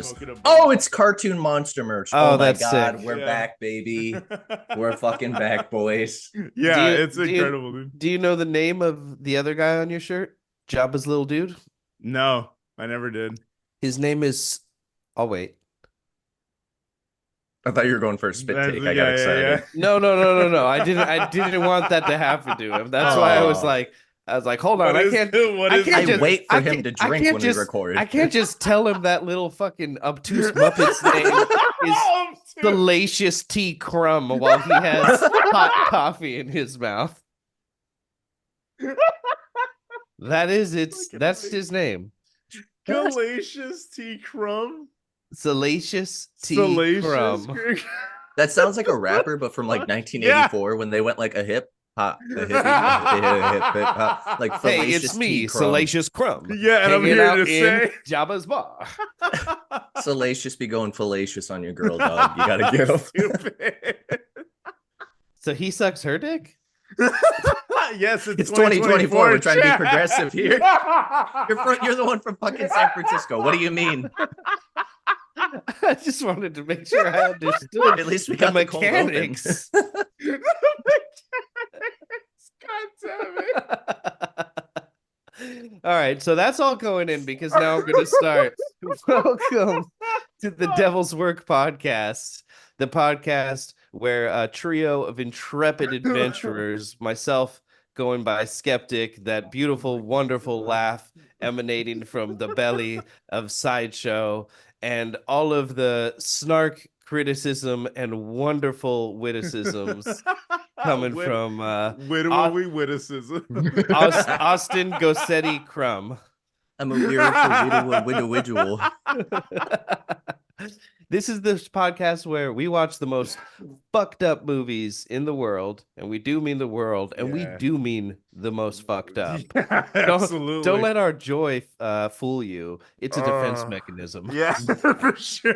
Monsters. smoking a Oh, blunt. it's cartoon monster merch. Oh, Oh my that's God, sick. we're Yeah. back, baby. We're fucking back, boys. Yeah, you, it's do you, incredible, dude. do you know the name of the other guy on your shirt? Jabba's little dude? No, I never did. His name is. Oh, wait. I thought you were going for a spit That's, take. I got excited. No. I didn't want that to happen to him. That's why Oh. I was like, hold on, What I is can't. it? What I is can't I it? just wait for I him can't, to I drink can't when we just record. I can't just tell him that little fucking obtuse Muppet's name is Salacious T. Crumb while he has hot coffee in his mouth. That's his name. Galatius T. Crumb. Salacious T. Salacious. Crumb. That sounds like a rapper, but from like 1984 when they went like a hip hop, a hip hop, like Hey, fallacious it's me, T. Crumb. Salacious Crumb. Yeah, and I'm hanging here out to in say Jabba's bar. Salacious be going fallacious on your girl, dog. You gotta give. Stupid. So he sucks her dick? Yes, It's 2024. We're trying to be progressive here. You're You're the one from fucking San Francisco. What do you mean? I just wanted to make sure I understood At least we the got the cold open. mechanics. God damn it. All right, so that's all going in because now I'm going to start. Welcome to the Devil's Work podcast, the podcast where a trio of intrepid adventurers, myself going by Skeptik, that beautiful, wonderful laugh emanating from the belly of Sideshow, and all of the snark, criticism, and wonderful witticisms coming from witticism. Austin Gossetti Crumb. I'm a lyrical widow. This is the podcast where we watch the most fucked up movies in the world, and we do mean the world, and we do mean the most fucked up. Yeah, absolutely. Don't let our joy fool you. It's a defense mechanism. Yeah, for sure.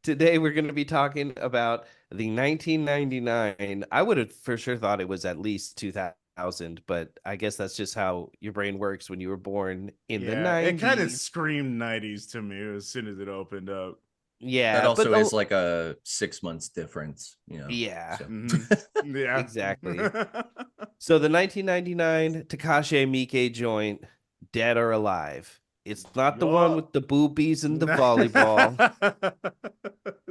Today we're going to be talking about the 1999. I would have for sure thought it was at least 2000, but I guess that's just how your brain works when you were born in the 90s. It kind of screamed 90s to me as soon as it opened up. Yeah, that also is like a 6 months difference, you know. Yeah, so. Yeah, exactly. So the 1999 Takashi Miike joint, Dead or Alive. It's not the one with the boobies and the volleyball.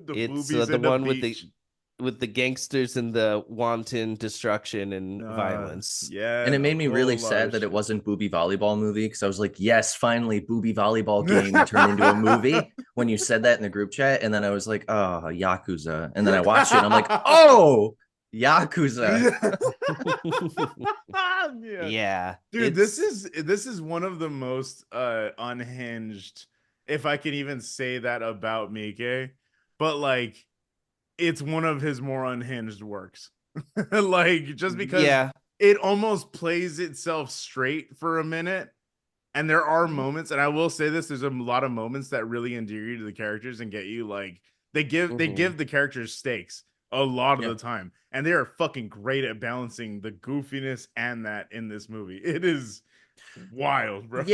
It's the one with the gangsters and the wanton destruction and violence. Yeah, and it made me really sad that it wasn't booby volleyball movie, because I was like, yes, finally booby volleyball game turned into a movie when you said that in the group chat. And then I was like, oh, Yakuza. And then I watched it and I'm like, oh, Yakuza. Yeah, dude, this is one of the most unhinged, if I can even say that about Miike, but like it's one of his more unhinged works. Like, just because it almost plays itself straight for a minute. And there are moments, and I will say this, there's a lot of moments that really endear you to the characters and get you like they give the characters stakes a lot of the time. And they are fucking great at balancing the goofiness and that in this movie. It is wild, bro.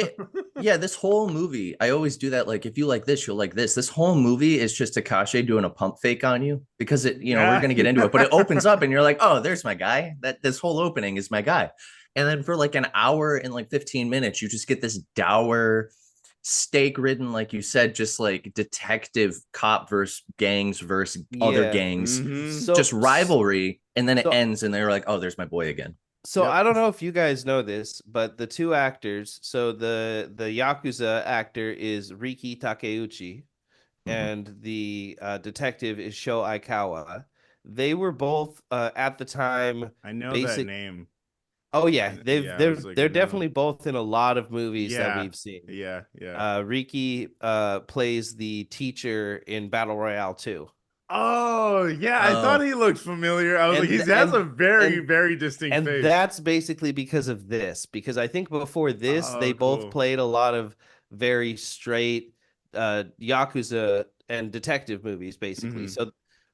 Yeah, this whole movie, I always do that. Like, if you like this, you'll like this. This whole movie is just Takashi doing a pump fake on you, because it, you know, we're gonna get into it, but it opens up and you're like, oh, there's my guy. This whole opening is my guy. And then for like an hour and like 15 minutes, you just get this dour, stake-ridden, like you said, just like detective cop versus gangs versus other gangs, just rivalry. And then it ends and they're like, oh, there's my boy again. So I don't know if you guys know this, but the two actors, so the Yakuza actor is Riki Takeuchi, and the detective is Sho Aikawa. They were both at the time. I know that name. Oh yeah, they're definitely both in a lot of movies that we've seen. Yeah. Riki plays the teacher in Battle Royale 2. Oh yeah, I thought he looked familiar. I was like, he has a very distinct face. And that's basically because of this. Because I think before this, they both played a lot of very straight Yakuza and detective movies, basically. So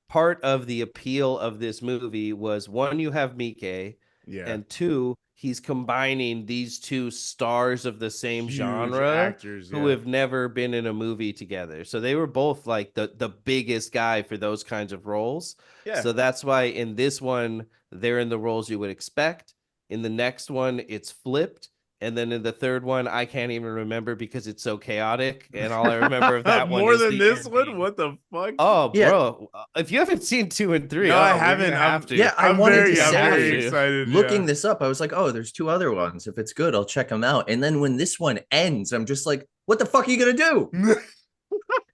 part of the appeal of this movie was, one, you have Miike, and two, he's combining these two stars of the same Huge genre actors, who yeah. have never been in a movie together. So they were both like the biggest guy for those kinds of roles. Yeah. So that's why in this one, they're in the roles you would expect. In the next one, it's flipped. And then in the third one, I can't even remember because it's so chaotic. And all I remember of that one more is than the this one. ending. What the fuck? Oh, Yeah. bro! If you haven't seen 2 and 3, No, I we're haven't. gonna have to. Yeah, I I'm wanted very, to I'm say, very excited. looking yeah. this up, I was like, oh, there's 2 other ones. If it's good, I'll check them out. And then when this one ends, I'm just like, what the fuck are you gonna do?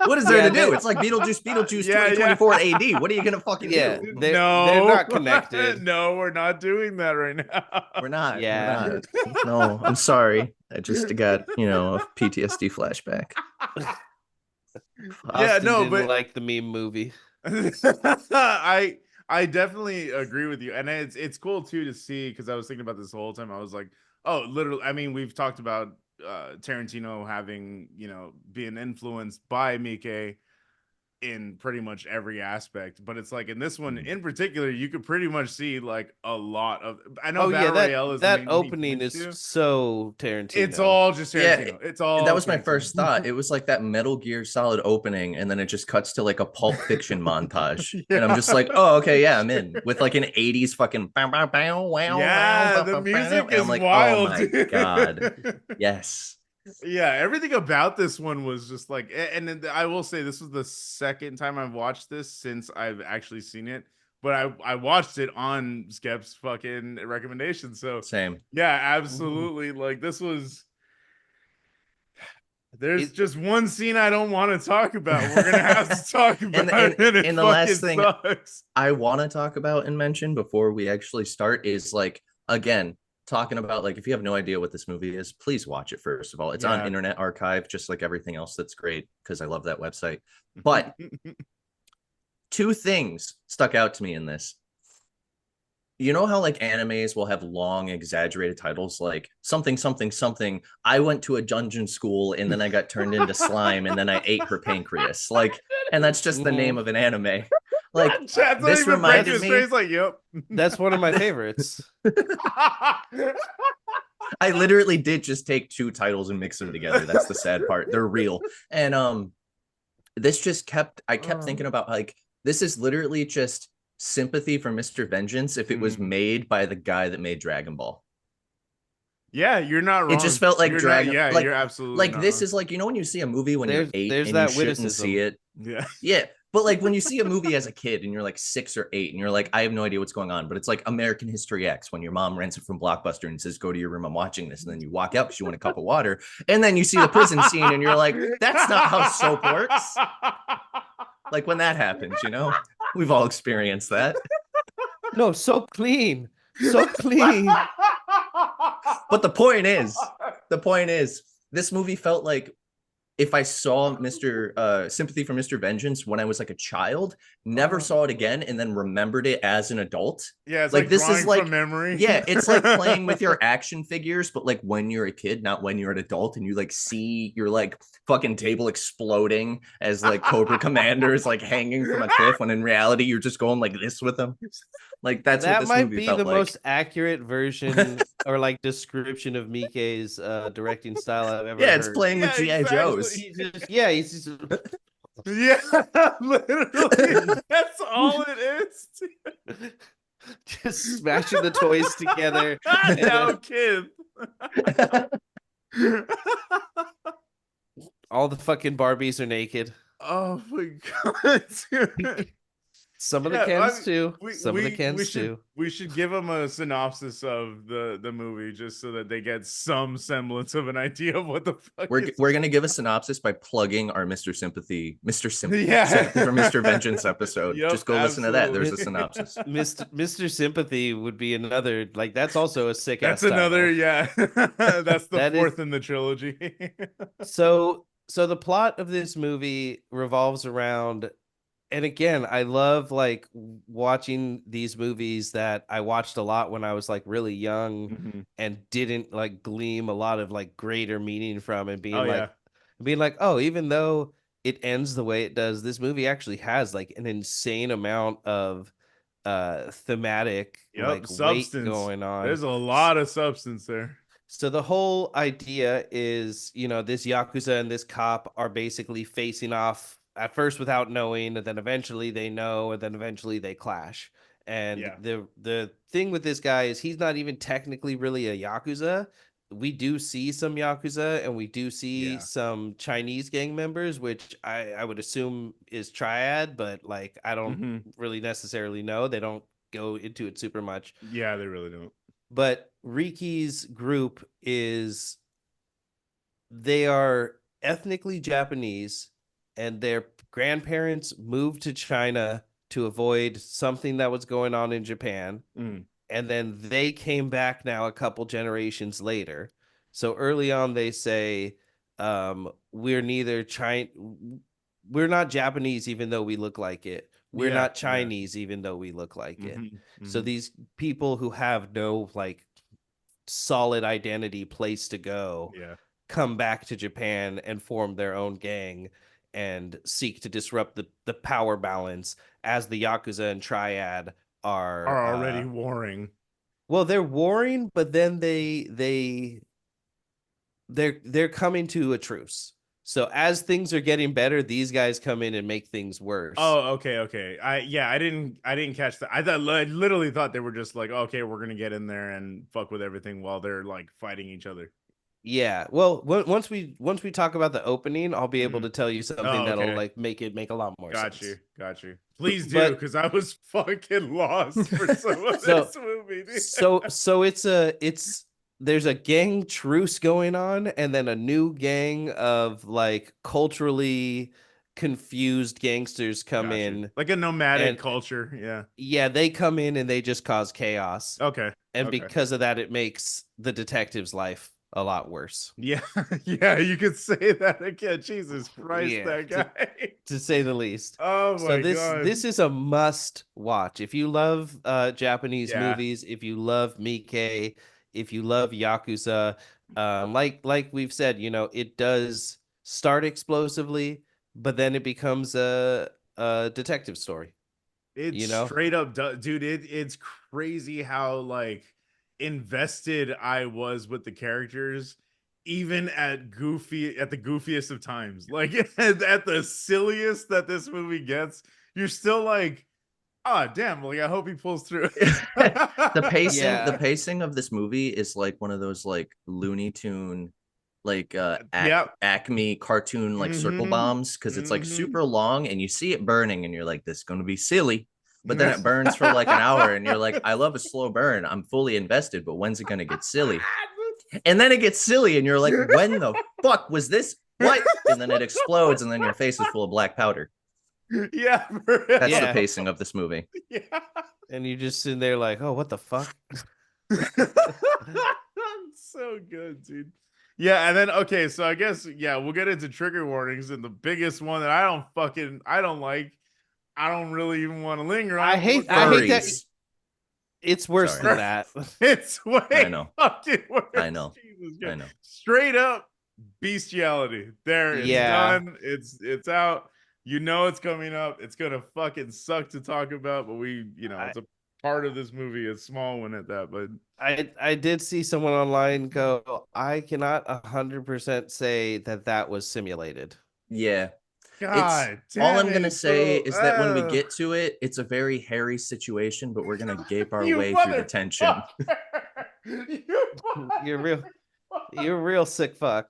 What is there Yeah, to do? It's like Beetlejuice Yeah, 2024 AD. What are you gonna fucking Yeah, do? they're no, not connected. No, we're not doing that right now. We're not. Yeah. We're not. No, I'm sorry. I just got, a PTSD flashback. Yeah, Austin no, didn't but like the meme movie. I definitely agree with you, and it's cool too to see, because I was thinking about this the whole time. I was like, oh, literally. I mean, we've talked about Tarantino having being influenced by Miike in pretty much every aspect, but it's like in this one in particular, you could pretty much see like a lot of. I know Battle Royale is the that main one he opening points is to. so Tarantino. It's all just Tarantino. Yeah, It's all. that was my Tarantino. first thought. It was like that Metal Gear Solid opening, and then it just cuts to like a Pulp Fiction montage, and I'm just like, oh, okay, yeah, I'm in with like an '80s fucking bow bow bow wow. Yeah, wow, the bow, music and is I'm like, wild. oh my Dude. god, yes. Yeah, everything about this one was just like, and then I will say this was the second time I've watched this since I've actually seen it, but I watched it on Skep's fucking recommendation. So Same. yeah, absolutely. Like this was. There's just one scene I don't want to talk about. We're gonna have to talk about it. It and the fucking last thing sucks. I want to talk about and mention before we actually start is like, again, talking about like, if you have no idea what this movie is, please watch it. First of all, it's on Internet Archive, just like everything else. That's great because I love that website. But 2 things stuck out to me in this. You know how like animes will have long exaggerated titles like something something something, I went to a dungeon school and then I got turned into slime and then I ate her pancreas, like, and that's just the name of an anime. Like this reminded me, like, yep. That's one of my favorites. I literally did just take 2 titles and mix them together. That's the sad part. They're real. And this just I kept thinking about like, this is literally just Sympathy for Mr. Vengeance if it was made by the guy that made Dragon Ball. Yeah, you're not wrong. It just felt like Dragon. Yeah, like, you're absolutely like not this wrong. is like, when you see a movie when you're 8 and that you shouldn't witticism. see it. Yeah. Yeah. But like when you see a movie as a kid and you're like 6 or 8 and you're like, I have no idea what's going on, but it's like American History X when your mom rents it from Blockbuster and says, go to your room, I'm watching this. And then you walk out because you want a cup of water. And then you see the prison scene and you're like, that's not how soap works. Like when that happens, we've all experienced that. No, so clean. So clean. But the point is, this movie felt like if I saw Mr. Sympathy for Mr. Vengeance when I was like a child, never saw it again, and then remembered it as an adult. Yeah, it's like this is like from memory. Yeah, it's like playing with your action figures, but like when you're a kid, not when you're an adult, and you like see your like fucking table exploding as like Cobra Commander is like hanging from a cliff, when in reality you're just going like this with them. Like that's that what this might movie be felt the like. most accurate version or like description of Miike's directing style I've ever Yeah, it's heard. playing with GI Joes. He's just Yeah, literally. That's all it is. just smashing the toys together. Now, kid. All the fucking Barbies are naked. Oh my god, dude. Some of the Kens too. Some of the we Kens should, too. We should give them a synopsis of the movie just so that they get some semblance of an idea of what the fuck. We're gonna give a synopsis by plugging our Mr. Sympathy for Mr. Vengeance episode. Yep, just go listen to that. There's a absolutely. synopsis. Mr. Sympathy would be another, like, that's also a sick ass. That's another, yeah. That's the That fourth in the trilogy. So the plot of this movie revolves around, and again, I love like watching these movies that I watched a lot when I was like really young and didn't like glean a lot of like greater meaning from, and being like, oh, even though it ends the way it does, this movie actually has like an insane amount of thematic like weight substance going on. There's a lot of substance there. So the whole idea is, this Yakuza and this cop are basically facing off at first without knowing, and then eventually they know, and then eventually they clash. And the thing with this guy is he's not even technically really a Yakuza. We do see some Yakuza and we do see some Chinese gang members, which I would assume is Triad, but like I don't really necessarily know. They don't go into it super much. Yeah, they really don't. But Riki's group they are ethnically Japanese, and their grandparents moved to China to avoid something that was going on in Japan. And then they came back now a couple generations later. So early on, they say, we're not Japanese, even though we look like it. We're not Chinese, even though we look like it. So these people who have no like solid identity place to go come back to Japan and form their own gang and seek to disrupt the power balance as the Yakuza and Triad are already warring. Well, they're warring, but then they're coming to a truce. So as things are getting better, these guys come in and make things worse. Oh, okay. I didn't catch that. I literally thought they were just like, okay, we're gonna get in there and fuck with everything while they're like fighting each other. Yeah. Well, once we talk about the opening, I'll be able to tell you something that'll like make a lot more sense. Got you. Please do, because I was fucking lost for some of this movie. Dude. So there's a gang truce going on, and then a new gang of like culturally confused gangsters come in, like a nomadic culture. Yeah, they come in and they just cause chaos. Okay. And because of that, it makes the detective's life a lot worse. Yeah, you could say that again. Jesus Christ, that guy. To say the least. Oh my God. This is a must watch. If you love Japanese movies, if you love Miike, if you love Yakuza, like we've said, it does start explosively, but then it becomes a detective story. It's straight up, dude. It's crazy how like invested I was with the characters, even at the goofiest of times. Like at the silliest that this movie gets, you're still like, oh damn, like I hope he pulls through. The pacing of this movie is like one of those like Looney Tune like Acme cartoon like circle bombs, because it's like super long and you see it burning and you're like, this is going to be silly. But then it burns for like an hour and you're like, I love a slow burn. I'm fully invested, but when's it going to get silly? And then it gets silly and you're like, when the fuck was this? What? And then it explodes and then your face is full of black powder. Yeah. That's the pacing of this movie. Yeah. And you just sit there like, oh, what the fuck? So good, dude. Yeah, and then okay, so I guess we'll get into trigger warnings, and the biggest one that I don't like, I don't really even want to linger on. I hate that. It's worse than that. It's way fucking worse. I know. Straight up bestiality. There, it's done. It's out. It's coming up. It's gonna fucking suck to talk about, but it's a part of this movie, a small one at that. But I did see someone online go, I cannot 100% say that was simulated. Yeah. God damn, all I'm gonna say is that when we get to it, it's a very hairy situation, but we're gonna gape our way through the tension. You're real sick fuck.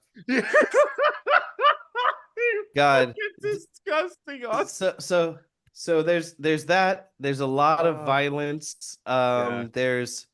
God, disgusting. So there's that. There's a lot of violence. There's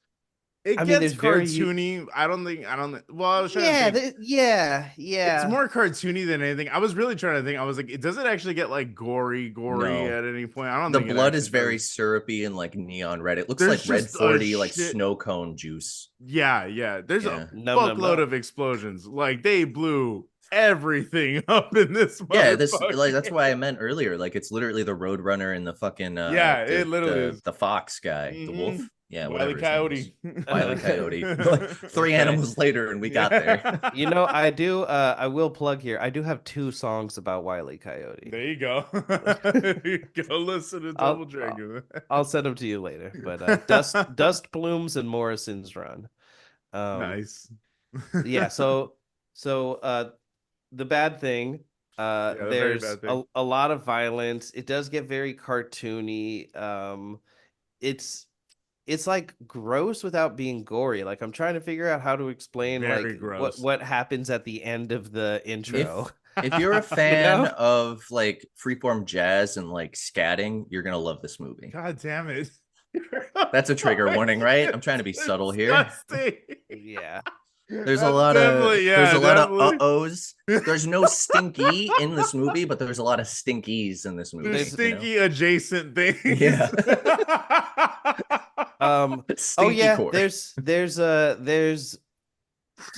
gets cartoony. I don't think. Well, I was trying to think. It's more cartoony than anything. I was really trying to think. I was like, it doesn't actually get like gory at any point. I don't think the blood is very syrupy and like neon red. It looks like red 40 like snow cone juice. Yeah. There's a fuckload of explosions. Like they blew everything up in this. Yeah, that's why I meant earlier. Like it's literally the Roadrunner and the fucking it literally is the fox guy, the wolf. Yeah, Wile E. whatever his name Coyote. is. Wile E. Coyote. Like 3 animals later, and we got there. You know, I do. I will plug here. I do have 2 songs about Wile E. Coyote. There you go. Go listen to I'll- Double Dragon. I'll send them to you later. But Dust Plumes and Morrison's Run. Nice. Yeah. So the bad thing. Yeah, the very There's bad thing. a lot of violence. It does get very cartoony. It's like gross without being gory. Like I'm trying to figure out how to explain Very like gross. what happens at the end of the intro. If you're a fan know? of like freeform jazz and like scatting, you're gonna love this movie. God damn it. That's a trigger warning, right? I'm trying to be subtle here. Disgusting. Yeah. There's a That's lot of definitely- yeah, there's a lot of definitely. uh-ohs. There's no stinky in this movie, but there's a lot of stinkies in this movie. There's you stinky adjacent things. Yeah. Oh Stinky yeah, core. there's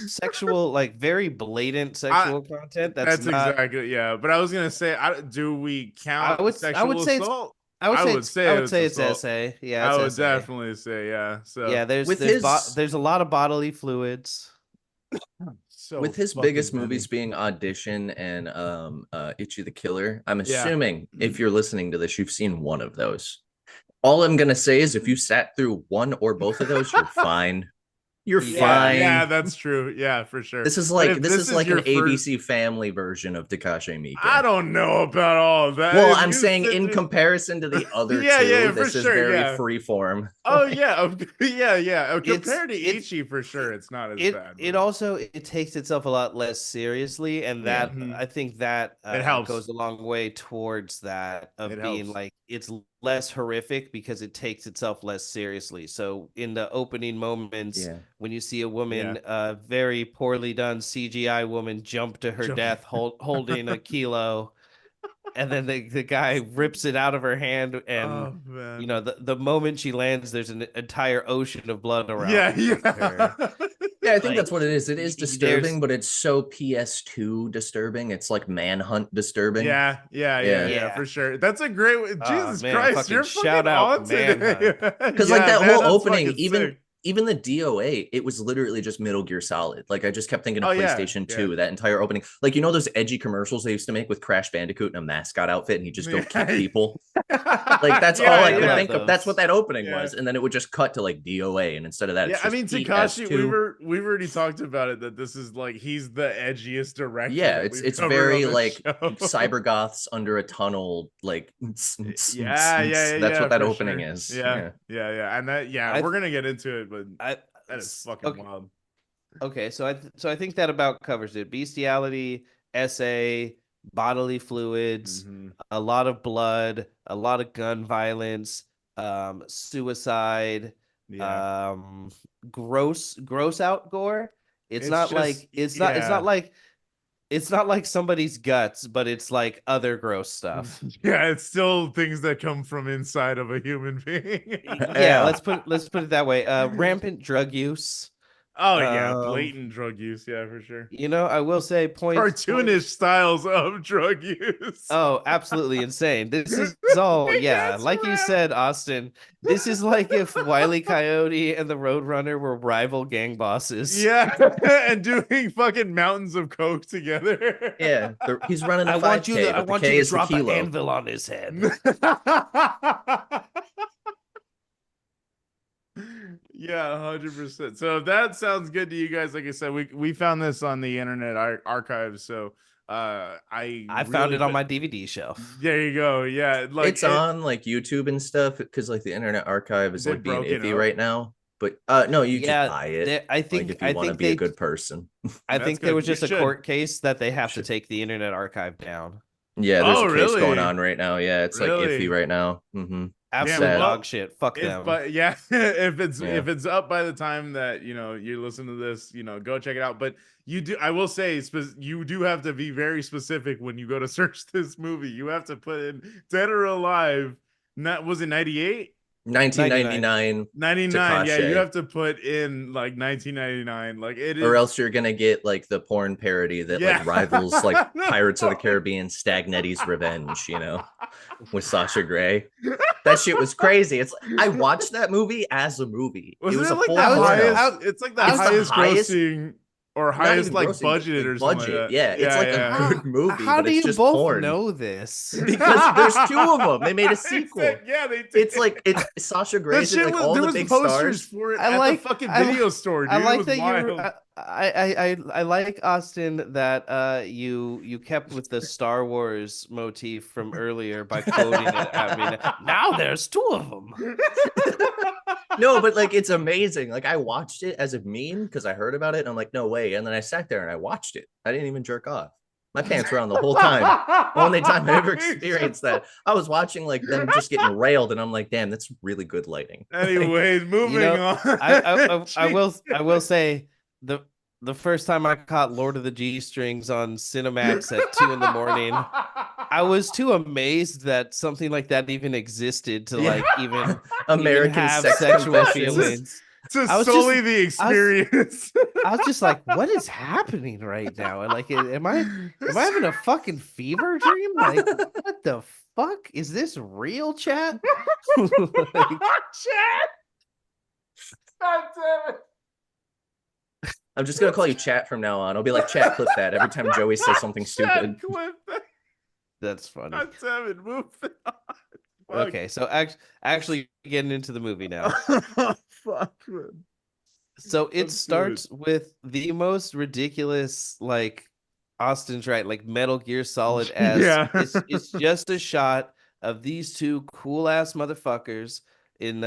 sexual, like very blatant sexual content. That's not. exactly, yeah. But I was gonna say, do we count I would sexual say it's assault? I would I say would say it's assault. essay. Yeah, I it's would essay. definitely say, yeah. So Yeah, there's With there's, his- there's a lot of bodily fluids. so With his fucking biggest many. movies being Audition and Itchy the Killer, I'm Yeah. assuming if you're listening to this, you've seen one of those. All I'm gonna say is if you sat through one or both of those, you're fine. You're Yeah, fine. Yeah, that's true. Yeah, for sure. This is But like if this is like your an ABC Family version of Takashi Miike. I don't know about all that. Well, If I'm you saying sit in through- comparison to the other Yeah, two, yeah, for this is sure, very yeah. freeform. Oh yeah, yeah. It's- Compared to it's- Ichi, for sure, it's not as It bad. it but- also it takes itself a lot less seriously, and that Mhm. I think that It helps. goes a long way towards that of It being helps. like it's less horrific because it takes itself less seriously. So in the opening moments, Yeah. when you see a woman, very poorly done CGI woman jump to her death holding a kilo, and then the guy rips it out of her hand, and Oh, man. you know the moment she lands, there's an entire ocean of blood around. Yeah, her. yeah. Yeah, I think Like, that's what it is. It is there's- disturbing, but it's so PS2 disturbing. It's like Manhunt disturbing. Yeah, Yeah. for sure. That's a great way. Jesus man, Christ, fucking you're shout fucking out on today. Because like that man, whole that's opening, fucking even sick. even the DOA, it was literally just Metal Gear Solid. Like I just kept thinking of Oh, yeah, PlayStation yeah. 2, that entire opening. Like you know those edgy commercials they used to make with Crash Bandicoot in a mascot outfit and he just go kick people. Like that's Yeah, all I could yeah. think of. That's what that opening Yeah. was. And then it would just cut to like DOA. And instead of that, Yeah, it's I just mean Takashi, PS2. we've already talked about it that this is like he's the edgiest director. Yeah, that it's we've covered very on this like show. cyber goths under a tunnel, like Yeah, that's what that for opening sure. is. Yeah, and that we're gonna get into it, but that is fucking okay. wild. Okay, so I think that about covers it. Bestiality, essay, bodily fluids, Mhm. a lot of blood, a lot of gun violence, suicide, Yeah. gross out gore. It's It's not just- like it's not like somebody's guts, but it's like other gross stuff. Yeah, it's still things that come from inside of a human being. Yeah, let's put it that way. Rampant drug use. Oh yeah, Um, blatant drug use, yeah, for sure. You know, I will say Cartoonish styles of drug use. Oh, absolutely insane. This is all, yeah. That's Like you rad. said, Austin, this is like if Wile E. Coyote and the Roadrunner were rival gang bosses. Yeah, and doing fucking mountains of coke together. Yeah, he's running a I 5K, want you to, I but the want K you to is the drop an kilo. anvil on his head. Yeah, 100%. So if that sounds good to you guys, like I said, we found this on the internet archive. So I found really it on fe- my DVD shelf. There you go. Yeah, like It's on like YouTube and stuff because like the Internet Archive is They like being broke it iffy up. right now. But no, you Yeah, just buy it. there- I think like if you want to be a good person. I That's think there good. was You just a should. court case that they have to Should. take the Internet Archive down. Yeah, there's Oh, a case really? going on right now. Yeah, it's like Really? iffy right now. Mm-hmm. Absolute well, dog shit. Fuck them. But yeah, if Yeah. it's up by the time that you listen to this, go check it out. But I will say, you do have to be very specific when you go to search this movie. You have to put in Dead or Alive. Was it 98? 99. 1999 99. Yeah, you Takashi. have to put in like 1999. Like it is. Or else you're gonna get like the porn parody that Yeah. like rivals like Pirates of the Caribbean Stagnetti's Revenge, you know, with Sasha Grey. That shit was crazy. It's I watched that movie as a movie. It Wasn't was it a like full the porno. highest? It's like the It's the highest highest- grossing or Not highest even like grossing, just budgeted the or something like budget. that. Yeah, it's like a good movie, How but do it's you just both porn. know this? Because there's two of them. They made a They sequel. said- yeah, they did. It's like it's Sasha That Gray's shit like was, all there the was big posters stars. for it I at like- the fucking I video store, dude. I It like was that wild. you. I like Austin that you kept with the Star Wars motif from earlier by quoting it at me. Now there's two of them. No, but like it's amazing. Like I watched it as a meme because I heard about it and I'm like, no way. And then I sat there and I watched it. I didn't even jerk off. My pants were on the whole time. Only time I ever experienced that. I was watching like them just getting railed, and I'm like, damn, that's really good lighting. Anyways, moving on. I will say the first time I caught Lord of the G Strings on Cinemax at 2 a.m, I was too amazed that something like that even existed to like even American have sex sexual confessions. feelings. to I was sully just- the experience. I was just like, what is happening right now? And like, am I having a fucking fever dream? Like, what the fuck? Is this real, chat? Like, Chat. God damn it. I'm just gonna call you chat from now on. I'll be like, chat, clip that every time Joey says something stupid. Chat, clip that. that's funny. God damn it. Move it on. Fuck. Okay, so actually getting into the movie now. Fuck, man. So it Let's do starts with the most ridiculous, like Austin's right, like Metal Gear Solid esque. Yeah. It's just a shot of these two cool ass motherfuckers in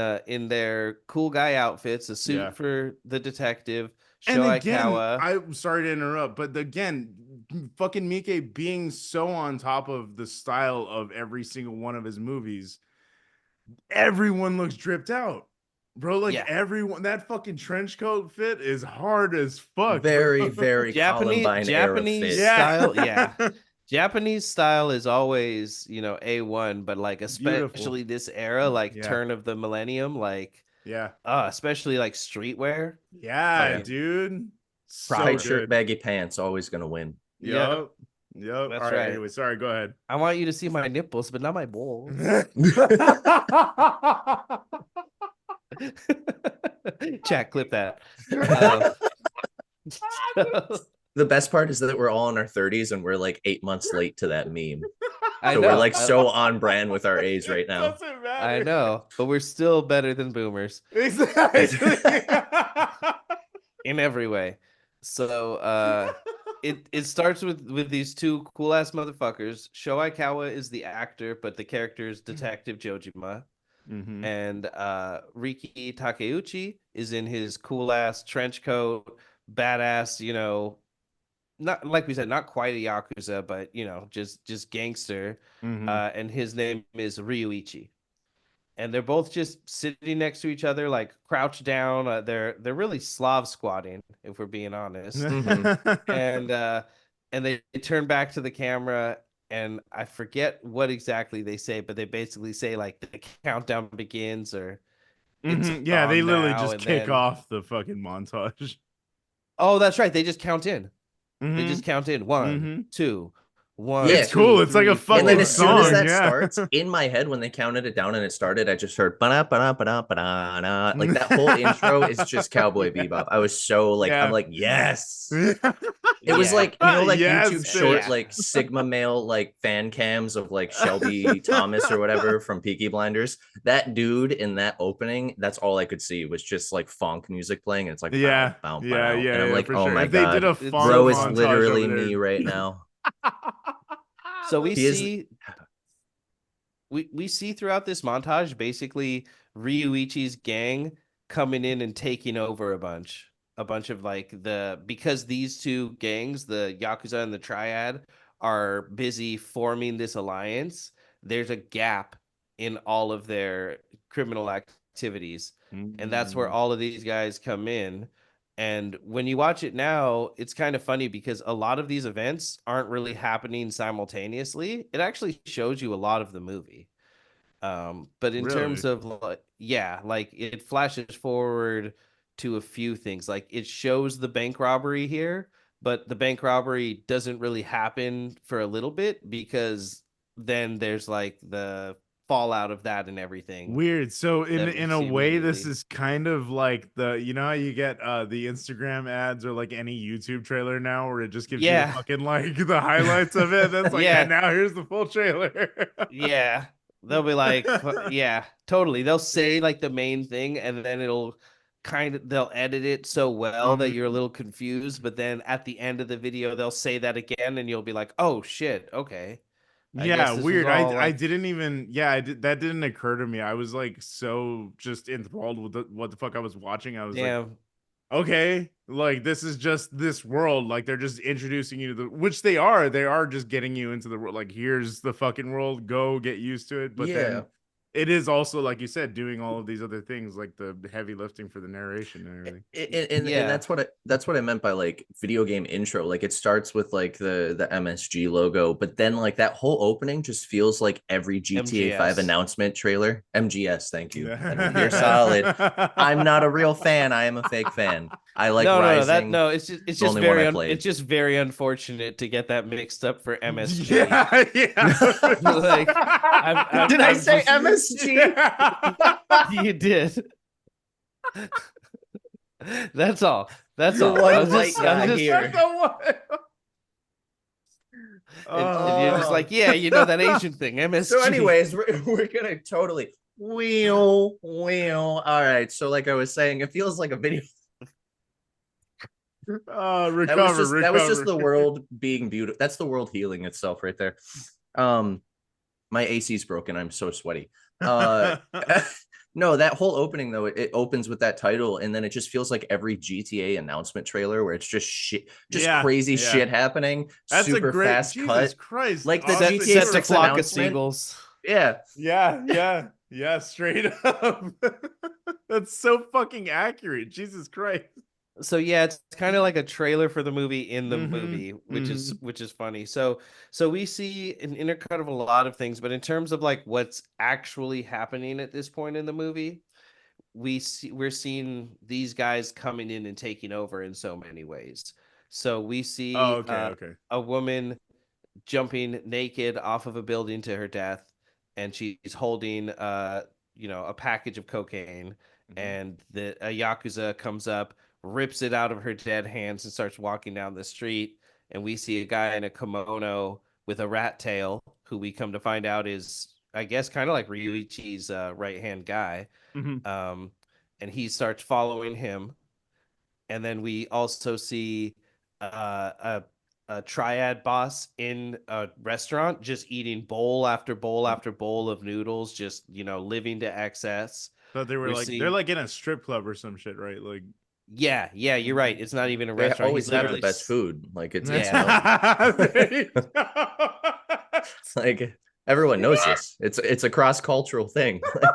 their cool guy outfits, a suit Yeah. for the detective, And Shoei again, Kawa. I'm sorry to interrupt, but again, fucking Miike being so on top of the style of every single one of his movies, everyone looks dripped out, bro. Like Yeah. everyone, that fucking trench coat fit is hard as fuck. Very, bro. very Columbine era Japanese fit. style, yeah. Japanese style is always, A1, but like especially this era, like Yeah. turn of the millennium, like Yeah, especially like streetwear. yeah, yeah. dude. So Tight good. shirt, baggy pants, always gonna win. Yep. That's All right. right. Anyway, sorry. Go ahead. I want you to see my nipples, but not my balls. Chat, clip that. So, The best part is that we're all in our 30s and we're like 8 months late to that meme. I So know. we're like so on brand with our A's right now. Doesn't matter. I know, but we're still better than boomers Exactly. in every way. So it starts with these two cool ass motherfuckers. Shoei Kawa is the actor, but the character is Detective Jojima. Mhm. And Riki Takeuchi is in his cool ass trench coat, badass, not like we said, not quite a Yakuza, but just gangster. Mhm. And his name is Ryuichi. And they're both just sitting next to each other, like crouched down. They're really Slav squatting, if we're being honest. and they turn back to the camera, and I forget what exactly they say, but they basically say like the countdown begins, or it's Yeah, they on literally now, just and kick then- off the fucking montage. Oh, that's right. They just count in. They Mhm. just count in 1, Mhm. 2, 1. Yeah. It's cool. It's like a 2, 3, And then 4. as soon as song, that yeah. starts, in my head, when they counted it down and it started, I just heard ba ba ba ba like that whole intro is just Cowboy Bebop. I was so like, Yeah. I'm like, yes. Yeah. It was Yeah. like, like Yes, YouTube short, yeah. like Sigma male, like fan cams of like Shelby Thomas or whatever from Peaky Blinders. That dude in that opening, that's all I could see was just like funk music playing. And it's like, Yeah. bow, bow, Yeah, bow. yeah, And I'm yeah, like, for oh sure. my If they did God. a It's- farm Bro is montage literally over there- me right now. So we He is- see we see throughout this montage basically Ryuichi's gang coming in and taking over a bunch of like because these two gangs, the Yakuza and the Triad, are busy forming this alliance. There's a gap in all of their criminal activities, and that's where all of these guys come in. And when you watch it now, it's kind of funny because a lot of these events aren't really happening simultaneously. It actually shows you a lot of the movie. But in terms Really? of like it flashes forward to a few things. Like it shows the bank robbery here, but the bank robbery doesn't really happen for a little bit because then there's like the fallout of that and everything Weird. So in that we a see way, this immediately. is kind of like the, you know how you get the Instagram ads or like any YouTube trailer now where it just gives you the Yeah. fucking like the highlights of it. That's like, and Yeah. now here's the full trailer. Yeah. They'll be like, yeah, totally. They'll say like the main thing and then they'll edit it so well that you're a little confused. But then at the end of the video, they'll say that again and you'll be like, oh shit, okay. I Yeah, guess this was weird. all I like, didn't even, yeah, that didn't occur to me. I was like so just enthralled with what the fuck I was watching. I was like, damn. okay, like this is just this world. Like they're just introducing you to the, which they are just getting you into the world. Like here's the fucking world, go get used to it. But Yeah. then it is also, like you said, doing all of these other things, like the heavy lifting for the narration and everything. And Yeah. that's what I meant by like video game intro. Like it starts with like the MSG logo, but then like that whole opening just feels like every GTA 5 MGS. announcement trailer. MGS, thank you. You're solid. I'm Yeah. not a real fan. I am a fake fan. I like No, Rising. it's The just only one I it's played. just very unfortunate to get that mixed up for MSG. Yeah, yeah. Like, Did I I'm say just- MSG? You did. That's all. That's The all. one I was white just, guy here. That's the one. and you're just like, yeah, you know that Asian thing, MSG. So, anyways, we're gonna totally wheel. All right. So, like I was saying, it feels like a video. Recover. That was just the world being beautiful. That's the world healing itself right there. My AC's broken. I'm so sweaty. No, that whole opening though, it opens with that title, and then it just feels like every GTA announcement trailer where it's just shit, just crazy shit happening. That's super a great fast Jesus cut. Christ. Like the Austin, GTA Set to 6 flock of announcement. seagulls. Yeah. Yeah, straight up. That's so fucking accurate. Jesus Christ. So yeah, it's kind of like a trailer for the movie in the Mhm, movie, which is mhm. funny. So we see an intercut of a lot of things, but in terms of like what's actually happening at this point in the movie, we're seeing these guys coming in and taking over in so many ways. So we Oh, see okay. a woman jumping naked off of a building to her death, and she's holding a package of cocaine, Mhm. and a Yakuza comes up, rips it out of her dead hands and starts walking down the street, and we see a guy in a kimono with a rat tail who we come to find out is, I guess, kind of like Ryuichi's right hand guy. Mhm. um, and he starts following him, and then we also see a triad boss in a restaurant just eating bowl after bowl after bowl of noodles, just living to excess. Thought they were We're like, they're seeing, like in a strip club or some shit, right? Like, yeah, you're right, it's not even a They restaurant. He's always have the literally best food. Like it's Yeah. known. There you go. Like everyone knows this. It's a cross-cultural thing. God.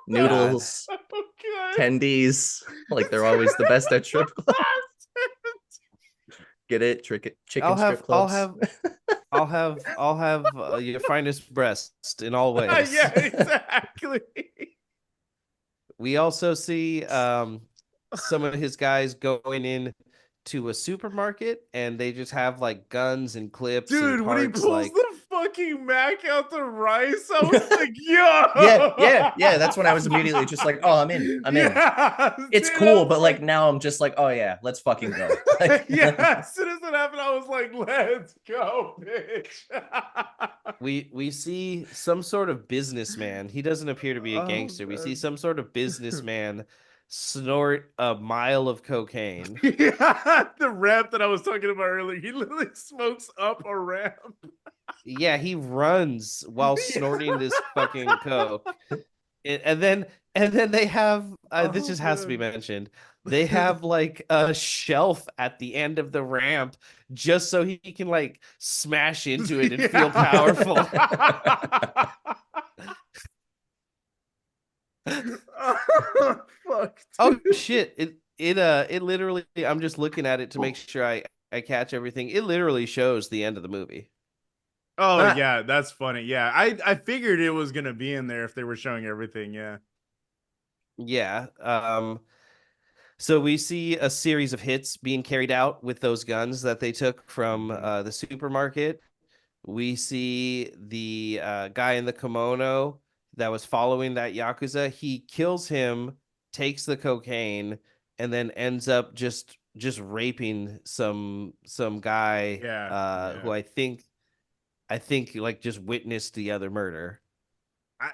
Noodles, Okay. tendies, like they're always the best at strip clubs. Get it? Chicken strip clubs. I'll have your finest breast in all ways. Yeah, exactly. We also see some of his guys going in to a supermarket, and they just have like guns and clips Dude, and when he parts. pulls Like, the fucking Mac out the rice, I was like, yo. Yeah. That's when I was immediately just like, oh, I'm in. Yeah, It's dude, cool, I was but like now I'm just like, oh yeah, let's fucking go. Like, yeah, as soon as it happened, I was like, let's go, bitch. we see some sort of businessman. He doesn't appear to be a Oh, gangster. We see man. some sort of businessman snort a mile of cocaine. Yeah, the ramp that I was talking about earlier, he literally smokes up a ramp. Yeah, he runs while snorting this fucking coke. And then they have this Oh, just has to be man. mentioned. They have like a shelf at the end of the ramp just so he can like smash into it and feel powerful. Oh, fuck. Oh shit. It literally, I'm just looking at it to make sure I catch everything. It literally shows the end of the movie. Oh yeah, that's funny. Yeah, I figured it was gonna be in there if they were showing everything. Yeah. Yeah. So we see a series of hits being carried out with those guns that they took from the supermarket. We see the guy in the kimono that was following that Yakuza. He kills him, takes the cocaine, and then ends up just raping some guy Yeah. who I think like just witnessed the other murder.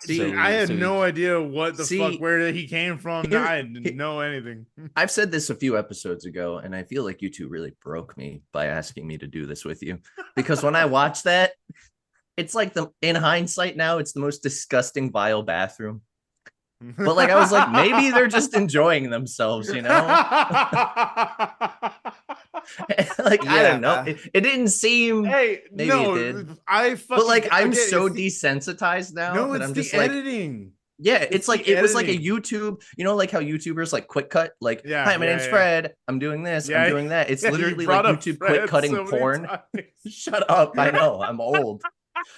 Dude, See, I had so we no idea what the fuck, see, where he came from. here, I didn't know anything. I've said this a few episodes ago, and I feel like you two really broke me by asking me to do this with you. Because when I watch that, it's like in hindsight now, it's the most disgusting, vile bathroom. But like I was like, maybe they're just enjoying themselves, you know? Like I don't know. It didn't seem. Hey, Maybe no, it did. I fucking. But like I'm get so it's the, desensitized now no, that it's I'm the just like, editing. yeah, it's like the it was like a editing. YouTube, you know, like how YouTubers like quick cut, like, Yeah, hi, my name's Fred. I'm doing this. Yeah, I'm doing that. It's yeah, you literally brought like up YouTube Fred quick cutting so many porn. times. Shut up. I know I'm old.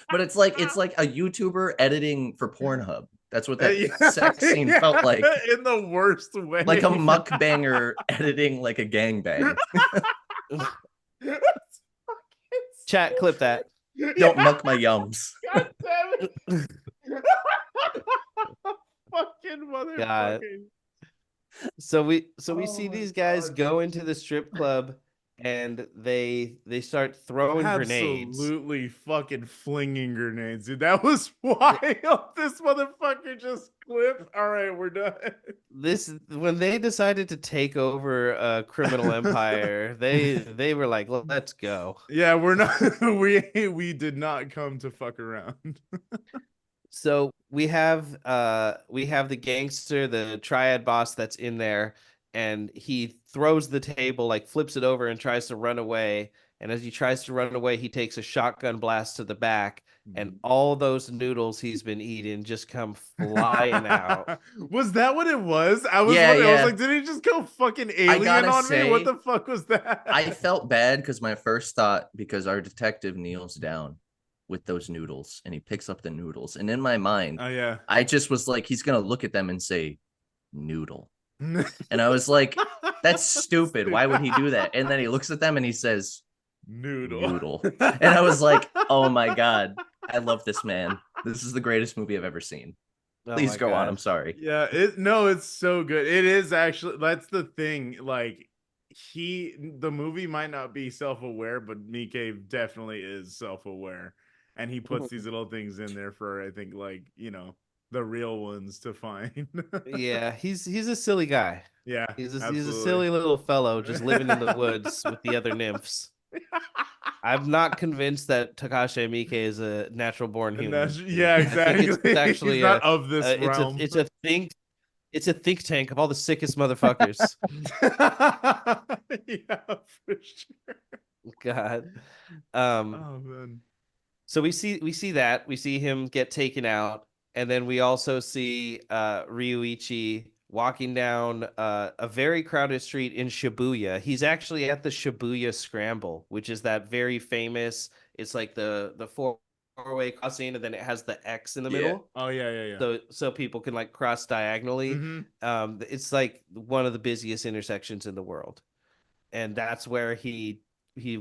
But it's like a YouTuber editing for Pornhub. That's what that sex scene felt like. In the worst way. Like a mukbanger editing like a gangbang. Chat, clip that. Don't muck my yums. God damn it. Fucking motherfucker. God. So we see these guys go into the strip club and they start throwing grenades. Absolutely fucking flinging grenades, dude. That was wild. This motherfucker just clipped. All right, we're done. When they decided to take over a criminal empire, they were like, let's go. Yeah, we're not we did not come to fuck around. So we have the gangster, the triad boss that's in there, and he throws the table, like flips it over and tries to run away. And as he tries to run away, he takes a shotgun blast to the back, and all those noodles he's been eating just come flying out. Was that what it was? I was Yeah, wondering, I was yeah. like, did he just go fucking alien on me? What the fuck was that? I felt bad because my first thought, because our detective kneels down with those noodles and he picks up the noodles. And in my mind, Oh yeah. I just was like, he's going to look at them and say, noodle. And I was like, that's stupid. Why would he do that? And then he looks at them and he says, noodle. And I was like, oh my God, I love this man. This is the greatest movie I've ever seen. Please go on. I'm sorry. Yeah, it's so good. It is actually, that's the thing. Like the movie might not be self-aware, but Miike definitely is self-aware. And he puts these little things in there for, I think, like, you know, the real ones to find. Yeah, he's a silly guy. Yeah, he's a silly little fellow just living in the woods with the other nymphs. I'm not convinced that Takashi Miike is a natural born human. Yeah, exactly. It's actually he's not of this realm. It's a think tank of all the sickest motherfuckers. Yeah, for sure. God. Oh man. So we see that. We see him get taken out, and then we also see Ryuichi walking down a very crowded street in Shibuya. He's actually at the Shibuya Scramble, which is that very famous, it's like the four-way crossing, and then it has the X in the middle. Oh yeah. So people can like cross diagonally. It's like one of the busiest intersections in the world. And that's where he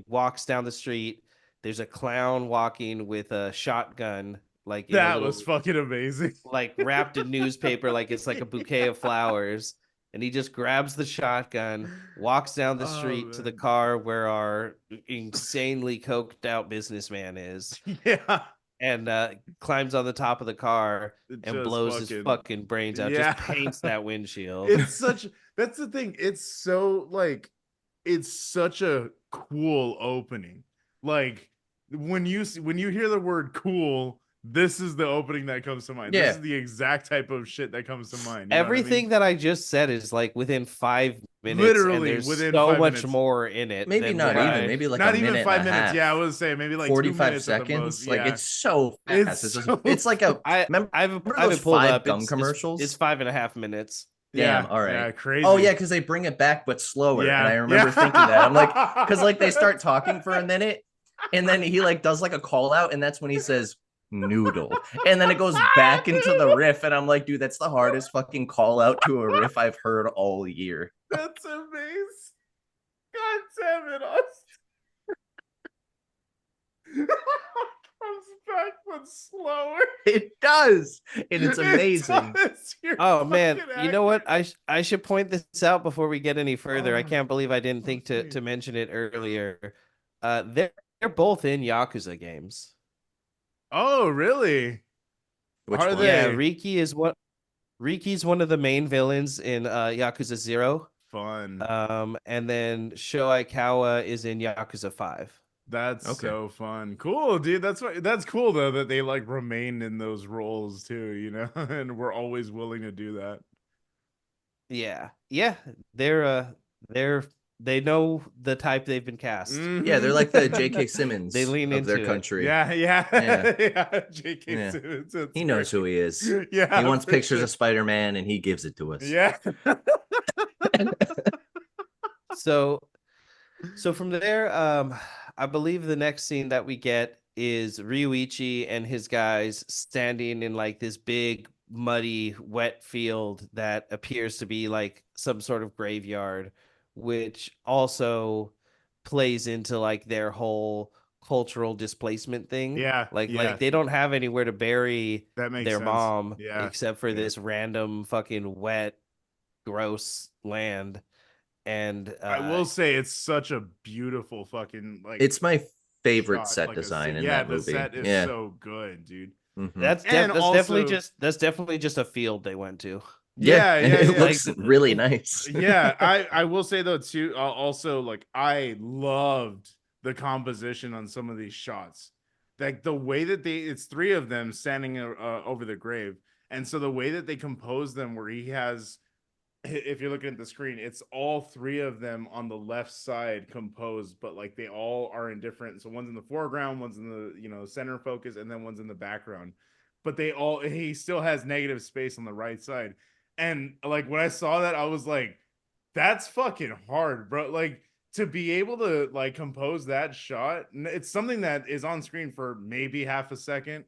walks down the street. There's a clown walking with a shotgun, like that was fucking amazing. Like wrapped in newspaper, like it's like a bouquet of flowers. And he just grabs the shotgun, walks down the street to the car where our insanely coked out businessman is. Yeah. And climbs on the top of the car and blows his fucking brains out. Yeah. Just paints that windshield. That's the thing. It's such a cool opening. Like when you hear the word cool, this is the opening that comes to mind. Yeah. This is the exact type of shit that comes to mind. Everything that I just said is like within 5 minutes. Literally, and there's within so 5 much minutes. more in it. Maybe not even. Maybe like not a even minute 5 and a minutes. half. Yeah, I would say maybe like 45 2 seconds. Like yeah. it's so fast. It's like a. I haven't pulled up gum commercials. It's 5.5 minutes. Damn. Yeah, all right. Yeah, crazy. Oh yeah, because they bring it back but slower. Yeah. And I remember thinking that. I'm like, because like they start talking for a minute. And then he like does like a call out, and that's when he says noodle. And then it goes back into the riff, and I'm like, dude, that's the hardest fucking call out to a riff I've heard all year. That's amazing. God damn it, Austin. Comes back but slower. It does, and it's amazing. Oh man, you know what? I should point this out before we get any further. I can't believe I didn't think to mention it earlier. They're both in Yakuza games. Oh, really? Which Are one? they? Yeah, Riki's one of the main villains in Yakuza 0. Fun. And then Sho Aikawa is in Yakuza 5. That's Okay. so fun. Cool, dude. That's cool though that they like remained in those roles too, you know, and we're always willing to do that. Yeah. Yeah. They know the type they've been cast. Yeah, they're like the J.K. Simmons They lean of their into it. country. Yeah. Yeah. J.K. Yeah. Simmons. He knows who he is. Yeah. He wants for pictures sure. of Spider-Man, and he gives it to us. Yeah. So from there, I believe the next scene that we get is Ryuichi and his guys standing in like this big, muddy, wet field that appears to be like some sort of graveyard, which also plays into like their whole cultural displacement thing. Yeah. Like they don't have anywhere to bury That makes their sense. mom Yeah. except for Yeah. this random fucking wet, gross land. And I will say it's such a beautiful fucking like It's my favorite shot, set like a design in yeah, that movie. the set is Yeah. so good, dude. Mhm. that's And definitely also- that's definitely just a field they went to. Yeah, it yeah. looks Like- really nice. Yeah, I will say though too. Also, like I loved the composition on some of these shots, like the way that it's three of them standing over the grave, and so the way that they compose them, where he has, if you're looking at the screen, it's all three of them on the left side composed, but like they all are in different. So one's in the foreground, one's in the center focus, and then one's in the background. But he still has negative space on the right side. And like when I saw that, I was like, that's fucking hard, bro. Like to be able to like compose that shot, it's something that is on screen for maybe half a second,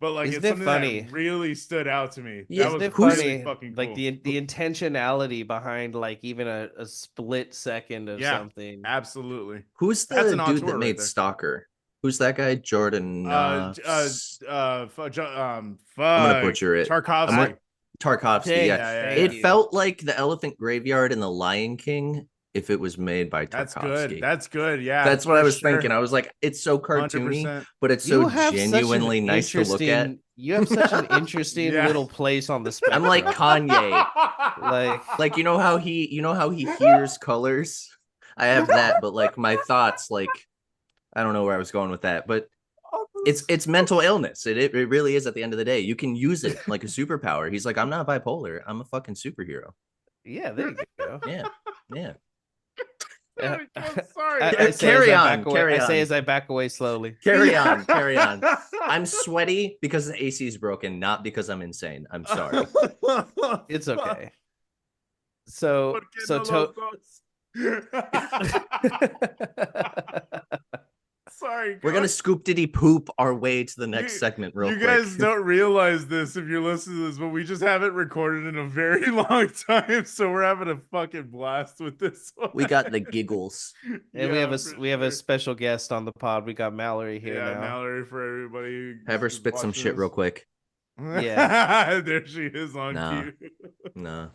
but like Isn't it's it something funny? that really stood out to me. Yeah, That was Isn't it really funny? fucking Like cool. the intentionality behind like even a split second of Yeah. something. Absolutely. Who's That's the an dude auteur that right made there. Stalker? Who's that guy? Jordan. Fuck. I'm gonna butcher it. Tarkovsky. Tarkovsky. Thank- Yeah. yeah, thank It you. felt like the Elephant Graveyard in The Lion King if it was made by Tarkovsky. That's good. That's good. Yeah. That's what for I was sure. thinking. I was like, it's so cartoony, 100%. but it's You so have such an genuinely nice to look at. You have such an interesting Yeah. little place on the spectrum. I'm like Kanye. Like you know how he hears colors? I have that, but like my thoughts, like I don't know where I was going with that, but it's mental illness. It really is at the end of the day. You can use it like a superpower. He's like, I'm not bipolar. I'm a fucking superhero. Yeah, there you go. Yeah. Yeah. I'm sorry. I say Carry as I on, back away- carry I say on. as I back away slowly. Carry on. I'm sweaty because the AC is broken, not because I'm insane. I'm sorry. It's okay. So ¿Por qué so no to- los dos? Sorry, We're gonna guys. scoop diddy poop our way to the next You- segment real You quick. guys don't realize this if you're listening to this, but we just haven't recorded in a very long time, so we're having a fucking blast with this one. We got the giggles. and Yeah, we have a for sure. special guest on the pod. We got Mallory here Yeah, now. Mallory, for everybody who Have her is spit some watching shit this. real quick. Yeah. There she is on Nah. cue. No.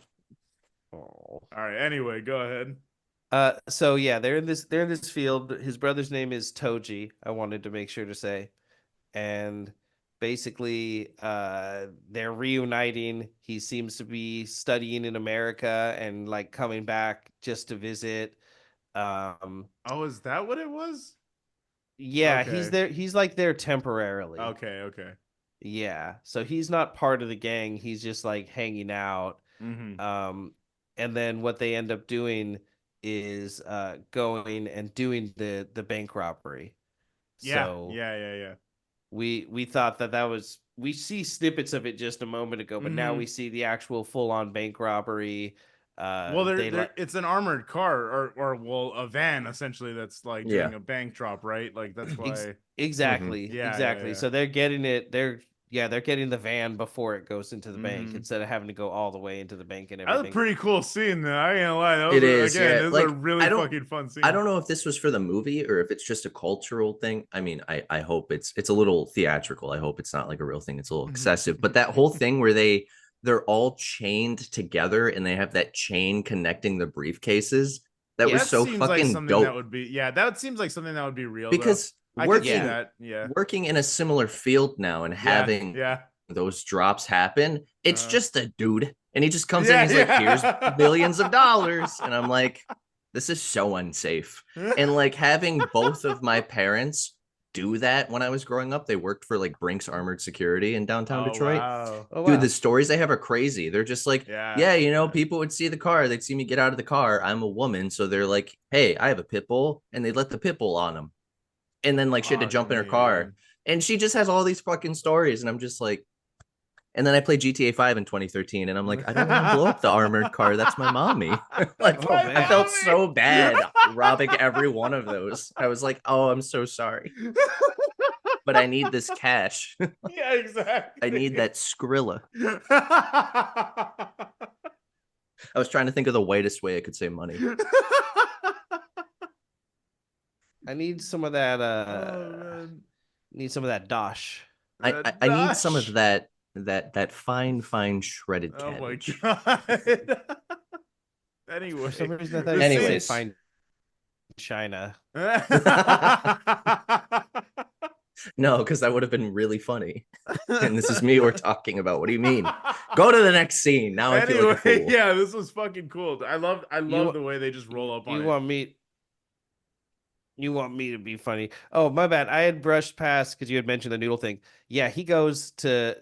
Oh. All right, anyway, go ahead. So yeah, they're in this field. His brother's name is Toji. I wanted to make sure to say, and basically, they're reuniting. He seems to be studying in America and like coming back just to visit. Oh, is that what it was? Yeah, Okay. he's there. He's like there temporarily. Okay. Yeah, so he's not part of the gang. He's just like hanging out. Mm-hmm. And then what they end up doing is going and doing the bank robbery. Yeah. So Yeah. we thought that was, we see snippets of it just a moment ago, but now Mhm. we see the actual full on bank robbery. Well, they it's an armored car or well, a van essentially that's like Yeah. doing a bank drop, right? Like that's why. exactly, Yeah, exactly. yeah. So they're getting it. They're getting the van before it goes into the bank Mhm. instead of having to go all the way into the bank and That was a everything. pretty cool scene, though. I ain't gonna lie. That was It is, again, yeah. this is Like, a really fucking fun scene. I don't know if this was for the movie or if it's just a cultural thing. I mean, I hope it's a little theatrical. I hope it's not like a real thing. It's a little excessive. But that whole thing where they're all chained together and they have that chain connecting the briefcases, that was so seems like fucking something dope. that would be that seems like something that would be real Because though. I could see working that. Yeah. working in a similar field now and having Yeah. those drops happen, it's just a dude and he just comes in, Yeah, he's like, yeah. here's millions of dollars, and I'm like, this is so unsafe. And like having both of my parents do that when I was growing up, they worked for like Brinks Armored Security in downtown Detroit. Wow. Oh Dude, wow. the stories they have are crazy. They're just like, Yeah. you know, people would see the car, they'd see me get out of the car, I'm a woman, so they're like, hey, I have a pit bull, and they let the pit bull on them, and then like she had to Fuck jump in her me, car, dude. and she just has all these fucking stories, and I'm just like, and then I played GTA 5 in 2013, and I'm like, I don't want to blow up the armored car. That's my mommy. Like, Oh, man. I felt so bad robbing every one of those. I was like, oh, I'm so sorry, but I need this cash. Yeah, exactly. I need that Skrilla. I was trying to think of the whitest way I could save money. I need some of that. Oh, man. Need some of that dosh. I need some of that fine shredded Oh my cabbage. god. Anyway, For some reason, I thought the you Anyways. said fine China. No, because that would have been really funny. And this is me we're talking about. What do you mean? Go to the next scene. Now I feel like a fool. Yeah, this was fucking cool. I love the way they just roll up on it. You want me to be funny? Oh, my bad. I had brushed past because you had mentioned the noodle thing. Yeah, he goes to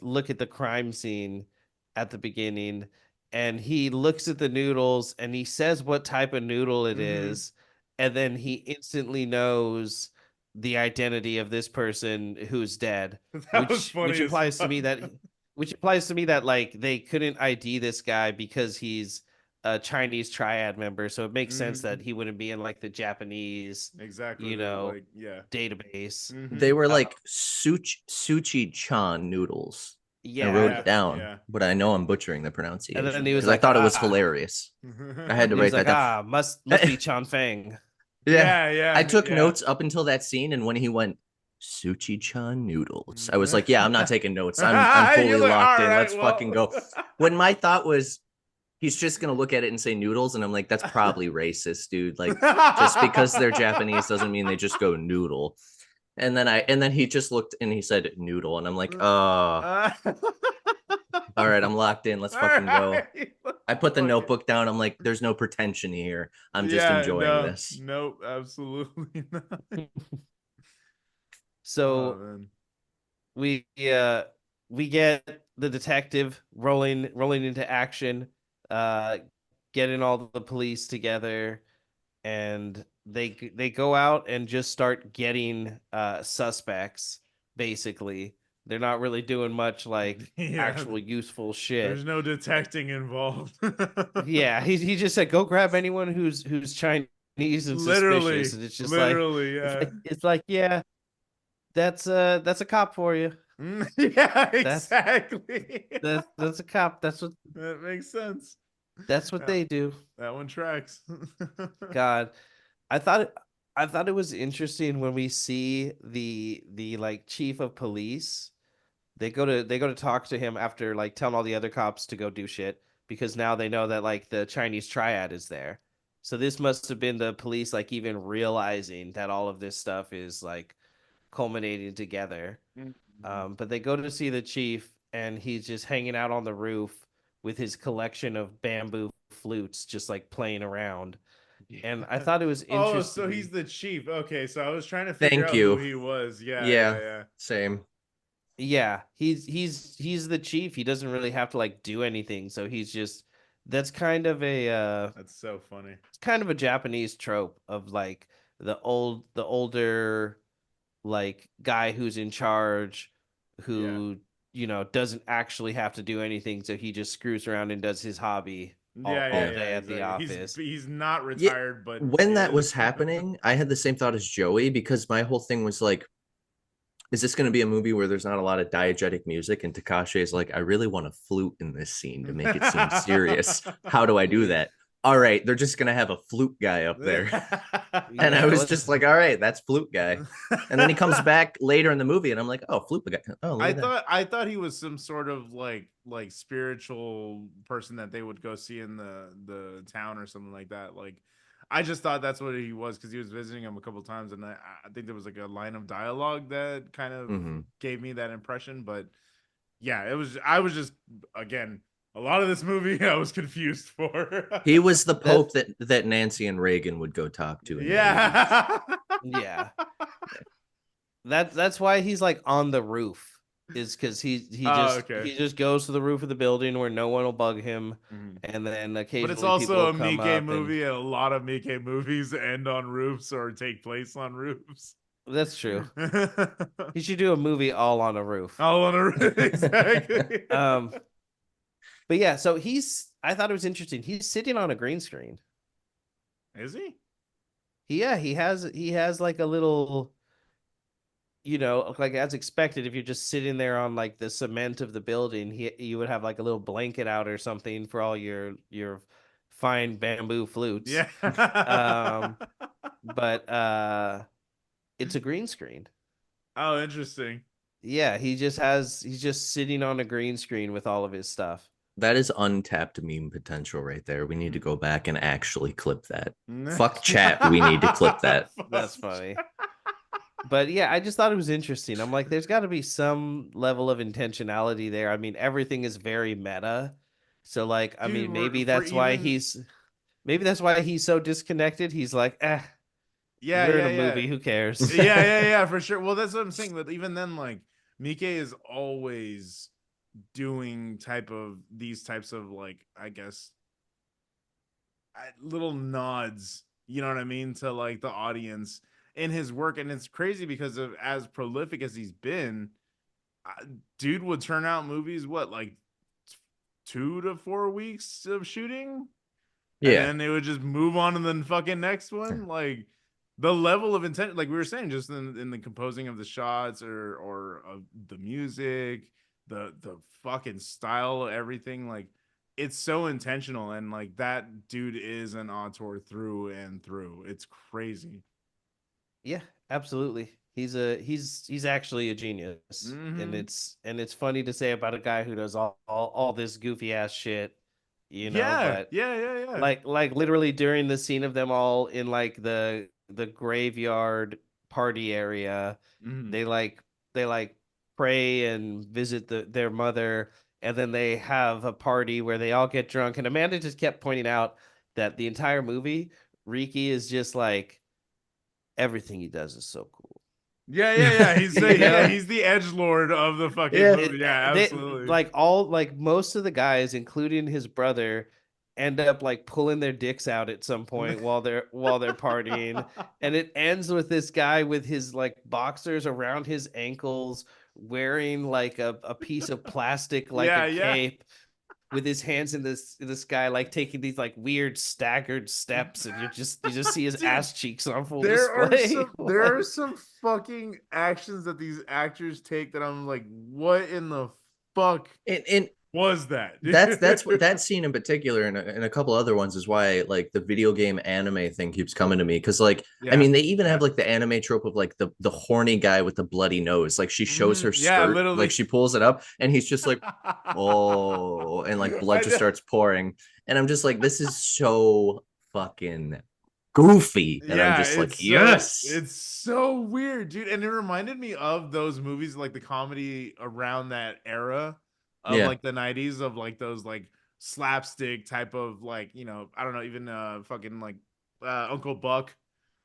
look at the crime scene at the beginning, and he looks at the noodles and he says what type of noodle it is, and then he instantly knows the identity of this person who's dead, That was funny which as implies to me fuck. that like they couldn't ID this guy because he's a Chinese triad member, so it makes sense that he wouldn't be in like the Japanese Exactly. you know Like, yeah. database. They were like Suchi-chan noodles. I wrote Yeah, it down, yeah. but I know I'm butchering the pronunciation and then he was because I like, thought it was hilarious. I had to he was write that like, down. must be Chan Feng. Yeah. I took yeah. notes up until that scene, and when he went Suchi-chan noodles, I was like, yeah, I'm not taking notes. I'm fully You're like, locked all in. right, Let's fucking go. When my thought was he's just gonna look at it and say noodles, and I'm like, that's probably racist, dude. Like, just because they're Japanese doesn't mean they just go noodle. And then he just looked and he said noodle, and I'm like, oh, all right, I'm locked in. Let's fucking go. I put the notebook down. I'm like, there's no pretension here. I'm just enjoying this. Nope, absolutely not. So Oh, man. we get the detective rolling into action, getting all the police together, and they go out and just start getting suspects. Basically, they're not really doing much like actual useful shit. There's no detecting involved. Yeah, he just said go grab anyone who's Chinese and suspicious, and it's just literally, yeah. it's like yeah, that's a cop for you. Yeah, exactly. That's a cop. That makes sense. That's what they do. That one tracks. God, I thought it was interesting when we see the like chief of police. They go to talk to him after like telling all the other cops to go do shit because now they know that like the Chinese triad is there. So this must have been the police like even realizing that all of this stuff is like culminating together. But they go to see the chief, and he's just hanging out on the roof with his collection of bamboo flutes, just like playing around. And I thought it was interesting. Oh, so he's the chief. Okay, so I was trying to figure Thank out you. who he was. Yeah. Yeah. Same. Yeah, he's the chief. He doesn't really have to like do anything, so he's just that's kind of a That's so funny. it's kind of a Japanese trope of like the older like guy who's in charge who doesn't actually have to do anything, so he just screws around and does his hobby all day at the exactly. office. He's not Yeah, retired, but when that was is. happening, I had the same thought as Joey, because my whole thing was like, is this going to be a movie where there's not a lot of diegetic music? And Takashi is like, I really want a flute in this scene to make it seem serious. How do I do that? All right, they're just going to have a flute guy up there. And I was just like, all right, that's flute guy. And then he comes back later in the movie, and I'm like, oh, flute guy. Oh, look at that. I thought he was some sort of like spiritual person that they would go see in the town or something like that. Like, I just thought that's what he was, because he was visiting him a couple times, and I think there was like a line of dialogue that kind of gave me that impression. But yeah, I was just, again, a lot of this movie I was confused for. He was the Pope that Nancy and Reagan would go talk to. Yeah. Yeah. That's why he's like on the roof, is because he just goes to the roof of the building where no one will bug him, and then occasionally. But it's also a Miike movie, and a lot of Miike movies end on roofs or take place on roofs. That's true. He should do a movie all on a roof. All on a roof, exactly. But yeah, so I thought it was interesting. He's sitting on a green screen. Is he? Yeah, he has like a little, like as expected, if you're just sitting there on like the cement of the building, you would have like a little blanket out or something for all your fine bamboo flutes. Yeah. But it's a green screen. Oh, interesting. Yeah, he's just sitting on a green screen with all of his stuff. That is untapped meme potential right there. We need to go back and actually clip that. Fuck chat. We need to clip that. That's funny. But yeah, I just thought it was interesting. I'm like, there's got to be some level of intentionality there. I mean, everything is very meta. So like, I mean, maybe that's why he's so disconnected. He's like, yeah, we're in a movie. Who cares? Yeah, for sure. Well, that's what I'm saying. But even then, like, Miike is always doing these types of, like, I guess, little nods, you know what I mean, to like the audience in his work. And it's crazy because of as prolific as he's been, dude would turn out movies like 2 to 4 weeks of shooting, Yeah, and then they would just move on to the fucking next one. Like, the level of intent, like we were saying, just in the composing of the shots or of the music, the fucking style, everything, like, it's so intentional. And like, that dude is an auteur through and through. It's crazy. Yeah, absolutely. He's actually a genius. And it's funny to say about a guy who does all this goofy ass shit, but yeah. Like literally during the scene of them all in like the graveyard party area, they pray and visit their mother, and then they have a party where they all get drunk. And Amanda just kept pointing out that the entire movie, Riki is just like, everything he does is so cool. Yeah. He's he's the edgelord of the fucking movie. Yeah, absolutely. Most of the guys, including his brother, end up like pulling their dicks out at some point while they're partying, and it ends with this guy with his like boxers around his ankles, wearing like a piece of plastic like a cape, with his hands in the sky, like taking these like weird staggered steps, and you just see his ass cheeks on full display. There are some fucking actions that these actors take that I'm like, what in the fuck was that? That's what that scene in particular, and a couple other ones, is why like the video game anime thing keeps coming to me, because like I mean, they even have like the anime trope of like the horny guy with the bloody nose. Like, she shows her skirt, literally. Like she pulls it up and he's just like, oh, and like blood just starts pouring, and I'm just like, this is so fucking goofy. And I'm just like, yes, it's so weird, dude. And it reminded me of those movies, like the comedy around that era of like the 90s, of like those like slapstick type of, like, I don't know, even fucking like Uncle Buck.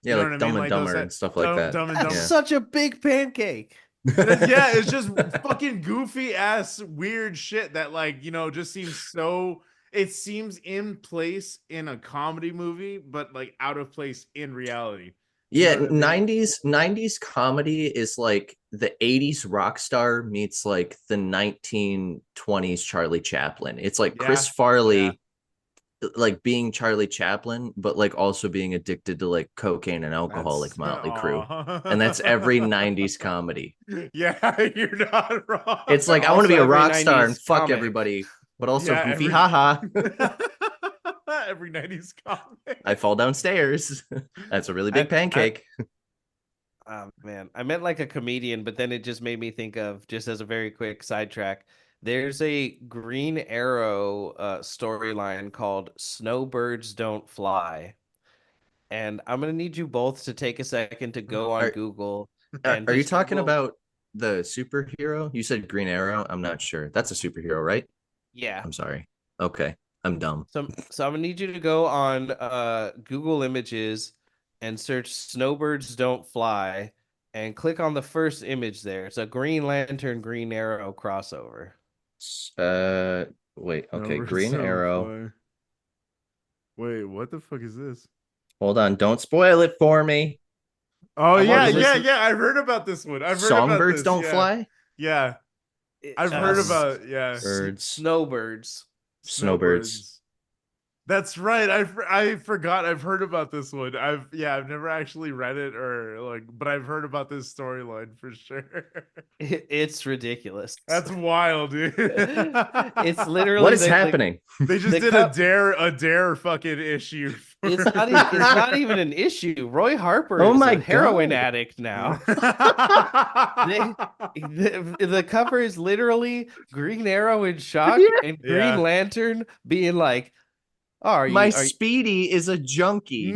Yeah, like Dumb and Dumber and stuff like that. Dumb and Dumber. That's such a big pancake. It's just fucking goofy ass weird shit that, like, just seems so, it seems in place in a comedy movie, but like out of place in reality. Yeah, know what I mean? 90s comedy is like the 80s rock star meets like the 1920s Charlie Chaplin. It's like Yeah, Chris yeah. Farley like being Charlie Chaplin, but like also being addicted to like cocaine and alcohol like That's Motley Crue. And that's every aw. 90s comedy. Yeah, you're not wrong. It's like I want to Also, be a every rock star and 90s fuck comic. everybody, but also Yeah, goofy every haha. every 90s comic. I fall downstairs. That's a really big I pancake. Oh man, I meant like a comedian, but then it just made me think of, just as a very quick sidetrack, there's a Green Arrow storyline called Snowbirds Don't Fly. And I'm gonna need you both to take a second to go on Are Google and are you just talking Google. about the superhero? You said Green Arrow. I'm not sure. That's a superhero, right? Yeah. I'm sorry. Okay. I'm dumb. So I'm gonna need you to go on Google Images and search Snowbirds Don't Fly and click on the first image there. It's a Green Lantern Green Arrow crossover. Uh, wait. Okay. Numbers Green don't Arrow. fly. Wait, what the fuck is this? Hold on. Don't spoil it for me. Oh I want yeah, What to is yeah, this? listen. yeah. I've heard about this one. I've heard about Songbirds this. don't Yeah, fly. yeah. I've heard about yeah. Birds. Snowbirds. Snowbirds. Snowbirds. That's right. I forgot. I've heard about this one. I've never actually read it or like, but I've heard about this storyline for sure. It's ridiculous. That's wild, dude. It's What literally is happening? They just the did cup. a dare fucking issue. It's not even an issue. Roy Harper Oh is my a heroin God. addict now. The cover is literally Green Arrow in shock Yeah. and Green Yeah. Lantern being like, "Oh, My are you?" Speedy is a junkie.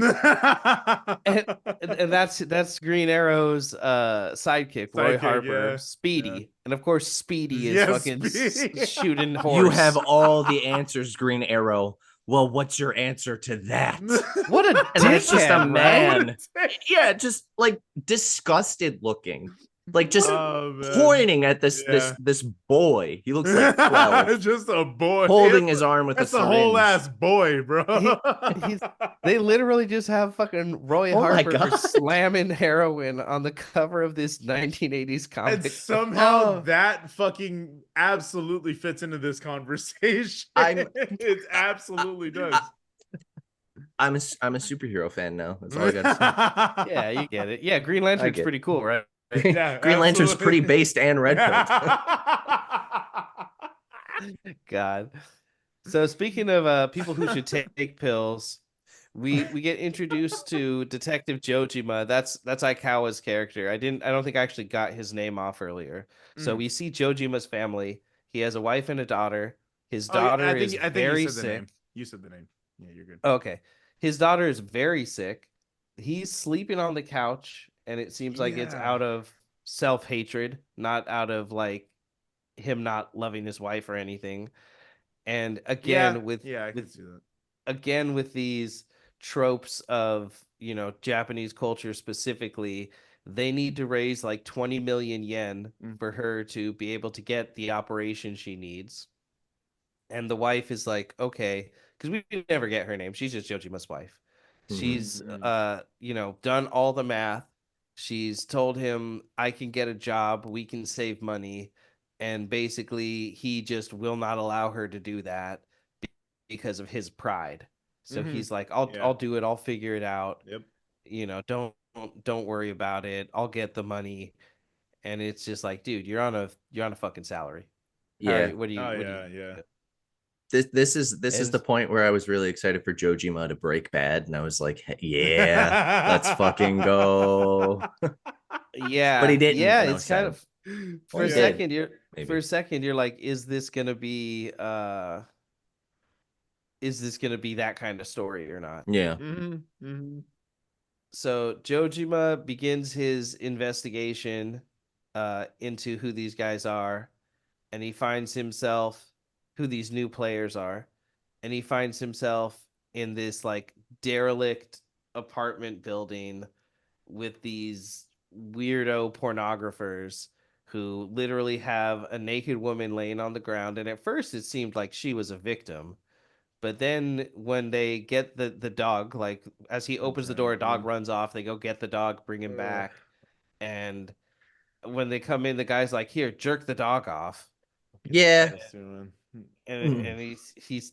And, and that's Green Arrow's sidekick, Roy Sidekick, Harper, yeah. Yeah. Speedy, and of course Speedy is Yes, fucking Speedy. shooting You horse. have all the answers, Green Arrow. Well, what's your answer to that? What a And then it's just a dickhead, right? man. Yeah, just like disgusted looking. Like just Oh man. pointing at this Yeah. this boy. He looks like 12, Just a boy. holding his arm with a That's a whole syringe. ass boy, bro. He's They literally just have fucking Roy Oh my Harper God. slamming heroin on the cover of this 1980s comic. And somehow Oh. that fucking absolutely fits into this conversation. I'm- It absolutely does. I'm a superhero fan now. That's all I gotta Yeah, you get it. Yeah, Green I Lantern's get pretty cool, right? say. Yeah, Green Lantern's absolutely. pretty based and red pilled. God. So speaking of people who should take pills, we get introduced to Detective Jojima. That's Aikawa's character. I don't think I actually got his name off earlier. So Mm. we see Jojima's family. He has a wife and a daughter. His Oh, yeah, daughter is I think very you said the sick. name. You said the name. Yeah, you're good. Okay. His daughter is very sick. He's sleeping on the couch, and it seems like it's Yeah. out of self-hatred, not out of like him not loving his wife or anything. And again, I can see that. again with these tropes of, Japanese culture specifically, they need to raise like 20 million yen for her to be able to get the operation she needs. And the wife is like, okay, because we never get her name. She's just Jojima's wife. She's done all the math. She's told him, I can get a job, we can save money, and basically he just will not allow her to do that because of his pride. So he's like, I'll do it, I'll figure it out. Yep. Don't worry about it. I'll get the money. And it's just like, dude, you're on a fucking salary. All Yeah. right, what do you Oh what do yeah, you yeah. This is And- the point where I was really excited for Jojima to break bad, and I was like, yeah, let's fucking go. Yeah, But he didn't, yeah, and I it's was kind sad. of Or for a he did, second you're maybe. for a second you're like, is this gonna be that kind of story or not? Yeah. So Jojima begins his investigation into who these guys are, and he finds himself who these new players are, and he finds himself in this like derelict apartment building with these weirdo pornographers who literally have a naked woman laying on the ground. And at first it seemed like she was a victim, But then when they get the dog, like as he opens the door, a dog runs off. They go get the dog, bring him back, and when they come in, the guy's like, "Here, jerk the dog off." Yeah. And he's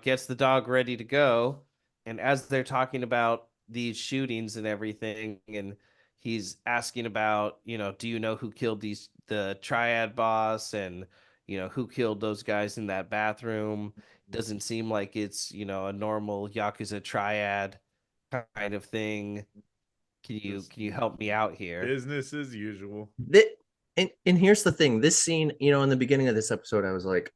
gets the dog ready to go, and as they're talking about these shootings and everything, and he's asking about, do you know who killed the triad boss, and who killed those guys in that bathroom? Doesn't seem like it's a normal Yakuza triad kind of thing. Can you help me out here? Business as usual. And here's the thing, this scene, in the beginning of this episode, I was like,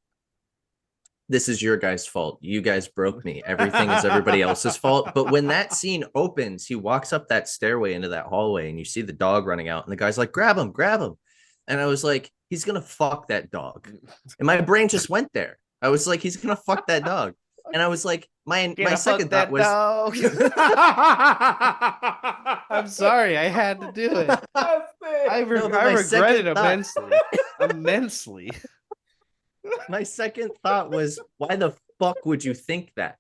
this is your guys' fault. You guys broke me. Everything is everybody else's fault. But when that scene opens, he walks up that stairway into that hallway, and you see the dog running out, and the guy's like, grab him. And I was like, he's going to fuck that dog. And my brain just went there. I was like, he's going to fuck that dog. And I was like, my second thought was, I'm sorry, I had to do it. I regret it immensely. My second thought was, why the fuck would you think that?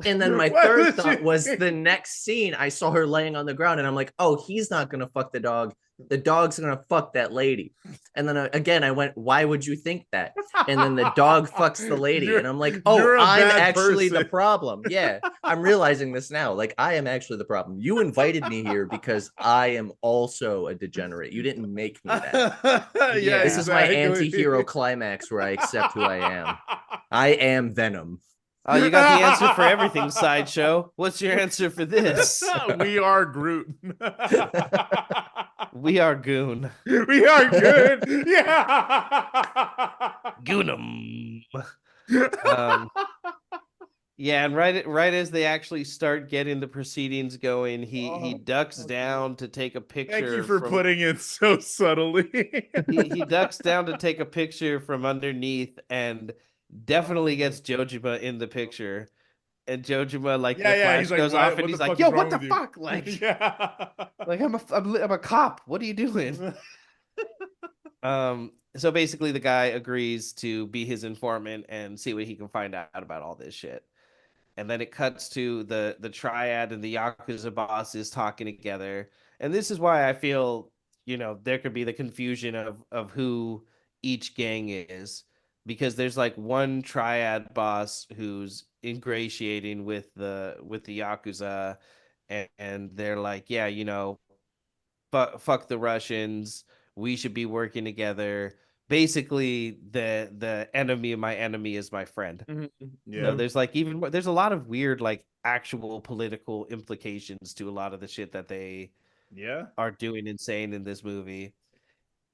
And then my third thought was the next scene, I saw her laying on the ground, and I'm like, oh, he's not going to fuck the dog. The dog's going to fuck that lady. And then again, I went, why would you think that? And then the dog fucks the lady. And I'm like, oh, I'm actually the problem. Yeah, I'm realizing this now. Like, I am actually the problem. You invited me here because I am also a degenerate. You didn't make me that. Yeah, this is my anti-hero climax where I accept who I am. I am Venom. Oh, you got the answer for everything, Sideshow. What's your answer for this? We are Groot. We are Goon. We are good. Yeah. Goonum. Yeah, and right as they actually start getting the proceedings going, he ducks down to take a picture. Thank you for putting it so subtly. he ducks down to take a picture from underneath, and definitely gets Jojima in the picture. And Jojima, like, the flash goes off, and he's like, yo, what the fuck? Like, like I'm a cop. What are you doing? So basically the guy agrees to be his informant and see what he can find out about all this shit. And then it cuts to the triad and the Yakuza bosses talking together. And this is why I feel, there could be the confusion of who each gang is. Because there's like one triad boss who's ingratiating with the Yakuza, and they're like, yeah, fuck the Russians. We should be working together. Basically, the enemy of my enemy is my friend. Mm-hmm. Yeah. So there's like there's a lot of weird like actual political implications to a lot of the shit that they are doing and saying in this movie.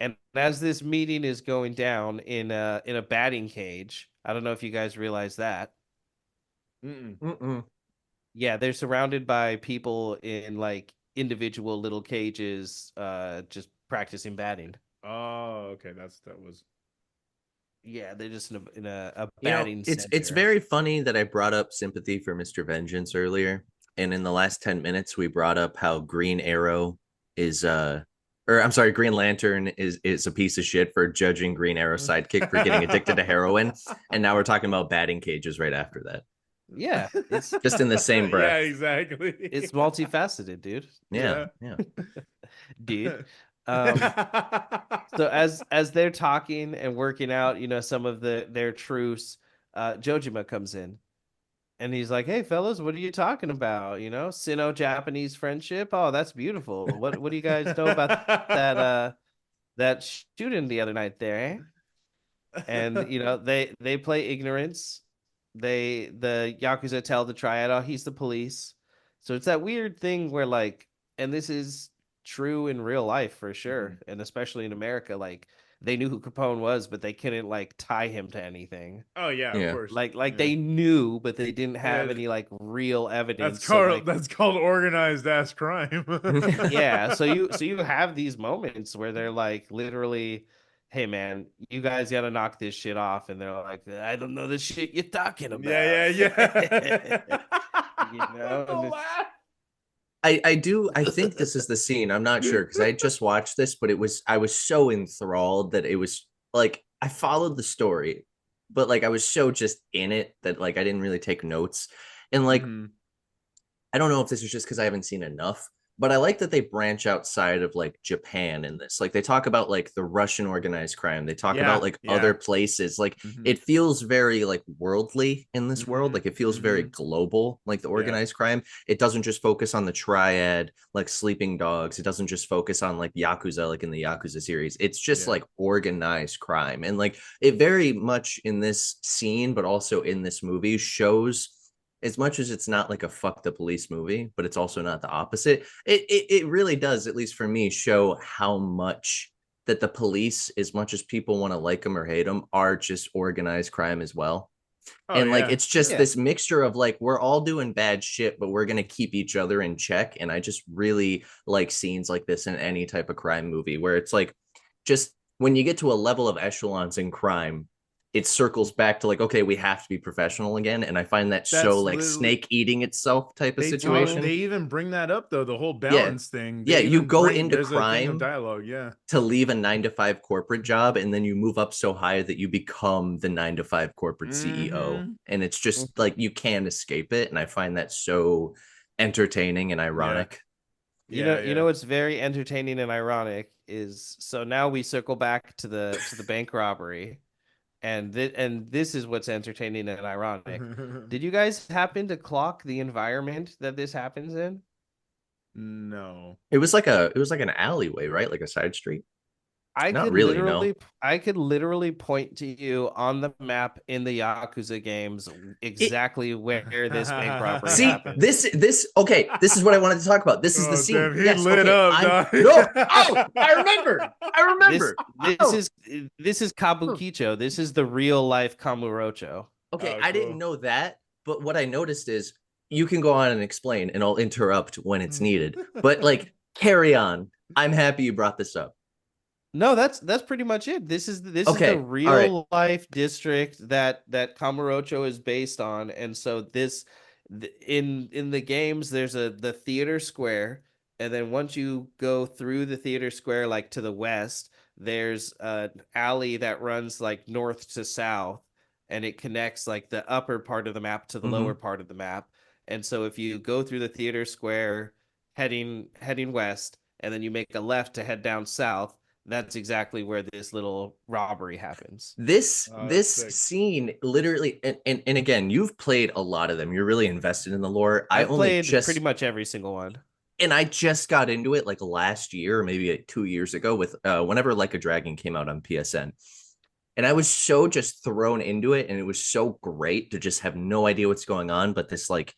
And as this meeting is going down in a batting cage, I don't know if you guys realize that. Yeah, they're surrounded by people in like individual little cages, just practicing batting. Oh, okay, that was. Yeah, they're just in a batting. It's very funny that I brought up sympathy for Mr. Vengeance earlier, and in the last 10 minutes we brought up how Green Arrow is Green Lantern is a piece of shit for judging Green Arrow's sidekick for getting addicted to heroin, and now we're talking about batting cages right after that. Yeah, it's just in the same breath. Yeah, exactly. It's multifaceted, dude. Yeah. Dude. So as they're talking and working out, some of their truce, Jojima comes in. And he's like, hey, fellas, what are you talking about? Sino-Japanese friendship? Oh, that's beautiful. What do you guys know about that shooting the other night there, eh? And, they play ignorance. The Yakuza tell the triad, oh, he's the police. So it's that weird thing where, like, and this is true in real life for sure, and especially in America, like, they knew who Capone was, but they couldn't like tie him to anything. Oh yeah, of course. Like they knew, but they didn't have any like real evidence. That's called organized ass crime. Yeah, so you have these moments where they're like literally, hey man, you guys gotta knock this shit off, and they're like, I don't know the shit you're talking about. Yeah. I think this is the scene. I'm not sure because I just watched this, but I was so enthralled that it was like I followed the story but like I was so just in it that like I didn't really take notes. And like Mhm. I don't know if this is just because I haven't seen enough, but I like that they branch outside of like Japan in this. Like they talk about like the Russian organized crime. They talk about Yeah, like other yeah. places. Like Mhm. it feels very like worldly in this world. Mhm. Like it feels very Mhm. global, like the Yeah. organized crime. It doesn't just focus on the triad, like sleeping dogs. It doesn't just focus on like Yakuza, like in the Yakuza series. It's just Yeah. like organized crime. And like it very much in this scene, but also in this movie shows as much as it's not like a fuck the police movie, but it's also not the opposite. It really does, at least for me, show how much that the police, as much as people want to like them or hate them, are just organized crime as well. Oh And like yeah. it's just Yeah. this mixture of like we're all doing bad shit, but we're gonna keep each other in check. And I just really like scenes like this in any type of crime movie where it's like just when you get to a level of echelons in crime, it circles back to like, okay, we have to be professional again. And I find that so That's like literally snake eating itself type of they talk. situation. They even bring that up though. The whole Yeah. balance thing. Yeah. They You even go bring. into There's a thing of crime dialogue. Yeah. to leave a 9 to 5 corporate job and then you move up so high that you become the 9 to 5 corporate CEO. Mhm. And it's just like you can't escape it. And I find that so entertaining and Yeah. ironic. Yeah. You Yeah. know what's very entertaining and ironic is so now we circle back to the bank robbery, and this is what's entertaining and ironic. Did you guys happen to clock the environment that this happens in? No. It was like an alleyway, right? Like a side street. Not really, no. I could literally point to you on the map in the Yakuza games It exactly where this bank robbery see happens. this okay, this is what I wanted to talk about. This is the Oh scene. damn, he Yes, lit okay. up, I'm dog. no. Oh, I remember. I This remember. this Oh. is this is Kabukicho. This is the real life Kamurocho. Okay, Oh, I didn't cool. know that, but what I noticed is you can go on and explain and I'll interrupt when it's needed. But like carry on. I'm happy you brought this up. No, that's pretty much it. This is the Okay. All right. real life district that Kamurocho is based on, and so in the games there's the theater square, and then once you go through the theater square like to the west, there's an alley that runs like north to south, and it connects like the upper part of the map to the lower Mhm. part of the map. And so if you go through the theater square heading west, and then you make a left to head down south, that's exactly where this little robbery happens. This Oh, that's this sick. scene literally and again, you've played a lot of them. You're really invested in the lore. I I've only played pretty just much every single one. and I just got into it like last year, or maybe like 2 years ago, with whenever Like a Dragon came out on PSN. And I was so just thrown into it, and it was so great to just have no idea what's going on. But this like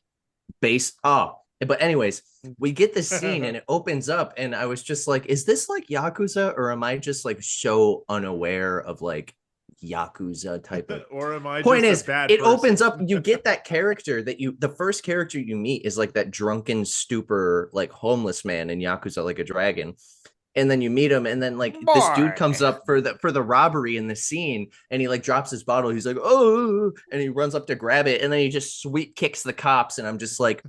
base, but anyways, we get this scene and it opens up, and I was just like, is this like Yakuza, or am I just like so unaware of like Yakuza type of Or am I point just a is bad it person? opens up, you get that character that you the first character you meet is like that drunken stupor like homeless man in Yakuza Like a Dragon, and then you meet him and then like this dude Boy. comes up for the robbery in the scene and he like drops his bottle, he's like oh, and he runs up to grab it and then he just sweet kicks the cops and I'm just like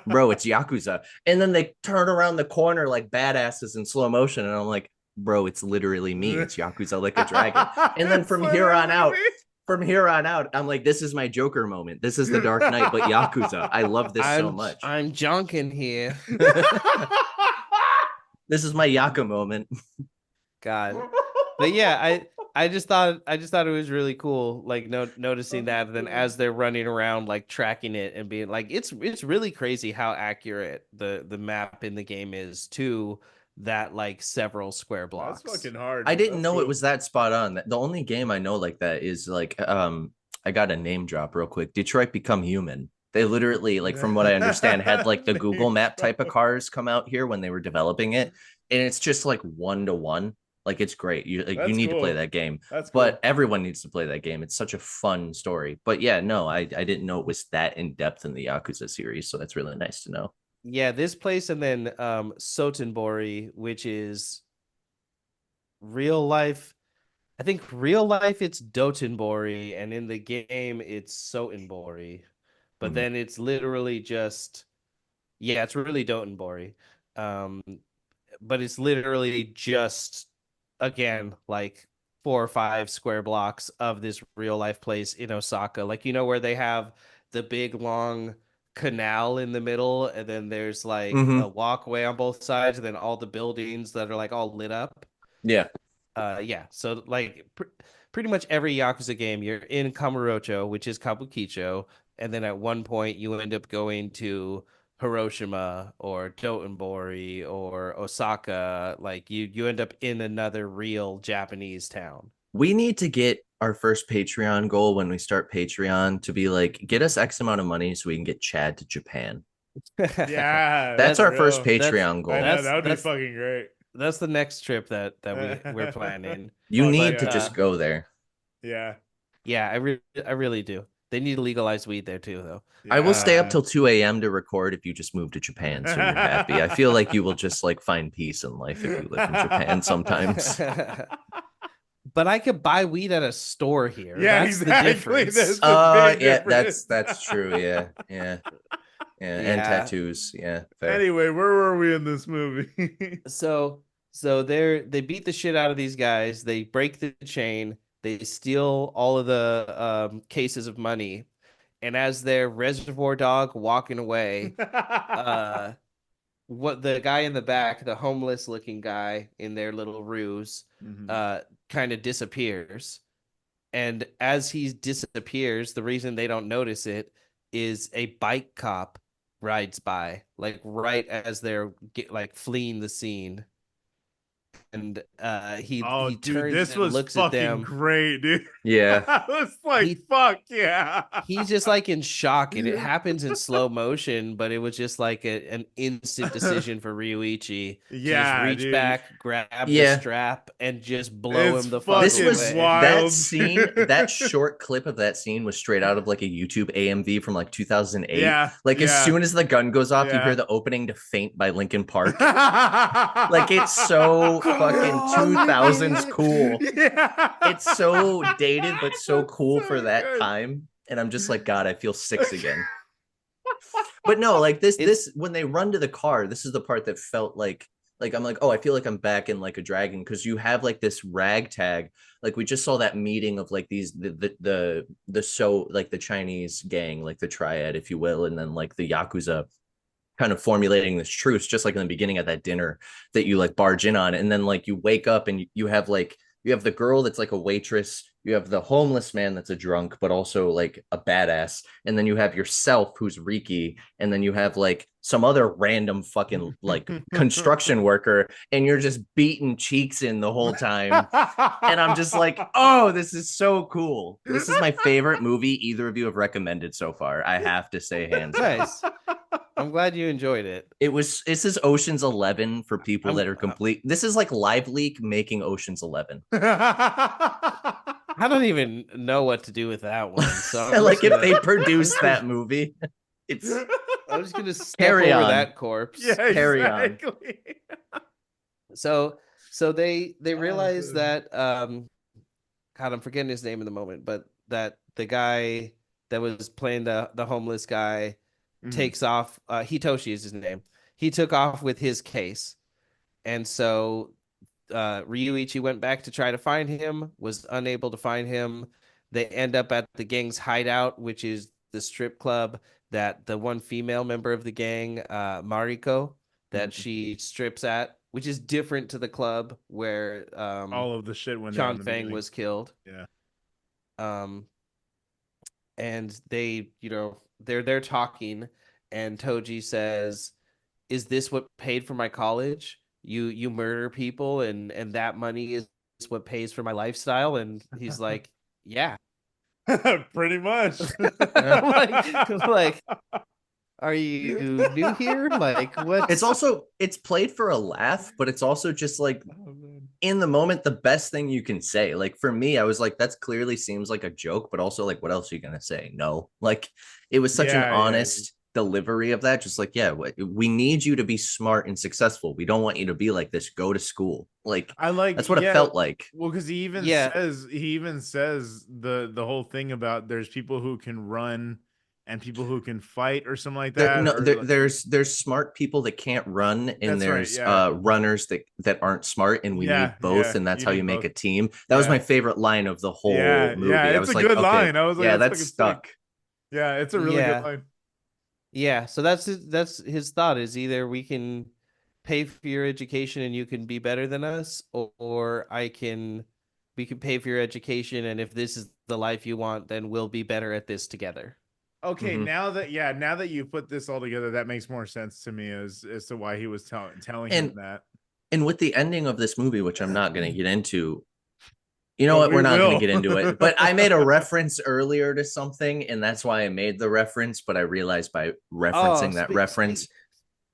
bro, it's Yakuza. And then they turn around the corner like badasses in slow motion and I'm like bro, it's literally me, it's Yakuza Like a Dragon. And then It's literally me. from here on out, I'm like, this is my Joker moment. This is the Dark Knight, but Yakuza. I love this so much. I'm junking here. This is my Yaka moment. God. But yeah, I just thought it was really cool, like noticing that. And then as they're running around, like tracking it and being like, it's really crazy how accurate the map in the game is to that like several square blocks. That's fucking hard. I didn't That's know cool. it was that spot on. The only game I know like that is like I got a name drop real quick. Detroit Become Human. They literally, like from what I understand, had like the Google Map type of cars come out here when they were developing it. And it's just like 1-to-1. Like it's great. You like you That's need to play cool. that game. That's But cool. everyone needs to play that game. It's such a fun story. But yeah, no, I didn't know it was that in depth in the Yakuza series. So that's really nice to know. Yeah, this place, and then Sotenbori, which is real life. I think real life it's Dotonbori, and in the game it's Sotenbori. But Mhm. then it's literally just yeah, it's really Dotonbori. Um, but it's literally just again like 4 or 5 square blocks of this real life place in Osaka. Like, where they have the big long canal in the middle, and then there's like a walkway on both sides, and then all the buildings that are like all lit up. Yeah. Yeah. So like pretty much every Yakuza game, you're in Kamurocho, which is Kabukicho, and then at one point you end up going to Hiroshima or Dotonbori or Osaka. Like you end up in another real Japanese town. We need to get our first Patreon goal when we start Patreon to be like, get us X amount of money so we can get Chad to Japan. Yeah, that's our real. first Patreon goal. I know, that would be fucking great. That's the next trip that we're planning. You need to just go there. Yeah. Yeah, I really do. They need to legalize weed there too, though. Yeah. I will stay up till 2 a.m. to record if you just move to Japan, so you're happy. I feel like you will just like find peace in life if you live in Japan sometimes. But I could buy weed at a store here. Yeah, that's exactly. The difference. That's the big difference. That's true. Yeah. And tattoos. Yeah. Fair. Anyway, where were we in this movie? So they beat the shit out of these guys. They break the chain. They steal all of the cases of money. And as their reservoir dog walking away, what the guy in the back, the homeless looking guy in their little ruse, kind of disappears. And as he disappears, the reason they don't notice it is a bike cop rides by, like right as they're like fleeing the scene. And he turns this and was looks at them. Great, dude. Yeah. I was like, fuck yeah. He's just like in shock, and it happens in slow motion, but it was just like an instant decision for Ryuichi to just reach back, grab the strap, and just blow him the fuck away. This was that scene. That short clip of that scene was straight out of like a YouTube AMV from like 2008. Yeah. Like as soon as the gun goes off, you hear the opening to Faint by Linkin Park. Like it's so fucking 2000s cool. Yeah. It's so dated but so cool for that time, and I'm just like, God, I feel 6 again. But no, like this when they run to the car, this is the part that felt like I'm like, oh, I feel like I'm back in like a dragon, because you have like this ragtag, like we just saw that meeting of like these the like the Chinese gang, like the triad, if you will, and then like the Yakuza kind of formulating this truce, just like in the beginning of that dinner that you like barge in on. And then like you wake up and you have the girl that's like a waitress, you have the homeless man that's a drunk but also like a badass, and then you have yourself who's Riki, and then you have like some other random fucking like construction worker, and you're just beating cheeks in the whole time. And I'm just like, oh, this is so cool. This is my favorite movie either of you have recommended so far, I have to say, hands down. Nice. I'm glad you enjoyed it. This is Ocean's 11 for people that are complete. This is like Live Leak making Ocean's 11. I don't even know what to do with that one. So like if they produced that movie, I'm just gonna step over that corpse. Yeah, carry on. So they realize that God, I'm forgetting his name in the moment, but that the guy that was playing the homeless guy takes off. Hitoshi is his name. He took off with his case, and so Ryuichi went back to try to find him, was unable to find him. They end up at the gang's hideout, which is the strip club that the one female member of the gang, Mariko, that she strips at, which is different to the club where all of the shit went down. Fang was killed. Yeah. And they, they're talking, and Toji says, "Is this what paid for my college? You murder people, and that money is what pays for my lifestyle?" And he's like, "Yeah." Pretty much. like, are you new here? Like, what? It's played for a laugh, but it's also just like in the moment the best thing you can say. Like for me, I was like, that's clearly seems like a joke, but also like, what else are you gonna say? No, like it was such an honest delivery of that. Just like, yeah, we need you to be smart and successful. We don't want you to be like this. Go to school. Like that's what it felt like. Well, because he even says the whole thing about there's people who can run and people who can fight or something like that? There's smart people that can't run, and there's runners that aren't smart, and we need both, and that's how you make a team. That was my favorite line of the whole movie. Yeah, it's a good line. I was like, yeah, that's stuck. Yeah, it's a really good line. Yeah, so that's his thought is either we can pay for your education and you can be better than us, or we can pay for your education, and if this is the life you want, then we'll be better at this together. Okay, now that you put this all together, that makes more sense to me as to why he was telling him that. And with the ending of this movie, which I'm not going to get into, you know what? We're not going to get into it. But I made a reference earlier to something, and that's why I made the reference. But I realized by referencing that reference.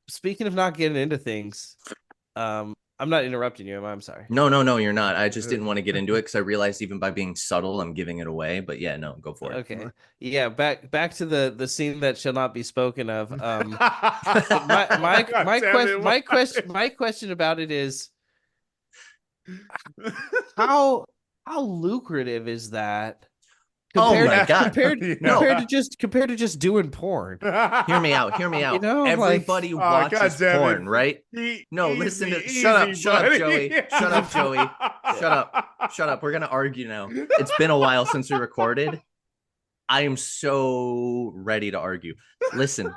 Speaking of not getting into things, I'm not interrupting you. I'm sorry. No, you're not. I just didn't want to get into it because I realized even by being subtle, I'm giving it away. But yeah, no, go for it. Okay. Yeah, back to the scene that shall not be spoken of. My question about it is how lucrative is that? Compared to just doing porn. Hear me out. You know, everybody watches porn, right? Listen to shut up, Joey. Shut up. We're gonna argue now. It's been a while since we recorded. I am so ready to argue. Listen.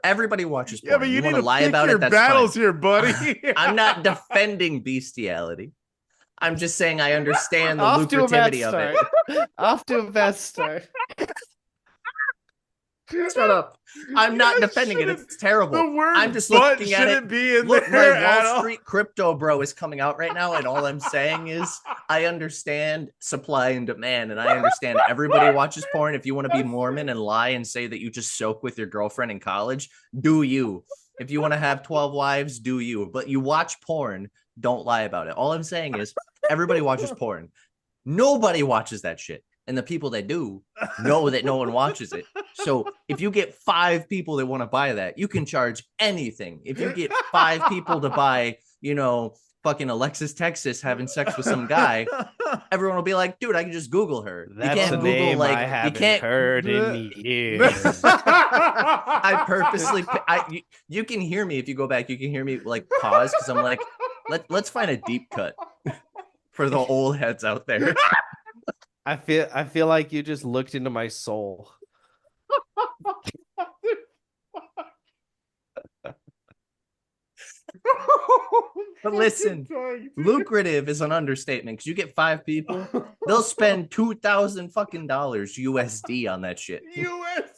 Everybody watches porn. Yeah, but you need to lie about it. That's battles fine. here, buddy. I'm not defending bestiality. I'm just saying I understand the lucrativity of it. Off to a bad start. Shut up. I'm not defending it. It's terrible. The word I'm just looking at it. Be in Look, there my Wall Street crypto bro is coming out right now, and all I'm saying is I understand supply and demand, and I understand everybody watches porn. If you want to be Mormon and lie and say that you just soak with your girlfriend in college, do you. If you want to have 12 wives, do you. But you watch porn, don't lie about it. All I'm saying is everybody watches porn. Nobody watches that shit. And the people that do know that no one watches it. So if you get 5 people that want to buy that, you can charge anything. If you get 5 people to buy, fucking Alexis Texas having sex with some guy, everyone will be like, dude, I can just Google her. That's you can't a Google name like I haven't you can't heard in years. I purposely you can hear me if you go back, you can hear me like pause because I'm like, let's find a deep cut for the old heads out there. I feel like you just looked into my soul. But listen, lucrative is an understatement because you get 5 people, they'll spend $2,000 fucking USD on that shit. USD.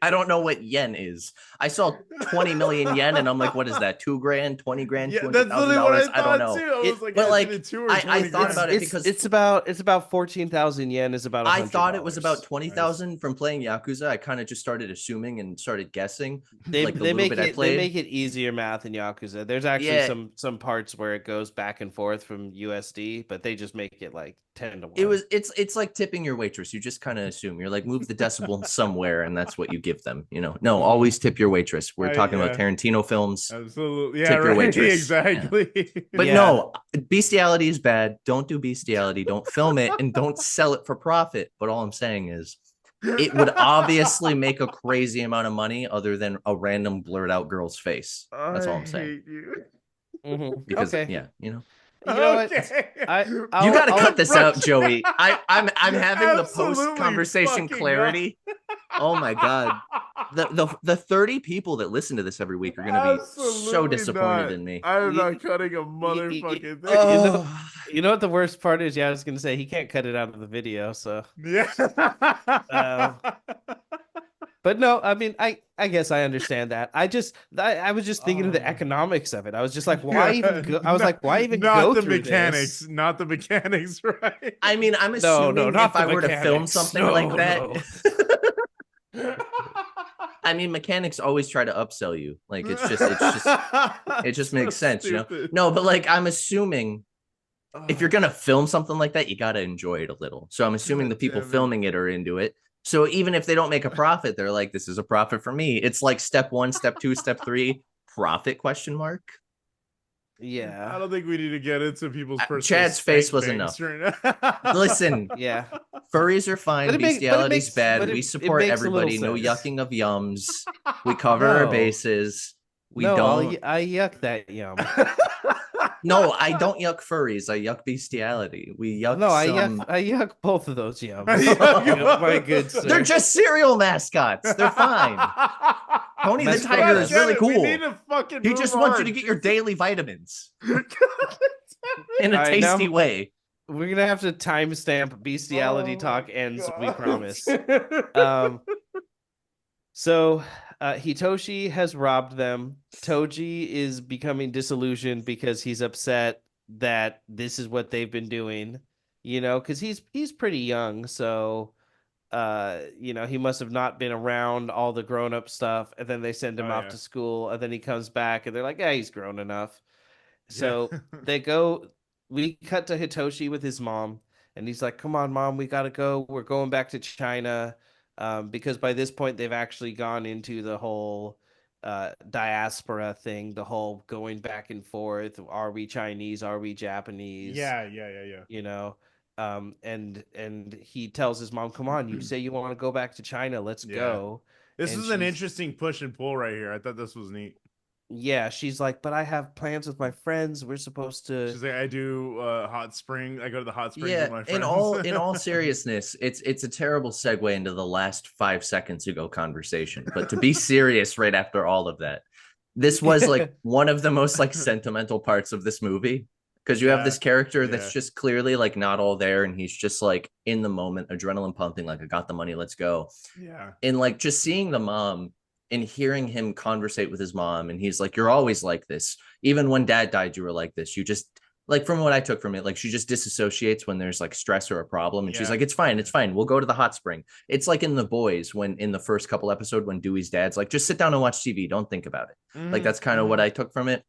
I don't know what yen is. I saw 20 million yen, and I'm like, what is that? 2 grand, 20 grand, $200,000? I don't know. I thought about it because it's about 14,000 yen is about $100. I thought it was about 20,000 from playing Yakuza. I kind of just started assuming and started guessing. They make it easier math in Yakuza. There's actually some parts where it goes back and forth from USD, but they just make it like 10 to 1. It's like tipping your waitress. You just kind of assume. You're like, move the decimal somewhere, and that's what you give them. No, always tip your waitress. We're talking about Tarantino films. Absolutely. Yeah, tip your waitress. Exactly. Yeah. But no, bestiality is bad. Don't do bestiality. Don't film it, and don't sell it for profit. But all I'm saying is it would obviously make a crazy amount of money other than a random blurred out girl's face. That's all I'm saying. Because You know what? You got to cut this out, Joey. I'm having the post conversation clarity. Oh my god, the 30 people that listen to this every week are going to be so disappointed in me. I'm not cutting a motherfucking thing. You know what the worst part is? Yeah, I was going to say he can't cut it out of the video. So yeah. But no, I mean, I guess I understand that. I was just thinking of the economics of it. I was just like, why even go? I was like, why even go through mechanics? This? Not the mechanics, right? I mean, I'm assuming if I were to film something like that. I mean, mechanics always try to upsell you. Like it just makes sense, stupid. No, but like I'm assuming if you're gonna film something like that, you gotta enjoy it a little. So I'm assuming the people filming it are into it. So even if they don't make a profit, they're like, this is a profit for me. It's like step 1, step 2, step 3, profit ? Yeah. I don't think we need to get into people's personal Chad's face stank was banks enough. right now. Listen, Yeah. furries are fine. But it Bestiality's makes bad. but We it support makes a little everybody. No sense. yucking of yums. We cover our No. bases. We No, don't. I yuck that yum. No, I don't yuck furries. I yuck bestiality. We yuck No, some. I yuck both of those yums. Yeah, My good sir. They're just cereal mascots. They're fine. Tony the Mascot Tiger God is really We cool. need to fucking He move just wants you on. to get your daily vitamins God in a All right, tasty now- way. We're gonna have to timestamp bestiality Oh talk my ends. We God. promise. So Hitoshi has robbed them. Toji is becoming disillusioned because he's upset that this is what they've been doing. Because he's pretty young, so he must have not been around all the grown up stuff. And then they send him off to school, and then he comes back, and they're like, "Yeah, he's grown enough." So they go. We cut to Hitoshi with his mom, and he's like, "Come on, mom, we gotta go. We're going back to China." Because by this point they've actually gone into the whole diaspora thing, the whole going back and forth. Are we Chinese? Are we Japanese? Yeah. And he tells his mom, "Come on, you say you want to go back to China. Let's go." This And is an she's- interesting push and pull right here. I thought this was neat. Yeah, she's like, "But I have plans with my friends. We're supposed to." She's like, I do hot spring. I go to the hot springs Yeah, with my friends. in all seriousness, it's a terrible segue into the last 5 seconds ago conversation. But to be serious, right after all of that, this was like one of the most like sentimental parts of this movie, because you have this character that's just clearly like not all there, and he's just like in the moment, adrenaline pumping, like I got the money, let's go. Yeah, and like just seeing the mom and hearing him conversate with his mom, and he's like, "You're always like this. Even when dad died, you were like this. You just." Like from what I took from it, like she just disassociates when there's like stress or a problem, and she's like, "It's fine, it's fine. We'll go to the hot spring." It's like in The Boys, when in the first couple episode when Dewey's dad's like, "Just sit down and watch TV. Don't think about it." Like that's kind of what I took from it.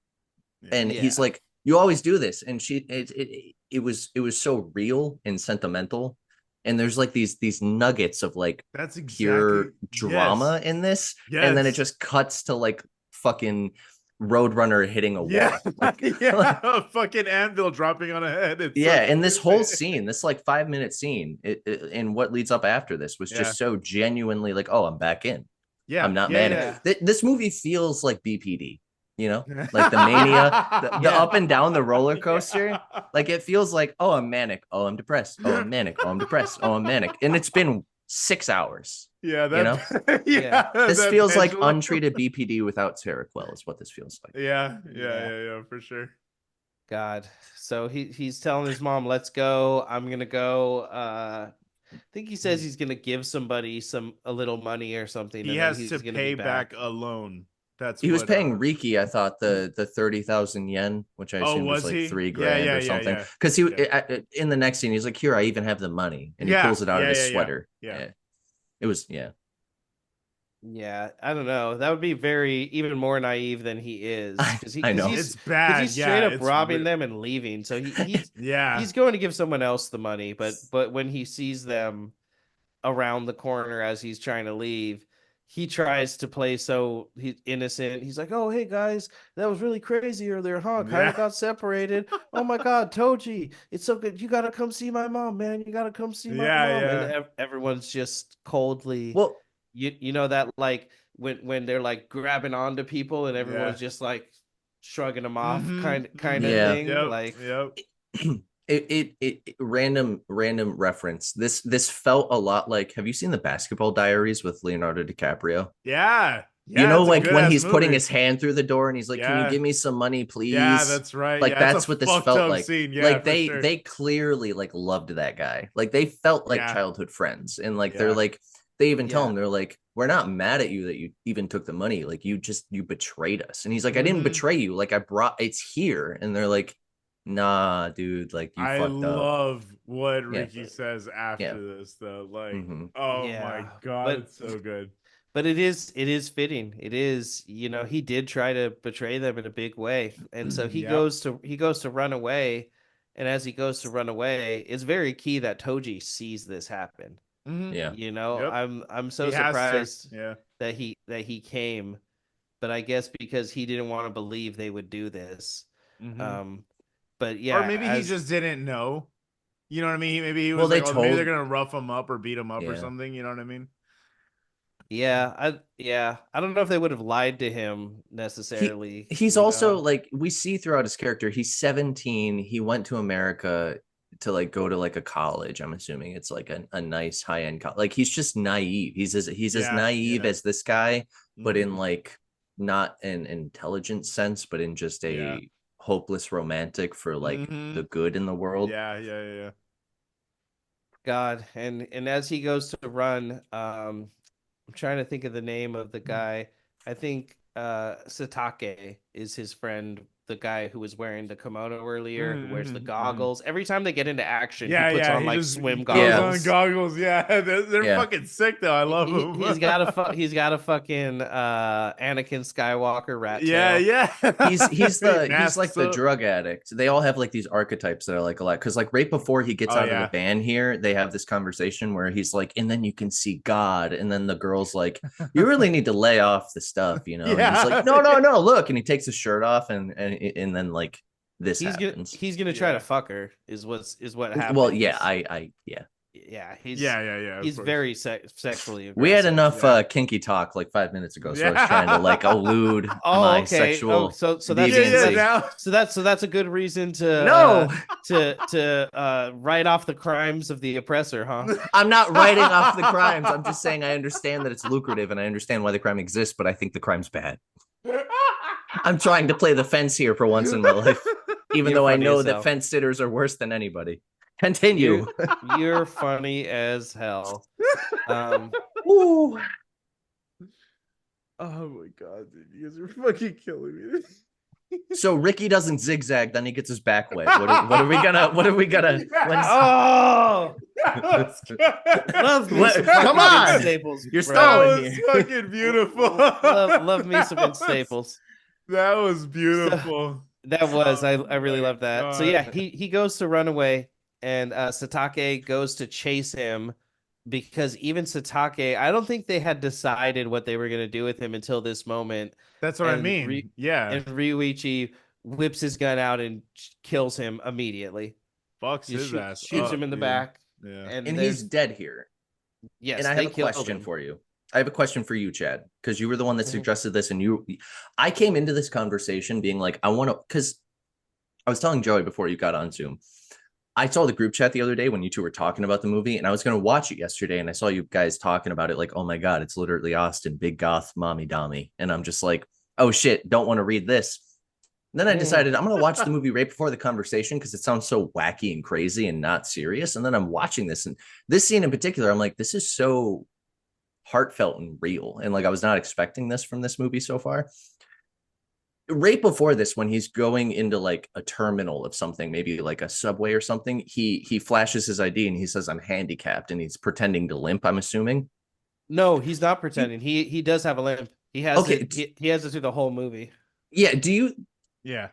And he's like, "You always do this," and it was so real and sentimental. And there's like these nuggets of like that's pure drama in this, and then it just cuts to like fucking Roadrunner hitting a wall. Like, a fucking anvil dropping on a head. It's and this whole scene, this like 5-minute scene, and what leads up after this was just so genuinely like, "Oh, I'm back in. I'm not manic." This movie feels like BPD, like the mania, the up and down the roller coaster. Like it feels like, "Oh, I'm manic. Oh, I'm depressed. Oh, I'm manic. Oh, I'm depressed. Oh, I'm manic." And it's been 6 hours. This feels like untreated BPD without Seroquel is what this feels like. Yeah, for sure. God. So he's telling his mom, "Let's go. I'm gonna go." I think he says he's gonna give somebody a little money or something. He has to pay back a loan. He was paying Riki, I thought, the 30,000 yen, which I assume was like $3,000 or something. Because he in the next scene, he's like, "Here, I even have the money," and he pulls it out of his sweater. It was Yeah, I don't know. That would be even more naive than he is. I know. It's bad. He's straight up robbing them and leaving. So he's he's going to give someone else the money, but when he sees them around the corner as he's trying to leave, he tries to play so he's innocent. He's like, "Oh, hey guys, that was really crazy earlier, huh? Kind of got separated. Oh my God, Toji, it's so good. You gotta come see my mom, man. You gotta come see my mom." And everyone's just coldly. Well, you know that like when they're like grabbing onto people and everyone's just like shrugging them off, kind of thing. Like, it random reference. This felt a lot like, have you seen the Basketball Diaries with Leonardo DiCaprio? Like when he's putting his hand through the door and he's like, "Can you give me some money, please?" Yeah, that's right. Like that's what this felt like. Scene. Like they clearly like loved that guy. Like they felt like childhood friends, and like they're like, they even tell him, they're like, "We're not mad at you that you even took the money. Like you betrayed us." And he's like, "I didn't betray you. Like it's here." And they're like, "Nah, dude, like you fucked up." I love what Riki says after this, though. Like, oh my God, it's so good. But it is fitting. It is, he did try to betray them in a big way. And so he goes to run away. And as he goes to run away, it's very key that Toji sees this happen. I'm so surprised that he came, but I guess because he didn't want to believe they would do this. But yeah, or maybe he just didn't know. You know what I mean? Maybe he was Well, like, oh, maybe they're gonna rough him up or beat him up or Yeah. something. You know what I mean? I don't know if they would have lied to him necessarily. He's you also know? like, we see throughout his character, he's 17. He went to America to like go to like a college. I'm assuming it's like a nice high-end college. Like, he's just naive. He's as naive as this guy, but in like not an intelligent sense, but in just a hopeless romantic for like the good in the world. Yeah. God, and as he goes to run, I'm trying to think of the name of the guy. I think Satake is his friend, the guy who was wearing the kimono earlier, who wears the goggles. Every time they get into action, he puts on he like just swim goes goggles. on goggles. Yeah, they're fucking sick though. I love him. He's got a fucking Anakin Skywalker rat tail. Yeah. He's like the drug addict. They all have like these archetypes that are like a lot, because like right before he gets out of the van here, they have this conversation where he's like, and then you can see God, and then the girl's like, you really need to lay off the stuff, you know. And he's like, no, look, and he takes his shirt off, and then like this happens. He's gonna try to fuck her is what happens. Well, yeah. He's very sexually aggressive. We had enough kinky talk like 5 minutes ago, so I was trying to like elude my sexual. So that's a good reason to write off the crimes of the oppressor, huh? I'm not writing off the crimes. I'm just saying I understand that it's lucrative and I understand why the crime exists, but I think the crime's bad. I'm trying to play the fence here for once in my life, even though I know that fence sitters are worse than anybody. Continue. You're funny as hell. Oh my god, dude, you guys are fucking killing me. So Ricky doesn't zigzag, then he gets his back wet. What are we gonna? Oh, love me. Come on, Staples. You're stalling here. Fucking beautiful. love me some Vince Staples. That was beautiful. I really love that. God. So yeah, he goes to run away, and Satake goes to chase him, because even Satake, I don't think they had decided what they were going to do with him until this moment. That's what I mean. And Ryuichi whips his gun out and kills him immediately. Fucks his ass. Shoots him in the back. Yeah. And he's dead here. Yes. And I have a question for you. I have a question for you, Chad, because you were the one that suggested this, and I came into this conversation being like, I want to, because I was telling Joey before you got on Zoom, I saw the group chat the other day when you two were talking about the movie, and I was going to watch it yesterday, and I saw you guys talking about it like, oh my God, it's literally Austin, big goth, mommy dommy. And I'm just like, oh shit, don't want to read this. And then I decided I'm going to watch the movie right before the conversation because it sounds so wacky and crazy and not serious. And then I'm watching this, and this scene in particular, I'm like, this is so heartfelt and real. And like, I was not expecting this from this movie so far. Right before this, when he's going into like a terminal of something, maybe like a subway or something, he flashes his ID and he says, I'm handicapped, and he's pretending to limp, I'm assuming. No, he's not pretending. He does have a limp. He has he has it through the whole movie. Yeah. Do you? Yeah.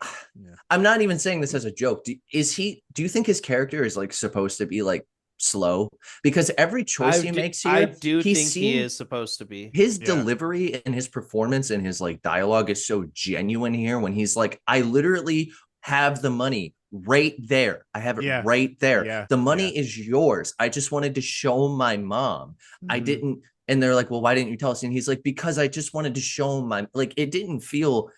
I'm not even saying this as a joke. Do you think his character is like supposed to be like slow? Because every choice he makes here, I do think he is supposed to be. His delivery and his performance and his like dialogue is so genuine here, when he's like, I literally have the money right there. I have it right there. Yeah. The money is yours. I just wanted to show my mom. I didn't. And they're like, well, why didn't you tell us? And he's like, because I just wanted to show my, like, it didn't feel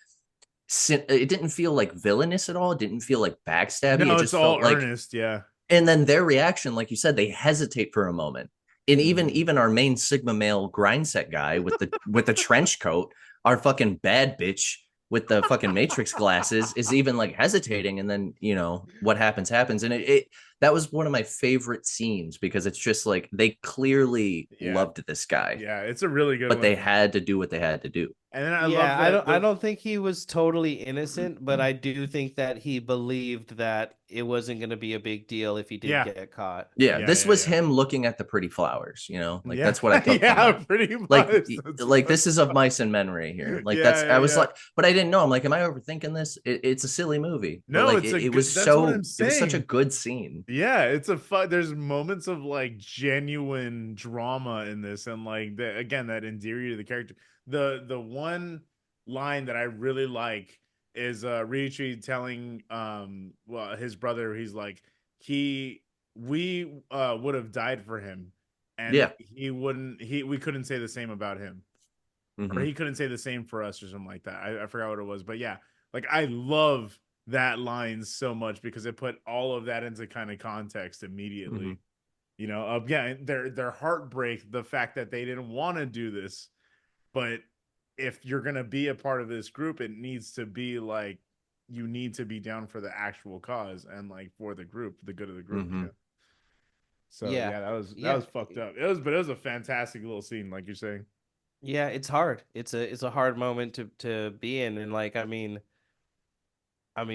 like villainous at all. It didn't feel like backstabby. No, it just all earnest. Yeah. And then their reaction, like you said, they hesitate for a moment. And even our main Sigma male grindset guy with the trench coat, our fucking bad bitch with the fucking Matrix glasses, is even like hesitating. And then, you know, what happens. And that was one of my favorite scenes, because it's just like, they clearly loved this guy. Yeah, it's a really good but one. they had to do what they had to do. And then I don't think he was totally innocent, but I do think that he believed that it wasn't going to be a big deal if he did get caught. This was him looking at the pretty flowers, you know, like that's what I took. Pretty much. Like this is of mice and men right here. Like I was like, but I didn't know. I'm like, am I overthinking this? It's a silly movie. No, like, it was such a good scene. Yeah, it's a fun. There's moments of like genuine drama in this, and like that endearing to the character. The one line that I really like is Ryuichi telling well his brother, he's like, we would have died for him, and we couldn't say the same about him. Or he couldn't say the same for us or something like that. I forgot what it was, but yeah, like I love that line so much because it put all of that into kind of context immediately. You know, yeah, their heartbreak, the fact that they didn't want to do this, but if you're gonna be a part of this group, it needs to be like you need to be down for the actual cause and like for the group, the good of the group. You know? So yeah, that was fucked up. But it was a fantastic little scene, like you're saying. Yeah, it's hard. It's a hard moment to be in, and like I mean,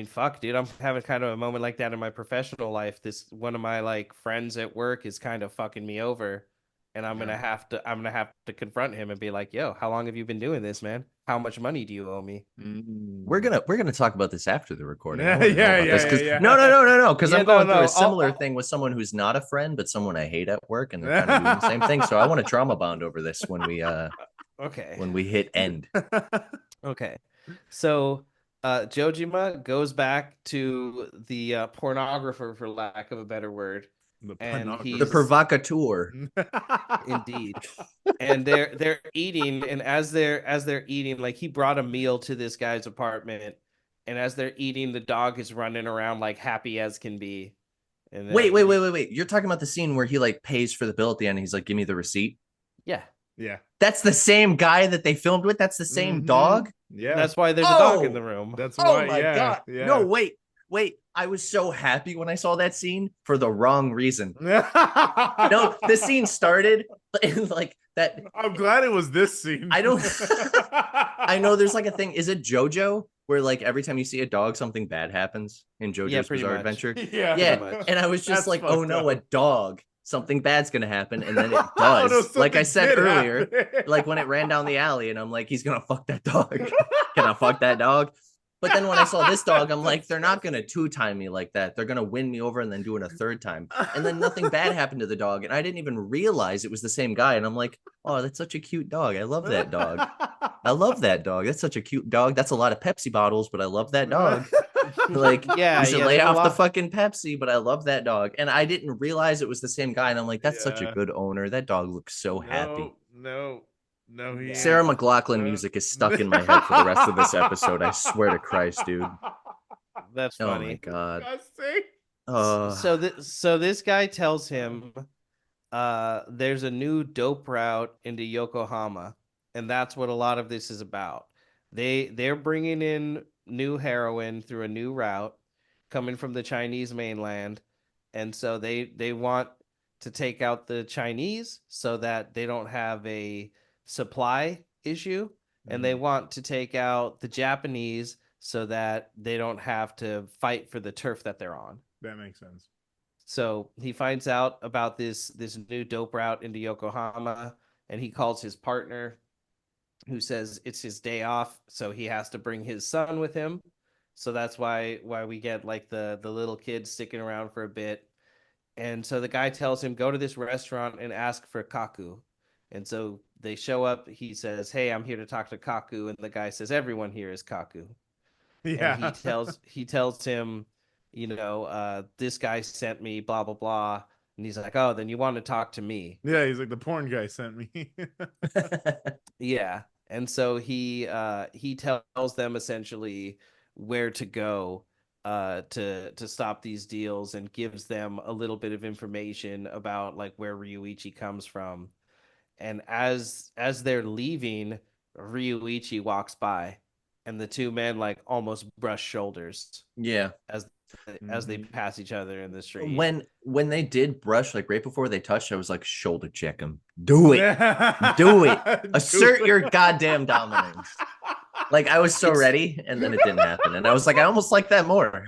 fuck, dude, I'm having kind of a moment like that in my professional life. This one of my like friends at work is kind of fucking me over, and I'm gonna have to confront him and be like, "Yo, how long have you been doing this, man? How much money do you owe me?" We're gonna talk about this after the recording. Yeah. No, because I'm going through a similar I'll thing with someone who's not a friend, but someone I hate at work, and they're kind of doing the same thing. So I want to trauma bond over this when we hit end. Okay, so Jojima goes back to the pornographer, for lack of a better word, and the provocateur. Indeed. And they're eating, and as they're eating, like he brought a meal to this guy's apartment, and as they're eating, the dog is running around like happy as can be. And wait! You're talking about the scene where he like pays for the bill at the end. And he's like, "Give me the receipt." Yeah. That's the same guy that they filmed with. That's the same dog. Yeah. That's why there's a dog in the room. That's why. Oh my god! Yeah. No, wait. I was so happy when I saw that scene for the wrong reason. No, the scene started like that. I'm glad it was this scene. I don't. I know there's like a thing. Is it JoJo where like every time you see a dog, something bad happens in JoJo's Bizarre Adventure? Yeah. And I was just That's like, oh no, up. a dog. Something bad's gonna happen, and then it does. Like I said earlier, like when it ran down the alley, and I'm like, he's gonna fuck that dog. Can I fuck that dog? But then when I saw this dog, I'm like, they're not gonna two-time me like that. They're gonna win me over and then do it a third time. And then nothing bad happened to the dog, and I didn't even realize it was the same guy. And I'm like, oh, that's such a cute dog. I love that dog. I love that dog. That's such a cute dog. That's a lot of Pepsi bottles, but I love that dog. Like, you should lay off the fucking Pepsi, but I love that dog. And I didn't realize it was the same guy. And I'm like, that's such a good owner. That dog looks so happy. No. Sarah McLachlan music is stuck in my head for the rest of this episode. I swear to Christ, dude. That's funny. Oh my god. So this guy tells him there's a new dope route into Yokohama, and that's what a lot of this is about. They're bringing in new heroin through a new route coming from the Chinese mainland, and so they want to take out the Chinese so that they don't have a supply issue, and they want to take out the Japanese so that they don't have to fight for the turf that they're on. That makes sense. So he finds out about this new dope route into Yokohama, and he calls his partner, who says it's his day off, so he has to bring his son with him. So that's why we get like the little kid sticking around for a bit. And so the guy tells him, go to this restaurant and ask for Kaku. And so they show up. He says, hey, I'm here to talk to Kaku. And the guy says, everyone here is Kaku. Yeah. And he tells him, you know, this guy sent me, blah, blah, blah. And he's like, oh, then you want to talk to me. Yeah, he's like, the porn guy sent me. Yeah. And so he tells them essentially where to go to stop these deals, and gives them a little bit of information about like where Ryuichi comes from. And as they're leaving, Ryuichi walks by, and the two men like almost brush shoulders. Yeah. As they pass each other in the street. When they did brush, like right before they touched, I was like, shoulder check him. Do it. Do it. Assert your goddamn dominance. Like I was so ready, and then it didn't happen. And I was like, I almost like that more.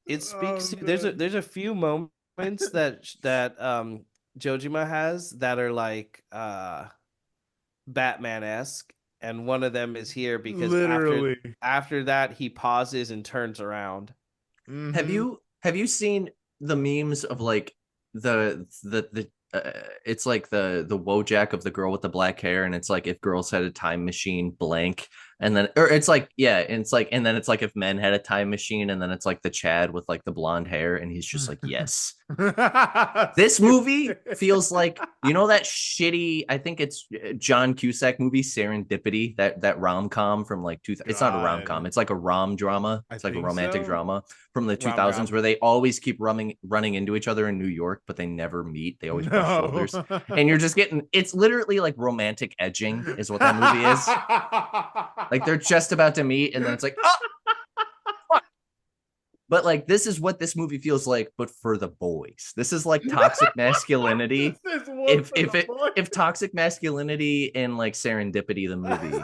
It speaks to there's a few moments that Jojima has that are like Batman-esque, and one of them is here because after that he pauses and turns around. Mm-hmm. Have you seen the memes of like the it's like the Wojak of the girl with the black hair, and it's like if girls had a time machine blank, And then, or it's like, yeah, and it's like, and then it's like if men had a time machine, and then it's like the Chad with like the blonde hair, and he's just like, yes. This movie feels like, you know, that shitty, I think it's John Cusack movie Serendipity, that rom-com from like it's not a rom-com, it's like a rom drama, it's like a romantic drama from the 2000s where they always keep running into each other in New York, but they never meet, they always brush shoulders, and you're just getting, it's literally like romantic edging is what that movie is. Like they're just about to meet, and then it's like, oh, fuck. But like, this is what this movie feels like, but for the boys. This is like toxic masculinity. If toxic masculinity and like Serendipity, the movie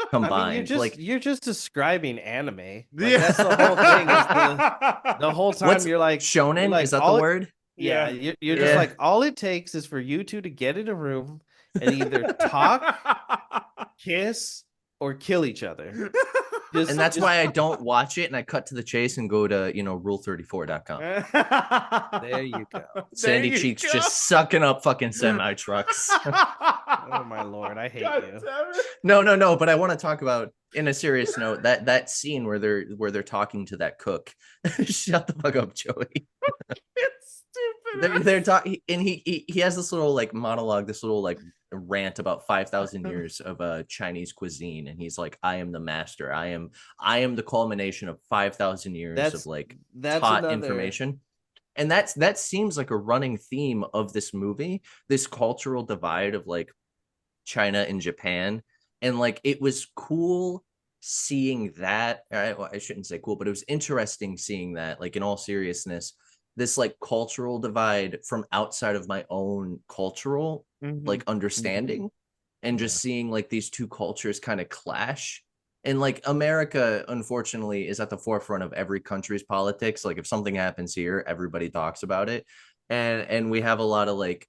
combined, you're just describing anime. Like, that's the whole thing. Is the whole time you're like shonen. Like, is that the word? Yeah, you're just like, all it takes is for you two to get in a room and either talk, kiss, or kill each other. And that's why I don't watch it, and I cut to the chase and go to, rule34.com. There you go. Sandy Cheeks just sucking up fucking semi trucks. Oh my lord, I hate you. No, but I want to talk about, in a serious note, that scene where they're talking to that cook. Shut the fuck up, Joey. It's stupid. They're talking, and he has this little like monologue, this little like rant about 5,000 years of Chinese cuisine, and he's like, I am the master, I am the culmination of 5,000 years of like taught information. And that seems like a running theme of this movie, this cultural divide of like China and Japan. And like, it was cool seeing that. I shouldn't say cool, but it was interesting seeing that, like, in all seriousness, this like cultural divide from outside of my own cultural like understanding, and just seeing like these two cultures kind of clash. And like, America, unfortunately, is at the forefront of every country's politics. Like, if something happens here, everybody talks about it, and we have a lot of like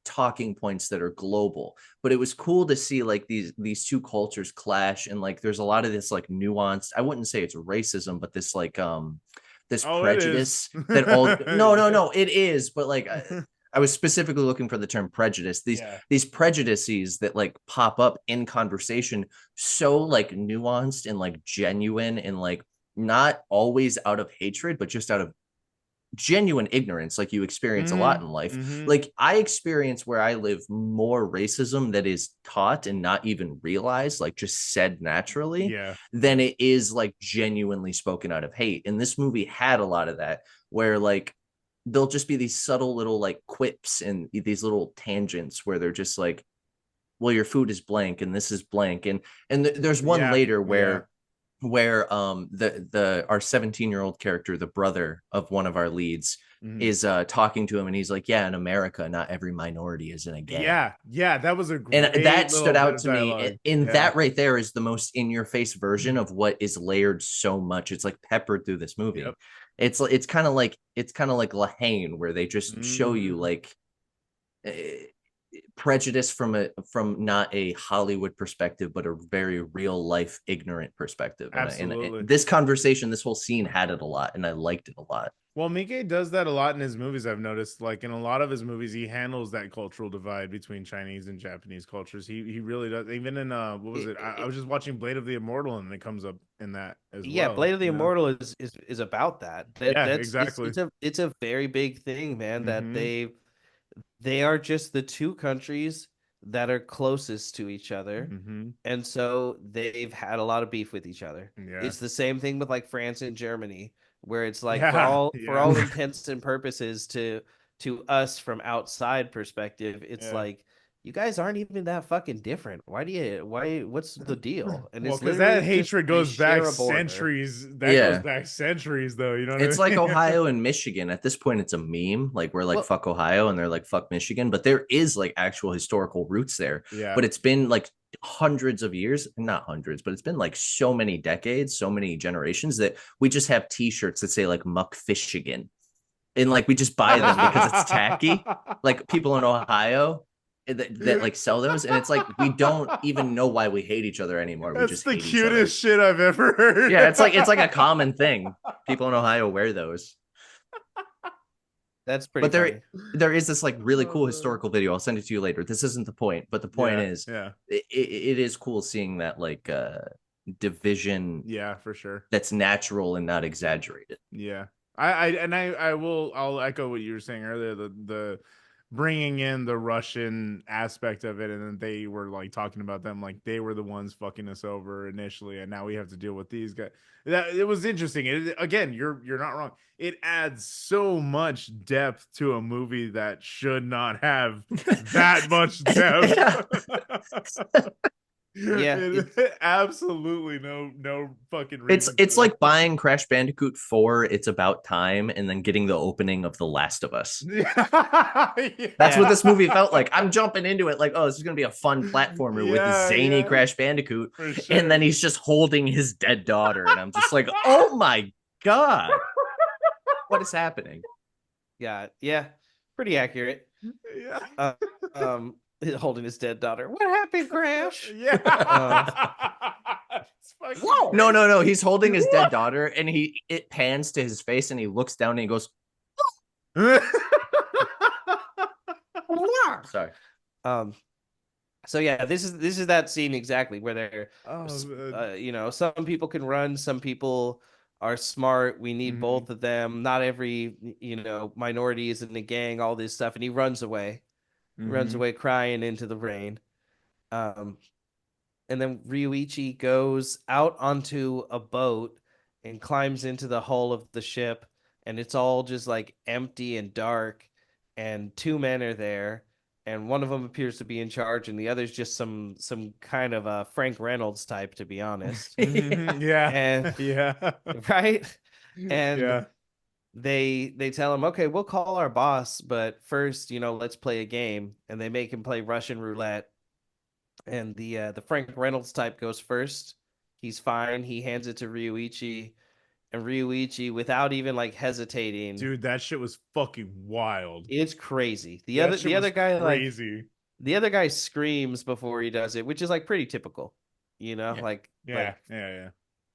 talking points that are global. But it was cool to see like these two cultures clash, and like there's a lot of this like nuanced, I wouldn't say it's racism, but this like this prejudice that all no it is, but like I was specifically looking for the term prejudice. These prejudices that like pop up in conversation, so like nuanced and like genuine, and like not always out of hatred, but just out of genuine ignorance, like you experience a lot in life. Like, I experience where I live more racism that is taught and not even realized, like just said naturally, than it is like genuinely spoken out of hate. And this movie had a lot of that, where like there'll just be these subtle little like quips and these little tangents where they're just like, well, your food is blank and this is blank, and there's one later where our 17-year-old character, the brother of one of our leads, is talking to him, and he's like, yeah, in America not every minority is in a gang. That was a great, and that stood out to me. And that right there is the most in-your-face version of what is layered so much. It's like peppered through this movie. It's kind of like Lahane, where they just show you like prejudice from not a Hollywood perspective, but a very real life ignorant perspective. Absolutely. And this conversation, this whole scene had it a lot, and I liked it a lot. Well, Miike does that a lot in his movies. I've noticed, like in a lot of his movies, he handles that cultural divide between Chinese and Japanese cultures. He really does. Even in what was it? I was just watching Blade of the Immortal, and it comes up in that as well. Yeah, Blade of the Immortal is about that. That's exactly. It's a very big thing, man. That they are just the two countries that are closest to each other, and so they've had a lot of beef with each other. It's the same thing with like France and Germany, where it's like for all intents and purposes to us from outside perspective, it's like, you guys aren't even that fucking different. What's the deal? And well, because that hatred goes back centuries. Goes back centuries, though. You know what it's I mean? Like Ohio and Michigan. At this point, it's a meme. Like, we're like, fuck Ohio, and they're like, fuck Michigan. But there is like actual historical roots there. But it's been like hundreds of years, not hundreds, but it's been like so many decades, so many generations, that we just have t-shirts that say like Muck Fishigan. And like, we just buy them because it's tacky. Like, people in Ohio that like sell those, and it's like, we don't even know why we hate each other anymore. That's we just the hate cutest shit I've ever heard. Yeah, it's like a common thing. People in Ohio wear those. That's pretty. But there is this like really cool historical video. I'll send it to you later. This isn't the point, but the point is, it is cool seeing that like division. Yeah, for sure. That's natural and not exaggerated. Yeah. I'll echo what you were saying earlier, the bringing in the Russian aspect of it, and then they were like talking about them like they were the ones fucking us over initially, and now we have to deal with these guys. That it was interesting. Again, you're not wrong. It adds so much depth to a movie that should not have that much depth. Yeah, Absolutely no fucking reason. It's like buying Crash Bandicoot 4, It's About Time, and then getting the opening of The Last of Us. That's what this movie felt like. I'm jumping into it like, oh, this is gonna be a fun platformer with zany Crash Bandicoot, sure. And then he's just holding his dead daughter, and I'm just like, oh my god, what is happening? Yeah, pretty accurate. Yeah. Holding his dead daughter. What happened, Crash? Yeah. Whoa. No. He's holding his dead daughter, and it pans to his face, and he looks down, and he goes, sorry. So yeah, this is that scene exactly where they're, you know, some people can run, some people are smart. We need both of them. Not every, you know, minority is in the gang. All this stuff, and he runs away. Runs away crying into the rain. And then Ryuichi goes out onto a boat and climbs into the hull of the ship, and it's all just like empty and dark, and two men are there, and one of them appears to be in charge, and the other's just some kind of a Frank Reynolds type, to be honest. Yeah. And yeah. right? And yeah. they tell him, okay, we'll call our boss, but first, you know, let's play a game. And they make him play Russian roulette. And the Frank Reynolds type goes first. He's fine. He hands it to Ryuichi, and Ryuichi, without even like hesitating, dude, that shit was fucking wild. It's crazy. The other guy crazy. Like the other guy screams before he does it, which is like pretty typical, you know, yeah.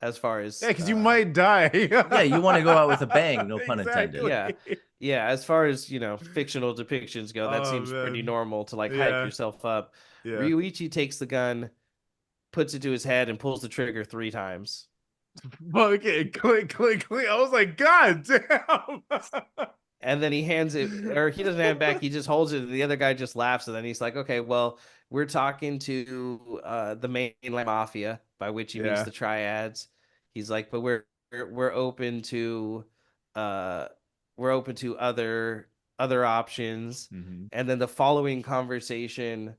As far as because you might die. Yeah, you want to go out with a bang, no pun intended. Yeah. As far as, you know, fictional depictions go, that seems pretty normal to like hype yourself up. Yeah. Ryuichi takes the gun, puts it to his head, and pulls the trigger 3 times. Okay, click. I was like, God damn. And then he hands it, or he doesn't hand it back. He just holds it. And the other guy just laughs, and then he's like, "Okay, well, we're talking to the mainland mafia, by which he means the triads." He's like, "But we're open to other options." And then the following conversation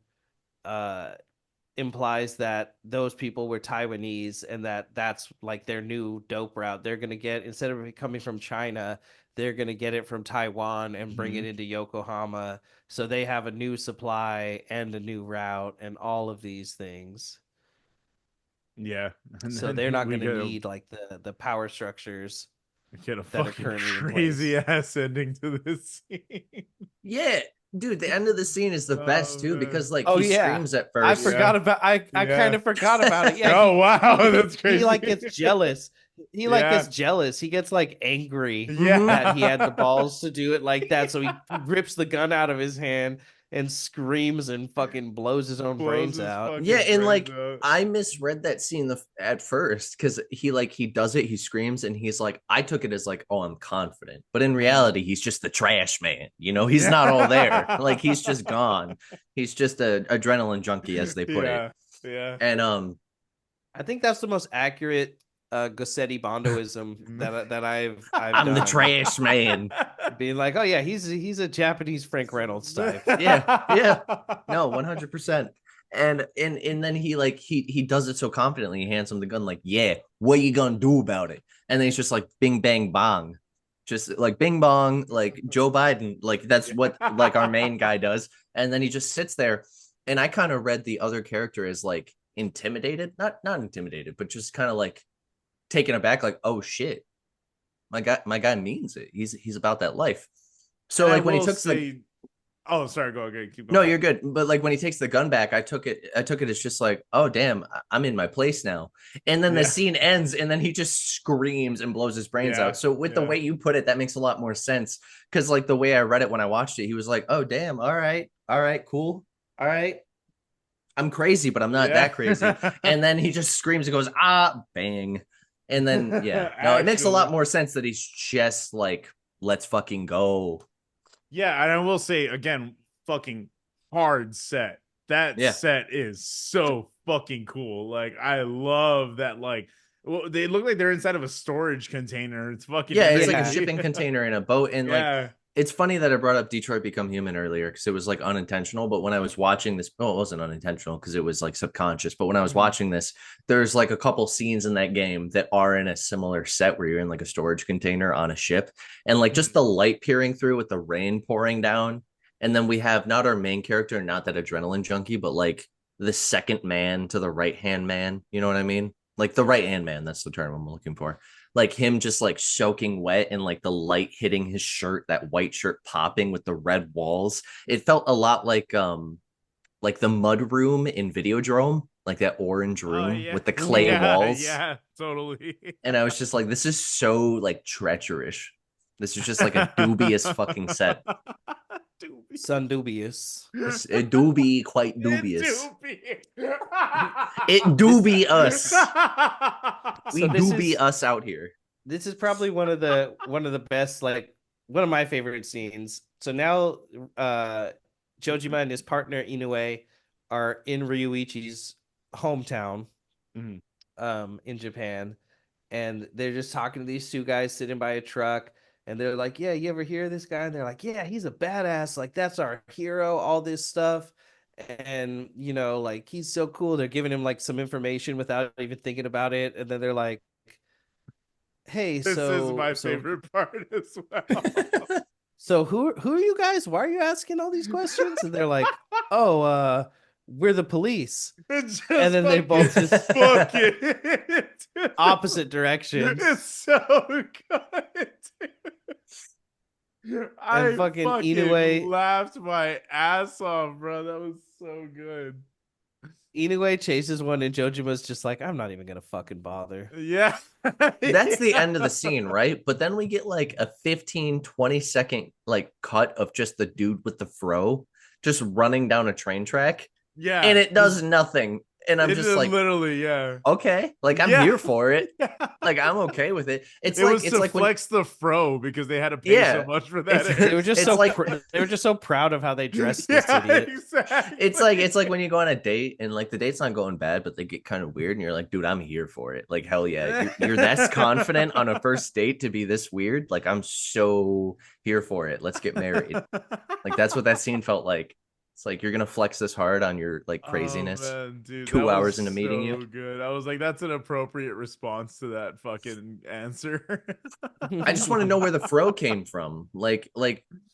implies that those people were Taiwanese, and that's like their new dope route. They're gonna get, instead of it coming from China, they're gonna get it from Taiwan and bring it into Yokohama. So they have a new supply and a new route and all of these things. Yeah. So they're not gonna need like the power structures. Get a fucking crazy ass ending to this scene. Yeah. Dude, the end of the scene is the best too, because like he screams at first. I forgot about I kind of forgot about it. Yeah. Oh wow, that's crazy. He like gets jealous. He like gets jealous. He gets like angry Yeah. that he had the balls to do it like that. So he rips the gun out of his hand and screams and fucking blows his own brains out. Yeah, and like I misread that scene at first, because he does it, he screams, and he's like, I took it as like, oh, I'm confident, but in reality he's just the trash man, you know. He's not all there. Like he's just gone. He's just a adrenaline junkie, as they put it. Yeah. And I think that's the most accurate Gossetti Bondoism that I've I'm done. the trash man. Being like, oh yeah, he's a Japanese Frank Reynolds type. Yeah. No, 100%. And then he does it so confidently. He hands him the gun like, yeah, what you gonna do about it? And then he's just like, bing bang bong, just like bing bong, like Joe Biden, like that's what like our main guy does. And then he just sits there, and I kind of read the other character as like intimidated, not intimidated, but just kind of like taken aback, like, oh shit, my guy means it. He's about that life. So like when he took oh, sorry, go ahead, keep going. No, you're good. But like when he takes the gun back, I took it as just like, oh damn, I'm in my place now. And then the scene ends, and then he just screams and blows his brains out. So with the way you put it, that makes a lot more sense, because like the way I read it when I watched it, he was like, oh damn, all right, cool, all right. I'm crazy, but I'm not that crazy. And then he just screams and goes, ah, bang. And then, yeah, no, it makes a lot more sense that he's just like, let's fucking go. Yeah, and I will say again, fucking hard set. That set is so fucking cool. Like, I love that. Like, well, they look like they're inside of a storage container. It's fucking it's like a shipping container in a boat. And yeah. like, it's funny that I brought up Detroit Become Human earlier because it was like unintentional. But when I was watching this, well, it wasn't unintentional because it was like subconscious. But when I was watching this, there's like a couple scenes in that game that are in a similar set where you're in like a storage container on a ship, and like just the light peering through with the rain pouring down. And then we have not our main character, not that adrenaline junkie, but like the second man to the right hand man. You know what I mean? Like the right hand man. That's the term I'm looking for. Like him just like soaking wet and like the light hitting his shirt, that white shirt popping with the red walls. It felt a lot like the mud room in Videodrome, like that orange room with the clay walls. Yeah, totally. And I was just like, this is so like treacherous. This is just like a dubious fucking set. Sun dubious. It do be quite dubious. It do be us. We do be us out here. This is probably one of the best, like one of my favorite scenes. So now Jojima and his partner Inoue are in Ryuichi's hometown in Japan, and they're just talking to these two guys sitting by a truck. And they're like, yeah, you ever hear this guy? And they're like, yeah, he's a badass. Like, that's our hero, all this stuff. And, you know, like, he's so cool. They're giving him, like, some information without even thinking about it. And then they're like, hey, this is my favorite part as well. So who are you guys? Why are you asking all these questions? And they're like, oh, we're the police. And then they both just opposite directions. It's so good. I fucking Inoue laughed my ass off, bro. That was so good. Inoue chases one and Jojima's just like, I'm not even gonna fucking bother. Yeah. That's the end of the scene, right? But then we get like a 15-20 second like cut of just the dude with the fro just running down a train track. Yeah. And it does nothing. And I'm just like, literally, yeah. Okay, like I'm here for it. Like I'm okay with it. It's like flex the fro because they had to pay so much for that. They were just they were just so proud of how they dressed this idiot. Exactly. It's like when you go on a date and like the date's not going bad, but they get kind of weird, and you're like, dude, I'm here for it. Like hell yeah, you're that confident on a first date to be this weird. Like I'm so here for it. Let's get married. Like that's what that scene felt like. It's like you're gonna flex this hard on your like craziness. Oh, man, dude, 2 hours into meeting you. Good. I was like, that's an appropriate response to that fucking answer. I just want to know where the fro came from. Like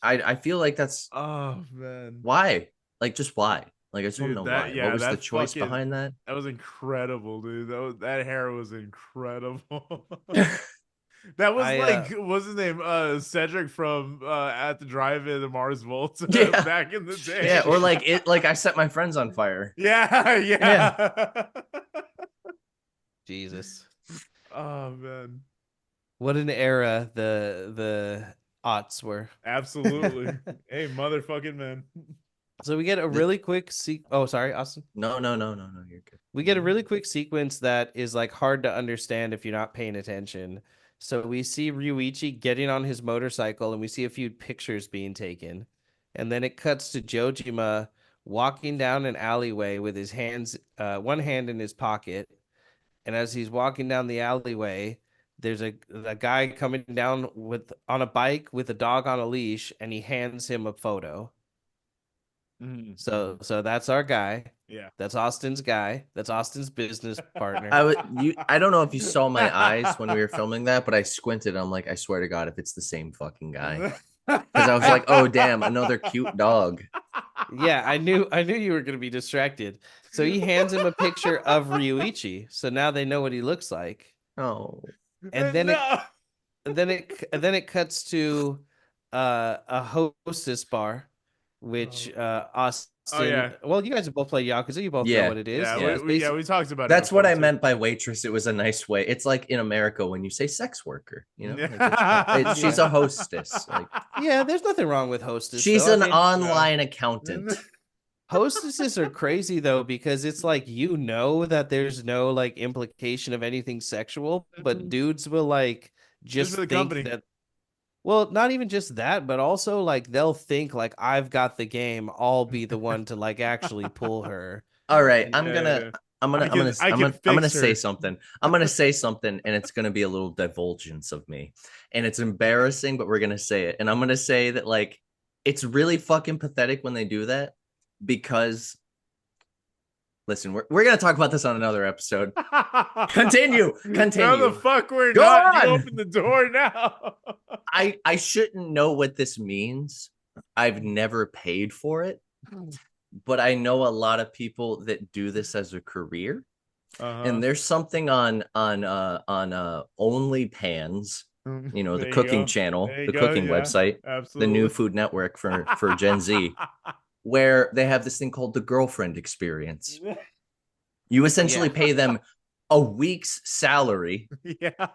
I feel like that's oh man. Why? Like just why? Like I just want to know why. Yeah, what was the choice behind that? That was incredible, dude. That hair was incredible. That was what's his name? Cedric from At the Drive-In, the Mars Volta back in the day. Yeah, or like I set my friends on fire. Yeah. Jesus. Oh man. What an era the aughts were. Absolutely. Hey, motherfucking man. So we get a really quick oh, sorry, Austin. No, you're good. We get a really quick sequence that is like hard to understand if you're not paying attention. So we see Ryuichi getting on his motorcycle and we see a few pictures being taken. And then it cuts to Jojima walking down an alleyway with his hands, one hand in his pocket. And as he's walking down the alleyway, there's a guy coming down on a bike with a dog on a leash, and he hands him a photo. So that's our guy. Yeah, that's Austin's guy. That's Austin's business partner. I don't know if you saw my eyes when we were filming that, but I squinted. I'm like, I swear to God, if it's the same fucking guy, because I was like, oh damn, another cute dog. Yeah, I knew you were gonna be distracted. So he hands him a picture of Ryuichi. So now they know what he looks like. Oh, and then it cuts to a hostess bar, which Austin. Oh, yeah. Well, you guys have both played Yakuza. You both know what it is. Yeah, we talked about it. That's what I meant by waitress. It was a nice way. It's like in America when you say sex worker, you know, she's a hostess. Like, yeah, there's nothing wrong with hostess. She's an online accountant. Hostesses are crazy though, because it's like, that there's no like implication of anything sexual, but dudes will like Just just for the think company. that, well, not even just that, but also like they'll think like, I've got the game, I'll be the one to like actually pull her. All right, And I can I'm gonna fix say her. something. I'm gonna say something, and it's gonna be a little divulgence of me, and it's embarrassing, but we're gonna say it. And I'm gonna say that like it's really fucking pathetic when they do that, because listen, we're gonna talk about this on another episode. Continue. No, the fuck we're Go not. You on. open the door now. I shouldn't know what this means. I've never paid for it, but I know a lot of people that do this as a career. And there's something on OnlyPans, you know, the There you cooking go. channel, There you the go. cooking Yeah, website, the absolutely. new Food Network for Gen Z, where they have this thing called the girlfriend experience. You essentially pay them a week's salary Yeah.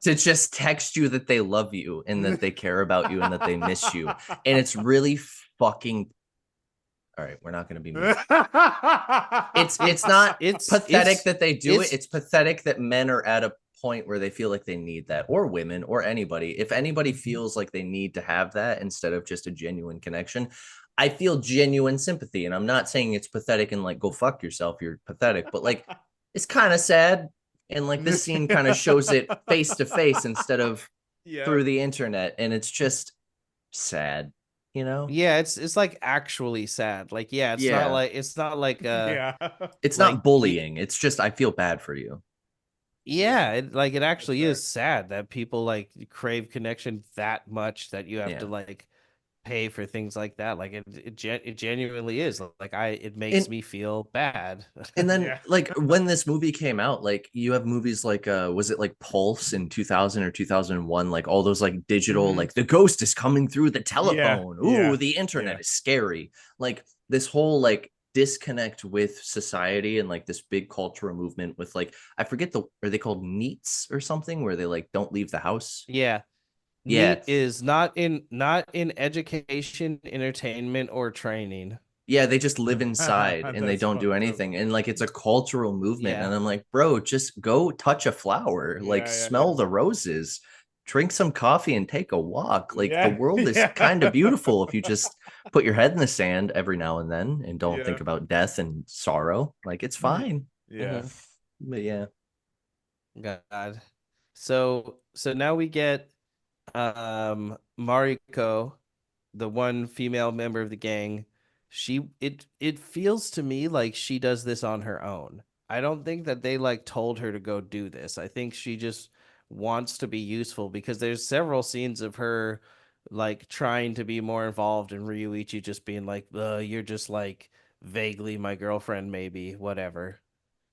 to just text you that they love you and that they care about you and that they miss you. And it's really fucking, all right, we're not going to be mean. It's not pathetic that they do it. It's pathetic that men are at a point where they feel like they need that, or women, or anybody. If anybody feels like they need to have that instead of just a genuine connection, I feel genuine sympathy. And I'm not saying it's pathetic and like, go fuck yourself, you're pathetic, but like, it's kind of sad. And like this scene kind of shows it face to face instead of through the internet. And it's just sad, you know? Yeah, it's like actually sad. Like, yeah, it's not like it's like not bullying. It's just I feel bad for you. Yeah, it actually is sad that people like crave connection that much that you have to like pay for things like that. Like it genuinely is like it makes me feel bad. And then like when this movie came out, like you have movies like was it like Pulse in 2000 or 2001, like all those like digital like the ghost is coming through the telephone. Ooh, the internet is scary. Like this whole like disconnect with society and like this big cultural movement with like I forget are they called neats or something where they like don't leave the house? Neat is not in education, entertainment, or training. Yeah, they just live inside and they don't do anything. And like it's a cultural movement. And I'm like, bro, just go touch a flower, like smell the roses, drink some coffee and take a walk. Like the world is kind of beautiful if you just put your head in the sand every now and then and don't think about death and sorrow. Like it's fine. But yeah. God. So now we get Mariko, the one female member of the gang. It feels to me like she does this on her own. I don't think that they like told her to go do this. I think she just wants to be useful, because there's several scenes of her like trying to be more involved, and Ryuichi just being like, you're just like vaguely my girlfriend, maybe, whatever.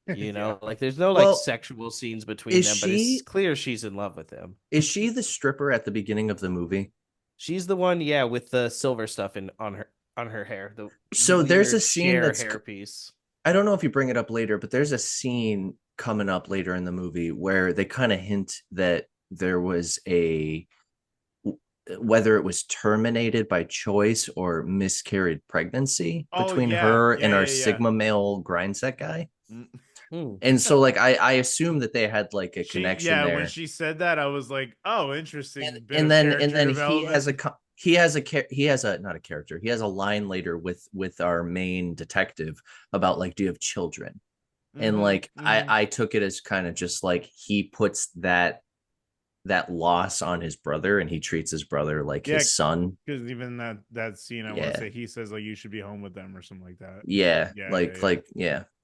You know, like there's no like sexual scenes between them, but it's clear she's in love with him. Is she the stripper at the beginning of the movie? She's the one, with the silver stuff on her hair. So there's a scene that's hairpiece. I don't know if you bring it up later, but there's a scene coming up later in the movie where they kind of hint that there was whether it was terminated by choice or miscarried pregnancy between her and our Sigma male grindset guy. And so like I assume that they had like a connection there. When she said that, I was like, oh, interesting. And then he has not a character. He has a line later with our main detective about like, do you have children? And like I took it as kind of just like he puts that loss on his brother and he treats his brother like his son. Because even that scene, I want to say he says like you should be home with them or something like that.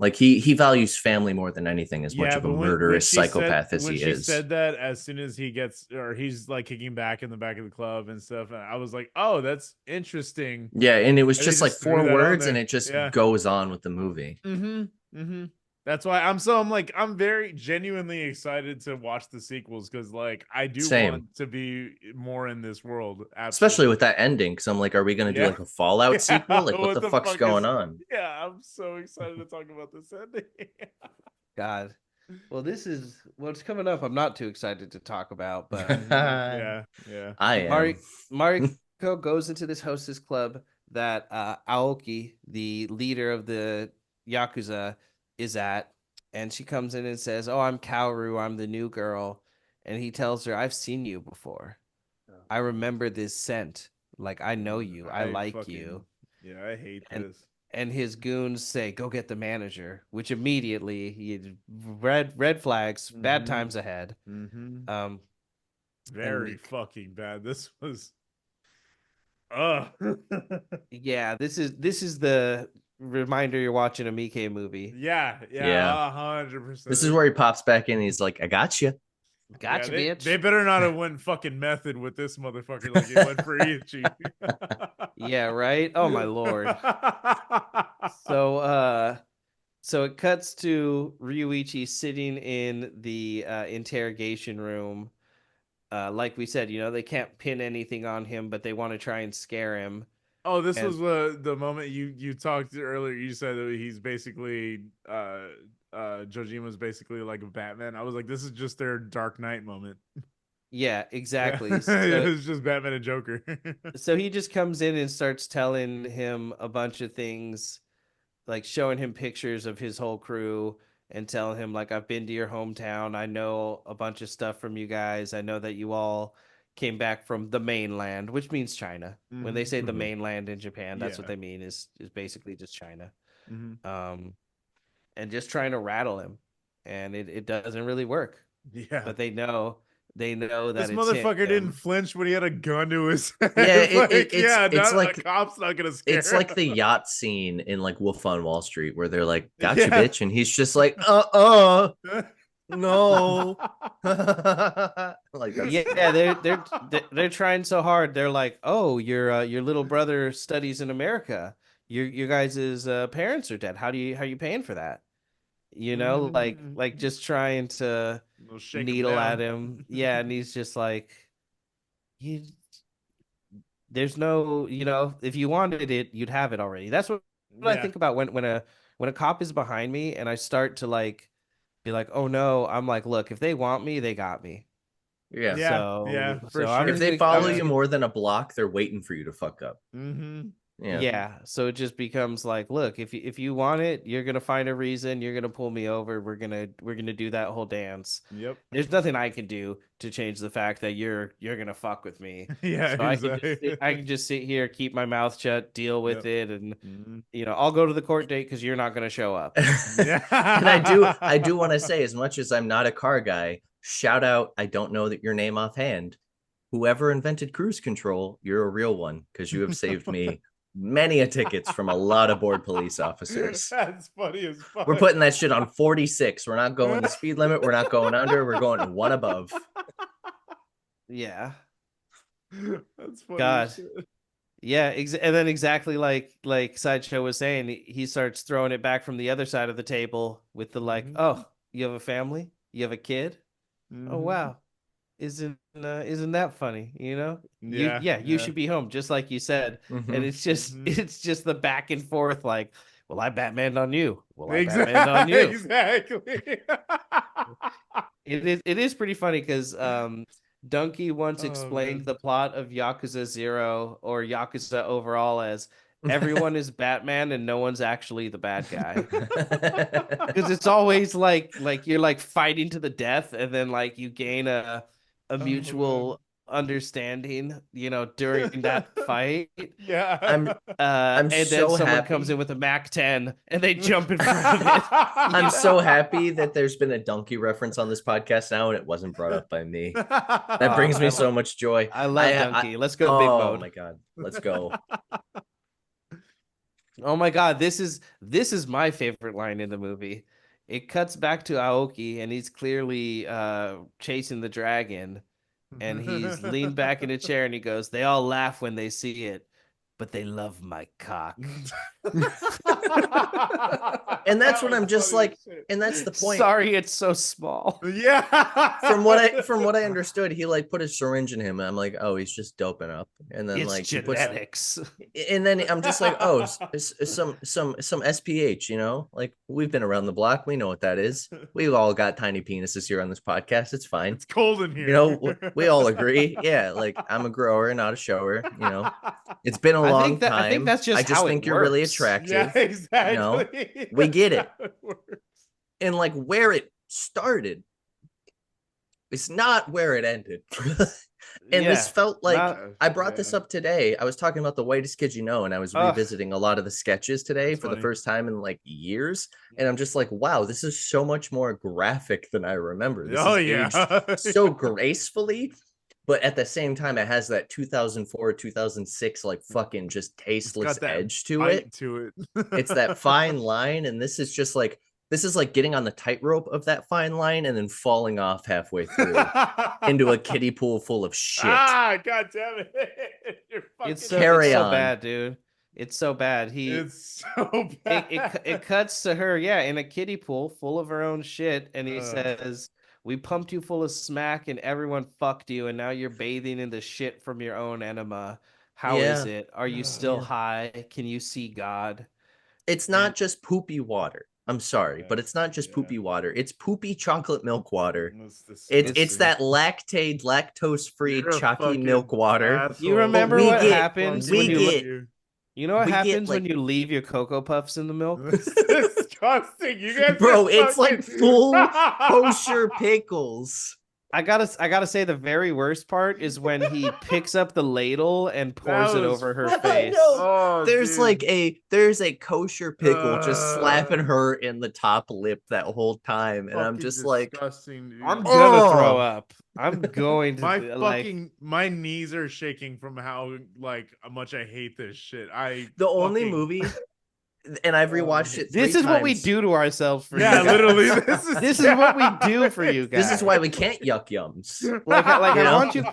Like he values family more than anything, as much of a murderous psychopath as he is. When she said that, as soon as he's like kicking back in the back of the club and stuff, and I was like, oh, that's interesting. Yeah, and it was just like 4 words and it just goes on with the movie. That's why I'm very genuinely excited to watch the sequels, because like I do want to be more in this world. Absolutely. Especially with that ending, because I'm like, are we going to do like a Fallout sequel? Like what the fuck's going on? Yeah, I'm so excited to talk about this ending. God. Well, this is what's coming up. I'm not too excited to talk about, but I am. Mariko goes into this hostess club that Aoki, the leader of the Yakuza is at, and she comes in and says, "Oh, I'm Kaoru, I'm the new girl." And he tells her, "I've seen you before. I remember this scent. Like, I know you. I like you." Yeah, I hate And this. and his goons say, "Go get the manager," which immediately red flags, bad times ahead. Um, Very and fucking bad. This was yeah, this is the reminder you're watching a Miike movie. yeah, Yeah. 100%. This is where he pops back in. He's like, I got you. Gotcha, bitch. They better not have went fucking method with this motherfucker like it went for Ichi. Yeah, right. Oh my lord. So it cuts to Ryuichi sitting in the interrogation room. Like we said, they can't pin anything on him, but they want to try and scare him. Oh, this And was the moment you talked earlier. You said that he's basically Jojima's basically like a Batman. I was like, this is just their Dark Knight moment. yeah, exactly. Yeah. So, It's just Batman and Joker. so he just comes in and starts telling him a bunch of things, like showing him pictures of his whole crew and telling him, like, I've been to your hometown. I know a bunch of stuff from you guys. I know that you all came back from the mainland, which means China. When they say the mainland in Japan, that's what they mean is basically just China. And just trying to rattle him. And it doesn't really work. Yeah. But they know that this it's motherfucker him. didn't flinch when he had a gun to his head. Yeah, it's like a cop's not gonna scare it's like him. the yacht scene in like Wolf on Wall Street where they're like, "Gotcha, Yeah. bitch," and he's just like, no. Like that's... Yeah, they're trying so hard. They're like, "Oh, your little brother studies in America. Your guys' parents are dead. How are you paying for that?" Like just trying to needle at him. Yeah, and he's just like, you there's no, if you wanted it, you'd have it already. That's what I think about when a cop is behind me and I start to like be like, "Oh no," I'm like, "Look, if they want me, they got me." Yeah. Yeah, for So sure. If they follow you more than a block, they're waiting for you to fuck up. Yeah. So it just becomes like, look, if you want it, you're gonna find a reason. You're gonna pull me over. We're gonna do that whole dance. Yep. There's nothing I can do to change the fact that you're gonna fuck with me. Yeah. So I can just sit here, keep my mouth shut, deal with it, and I'll go to the court date because you're not gonna show up. Yeah. And I do want to say, as much as I'm not a car guy, shout out, I don't know that your name offhand. Whoever invented cruise control, you're a real one because you have saved me many a tickets from a lot of bored police officers. That's funny as fuck. We're putting that shit on 46. We're not going the speed limit. We're not going under. We're going one above. Yeah. That's funny. God. Yeah, and then exactly like Sideshow was saying, he starts throwing it back from the other side of the table with the like, "Oh, you have a family? You have a kid? Oh wow. Isn't that funny? You should be home, just like you said." And it's just the back and forth, like, "Well, I Batmaned on you. Well, I Batmaned on you." Exactly. It is pretty funny because Donkey once explained the plot of Yakuza 0 or Yakuza overall as everyone is Batman and no one's actually the bad guy. Because it's always like you're like fighting to the death and then like you gain a mutual understanding, during that fight. Yeah. I'm and then so someone happy. comes in with a Mac 10 and they jump in front of it. I'm so happy that there's been a donkey reference on this podcast now and it wasn't brought up by me. That brings me so much joy. I love Donkey. Let's go big mode. Oh my god. Let's go. Oh my god, this is my favorite line in the movie. It cuts back to Aoki and he's clearly chasing the dragon and he's leaned back in a chair and he goes, "They all laugh when they see it, but they love my cock." And that's what I'm just like, and that's the point. Sorry, it's so small. Yeah. From what I understood, he like put a syringe in him, and I'm like, oh, he's just doping up, and then It's like genetics. And then I'm just like, oh, some SPH, like we've been around the block, we know what that is. We've all got tiny penises here on this podcast. It's fine. It's cold in here. We all agree. Yeah, like I'm a grower, not a shower. It's been a a long time. I think that's just I just how think it you're really works. attractive. Yeah, exactly. You know, we get it. That's how works. And like where it started, it's not where it ended. And this felt like I brought this up today. I was talking about The Whitest Kid You Know, and I was revisiting a lot of the sketches today That's for funny. the first time in like years. And I'm just like, wow, this is so much more graphic than I remember. This is aged so gracefully, but at the same time, it has that 2004, 2006, like fucking just tasteless edge to it. It's that fine line. And this is just like, this is like getting on the tightrope of that fine line and then falling off halfway through into a kiddie pool full of shit. Ah, god damn it. It's so bad, dude. It's so bad. It's so bad. It cuts to her, in a kiddie pool full of her own shit, and he says, "We pumped you full of smack and everyone fucked you, and now you're bathing in the shit from your own enema. How is it? Are you still high? Can you see God?" It's not just poopy water. I'm sorry, but it's not just poopy water. It's poopy chocolate milk water. It's that lactose-free chalky milk water. You remember what happens when you know what happens when like, you leave your Cocoa Puffs in the milk? It's disgusting. You guys, bro, it's like full kosher pickles. I gotta say the very worst part is when he picks up the ladle and pours it over her face. Oh, there's dude. there's a kosher pickle just slapping her in the top lip that whole time, and I'm just disgusting, like, dude. I'm gonna throw up. I'm going to my knees are shaking from how much I hate this shit. Only movie. And I've rewatched it. This is what we do to ourselves for you guys. Literally. This is what we do for you guys. This is why we can't yuck yums.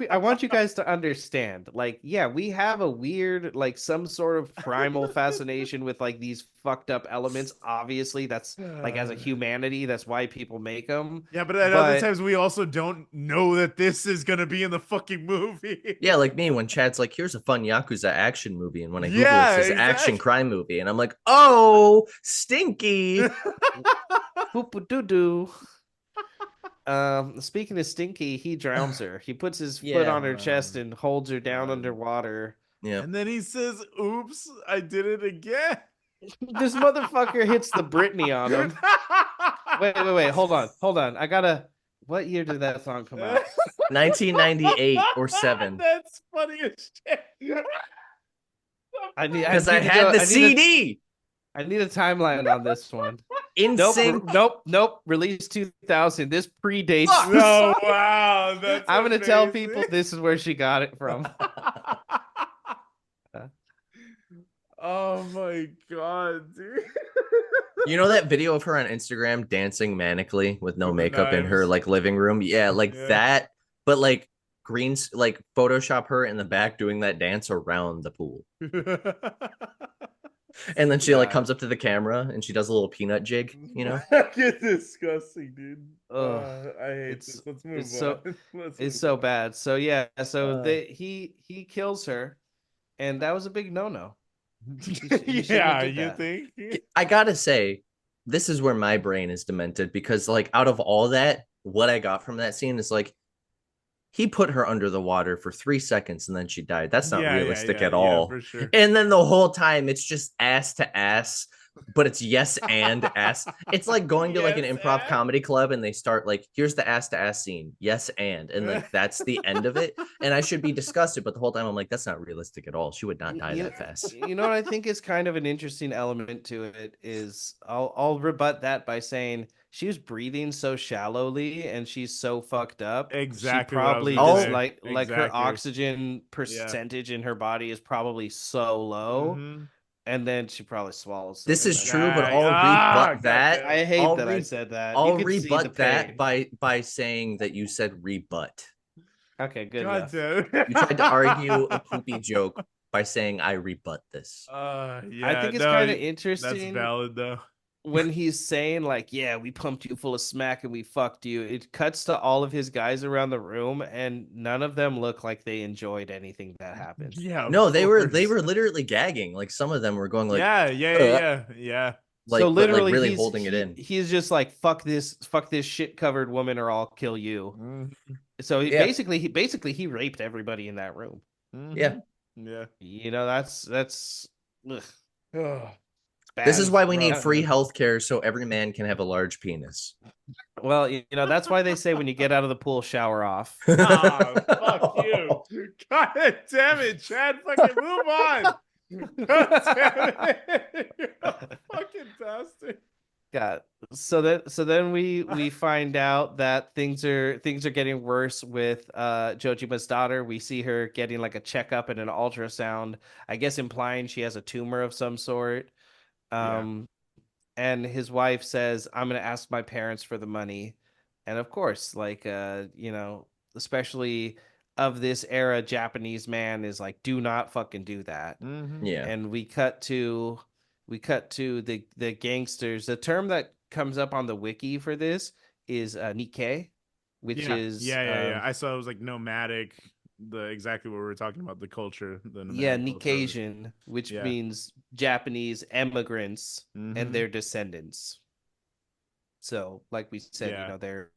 I want you guys to understand. We have a weird, some sort of primal fascination with these fucked up elements. Obviously, that's as a humanity, that's why people make them. Yeah, but at other times we also don't know that this is gonna be in the fucking movie. Yeah, like me when Chad's like, "Here's a fun Yakuza action movie," and when I Google it says action crime movie, and I'm like, "Oh, stinky." Boop-a-doo-doo. Speaking of stinky, he drowns her. He puts his foot on her chest and holds her down underwater. Yeah. And then he says, "Oops, I did it again." This motherfucker hits the Britney on him. Wait. Hold on. I gotta. What year did that song come out? 1998 or 7. That's funny as shit. Because I had the CD. I need a timeline on this one. Nope. Released 2000. This predates. Oh, wow. I'm gonna tell people this is where she got it from. Oh my god, dude. You know that video of her on Instagram dancing manically with no makeup in her living room? Yeah, that, but greens, Photoshop her in the back doing that dance around the pool. And then she comes up to the camera and she does a little peanut jig, you know? It's disgusting, dude. I hate this. Let's move on. It's so bad. So he kills her, and that was a big no-no. You think? I gotta say, this is where my brain is demented, because out of all that, what I got from that scene is he put her under the water for 3 seconds and then she died. That's not realistic at all. For sure. And then the whole time it's just ass to ass, but it's yes and ass. It's like going to an improv comedy club and they start here's the ass to ass scene. Yes and that's the end of it. And I should be disgusted, but the whole time I'm like, that's not realistic at all. She would not die that fast. You know what I think is kind of an interesting element to it is I'll rebut that by saying she was breathing so shallowly and she's so fucked up. Exactly. She probably just her oxygen percentage in her body is probably so low. Mm-hmm. And then she probably swallows. This is true, but I'll rebut that. I hate that I said that. I'll rebut that by saying that you said rebut. Okay, good enough. enough. You tried to argue a poopy joke by saying I rebut this. I think it's kind of interesting. That's valid though. When he's saying we pumped you full of smack and we fucked you, it cuts to all of his guys around the room and none of them look like they enjoyed anything that happened. Yeah. No, they were literally gagging. Some of them were going yeah. So literally really holding it in. He's just fuck this shit covered woman or I'll kill you. Mm-hmm. So he basically raped everybody in that room. Yeah. Yeah. You know, that's ugh, Ugh. bad. This is why we need rough, free man. healthcare so every man can have a large penis. Well, you know, that's why they say when you get out of the pool, shower off. Ah, fuck you. God damn it, Chad. Fucking move on. God damn it. You're a fucking bastard. God. So then we find out that things are getting worse with Jojima's daughter. We see her getting like a checkup and an ultrasound, I guess implying she has a tumor of some sort. Yeah. And his wife says, I'm gonna ask my parents for the money. And of course, like you know, especially of this era, Japanese man is like, do not fucking do that. Mm-hmm. Yeah. And we cut to the gangsters. The term that comes up on the wiki for this is Nikkei, which Yeah. is Yeah. I saw it was like nomadic, the exactly what we were talking about, the culture, the yeah, nomadic culture. Nikkasian, which Yeah. means Japanese immigrants and Mhm. their descendants. So, like we said, you Yeah. know, they're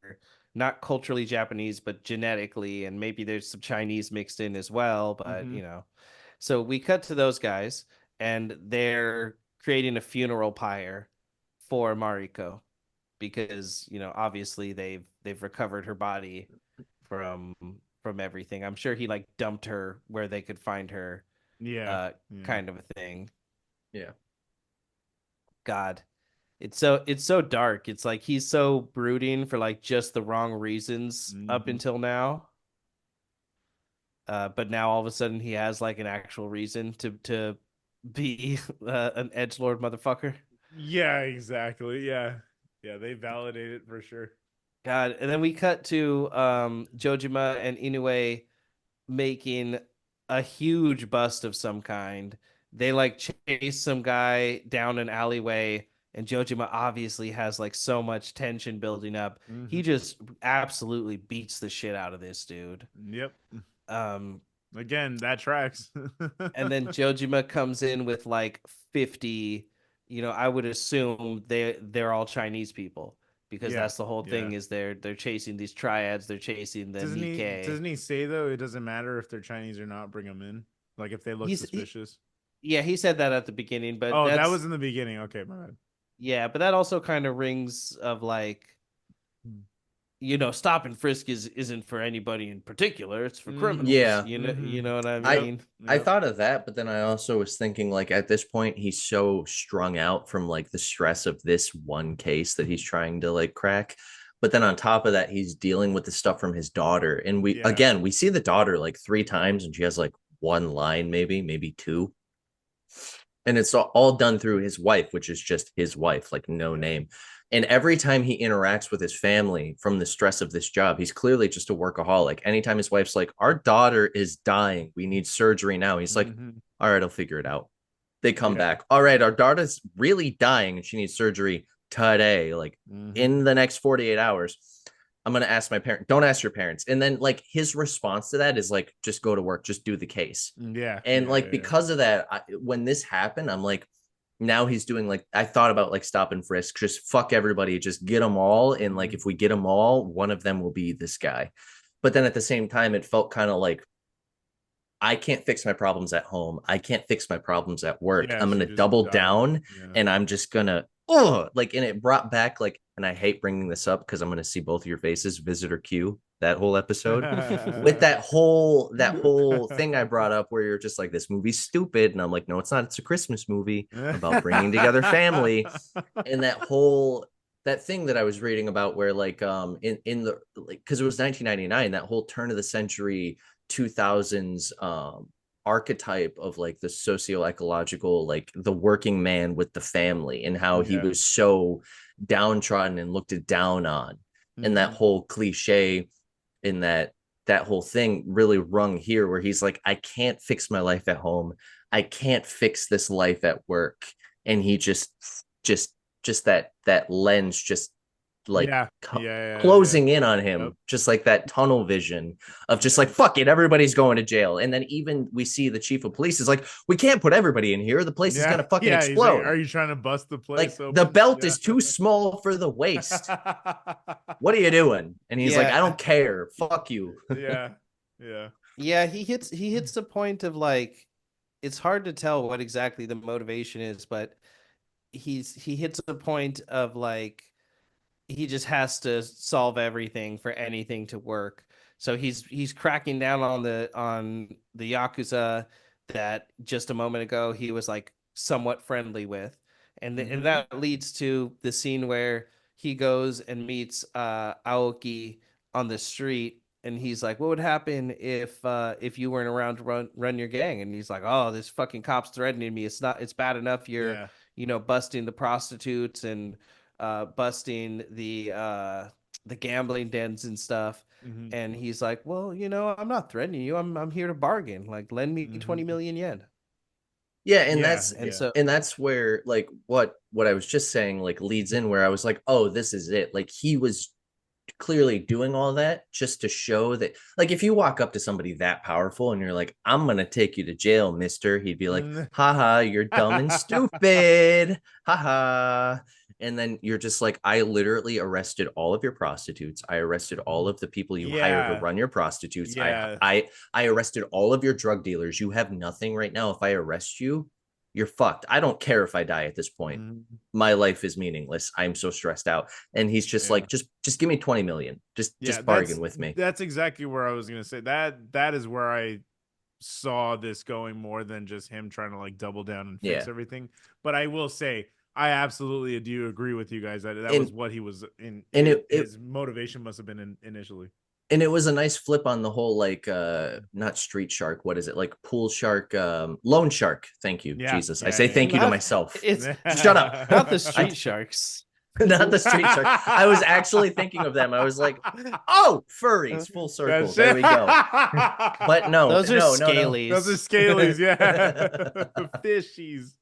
not culturally Japanese, but genetically, and maybe there's some Chinese mixed in as well. But, Mhm. you know, so we cut to those guys, and they're creating a funeral pyre for Mariko because, you know, obviously they've recovered her body from from everything. I'm sure he like dumped her where they could find her, Yeah. Yeah. kind of a thing. Yeah. God. It's so dark. It's like he's so brooding for like just the wrong reasons up Mhm. until now. But now all of a sudden he has like an actual reason to be an edgelord motherfucker. Yeah, exactly. Yeah. Yeah, they validate it for sure. God, and then we cut to Jojima and Inoue making a huge bust of some kind. They like chase some guy down an alleyway, and Jojima obviously has like so much tension building up. He Mhm. just absolutely beats the shit out of this dude. Yep. Um, Again, that tracks. and then Jojima comes in with like 50, you know, I would assume they're all Chinese people because Yeah. that's the whole Yeah. thing is they're chasing these triads, they're chasing the Nikkei. Doesn't he say though it doesn't matter if they're Chinese or not, bring them in? Like if they look He, suspicious. yeah, he said that at the beginning, but Oh, that that's was in the beginning. Okay, my bad. yeah, but that also kind of rings of like, you know, stop and frisk isn't for anybody in particular. It's for Mhm. criminals. Yeah. You know what I Yep. mean? I Yep. thought of that, but then I also was thinking like at this point he's so strung out from like the stress of this one case that he's trying to like crack. But then on top of that, he's dealing with the stuff from his daughter. And Yeah. we see the daughter like 3 times and she has like one line, maybe two. And it's all done through his wife, which is just his wife, like no Yeah. name. And every time he interacts with his family from the stress of this job, he's clearly just a workaholic. Anytime his wife's like, our daughter is dying, we need surgery now, he's like, Mhm. all right, I'll figure it out. They come Yeah. back, all right, our daughter's really dying and she needs surgery today, like Mhm. in the next 48 hours. I'm gonna ask my parents. Don't ask your parents. And then like his response to that is like, just go to work, just do the case. Yeah. And like Yeah. because of that, when this happened, I'm like, now he's doing like I thought about like stop and frisk, just fuck everybody, just get them all. And like if we get them all, one of them will be this guy. But then at the same time, it felt kind of like I can't fix my problems at home. I can't fix my problems at work. Yeah. I'm So gonna just double die. down Yeah. and I'm just gonna oh like and it brought back like and I hate bringing this up because I'm gonna see both of your faces, visitor Q, that whole episode with that whole thing I brought up where you're just like this movie's stupid and I'm like no it's not, it's a Christmas movie about bringing together family. And that thing that I was reading about where like in the like because it was 1999, that whole turn of the century 2000s archetype of like the socio-ecological, like the working man with the family and how he Yeah. was so downtrodden and looked down on. And that Mhm. whole cliche in that whole thing really rung here where he's like, I can't fix my life at home, I can't fix this life at work. And he just that lens just like Yeah. Yeah. closing in on Yep. him, just like that tunnel vision of just Yeah. like fuck it, everybody's going to jail. And then even we see the chief of police is like, we can't put everybody in here, the place is Yeah. gonna fucking Yeah. He's like, explode. are you trying to bust the place Like the open? belt Yeah. is too small for the waist. What are you doing? And he's like, Yeah, I don't care, fuck you. Yeah. Yeah. Yeah, he hits the point of like it's hard to tell what exactly the motivation is, but he hits a point of like he just has to solve everything for anything to work. So he's cracking down on the Yakuza that just a moment ago he was like somewhat friendly with. And that leads to the scene where he goes and meets Aoki on the street, and he's like, what would happen if you weren't around to run your gang? And he's like, oh, this fucking cop's threatening me. It's bad enough you're Yeah. busting the prostitutes and busting the gambling dens and stuff. Mhm. And he's like, well, I'm not threatening you. I'm here to bargain. Like, lend me 20 Mhm. million yen. Yeah, and Yeah, that's And yeah. so and that's where like what I was just saying like leads in where I was like, oh, this is it. Like he was clearly doing all that just to show that like if you walk up to somebody that powerful and you're like, I'm gonna take you to jail, mister, he'd be like, Mm. haha, you're dumb and stupid, haha. And then you're just like, I literally arrested all of your prostitutes, I arrested all of the people you hire to Yeah. run your prostitutes, Yeah. I arrested all of your drug dealers, you have nothing right now. If I arrest you, you're fucked. I don't care if I die at this point. Mhm. My life is meaningless. I'm so stressed out. And he's just Yeah. like, just give me 20 million. Yeah, Just bargain with me. that's exactly where I was gonna say that is where I saw this going more than just him trying to like double down and fix Yeah. everything. But I will say I absolutely do agree with you guys that that And was what he was in. and His motivation must have been initially. it was a nice flip on the whole like not street shark, what is it? Like pool shark, loan shark. Thank you. Yeah, Jesus. I yeah, say yeah, thank you to not myself. it's Shut up. not the I street sharks. not the street shark. I was actually thinking of them. I was like, oh, furries, full circle. That's There we go. But no, Those are no, no, no. Those are scalies. scalies, yeah. Fishies.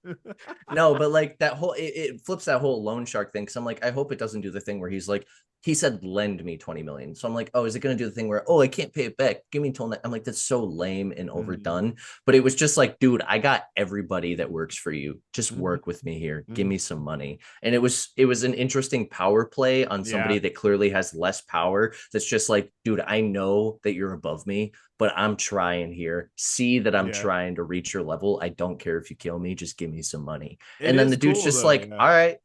No, but like that whole it flips that whole loan shark thing. Cause I'm like, I hope it doesn't do the thing where he's like, he said lend me 20 million. So I'm like, oh, is it gonna do the thing where, oh, I can't pay it back? Give me until I'm like, that's so lame and overdone. But it was just like, dude, I got everybody that works for you. Just work with me here. Give me some money. And it was an interesting power play on somebody Yeah. that clearly has less power. That's just like, dude, I know that you're above me, but I'm trying here. See that I'm Yeah. trying to reach your level. I don't care if you kill me, just give me some money. It And then is the dude's cool, just though, like, yeah. all right,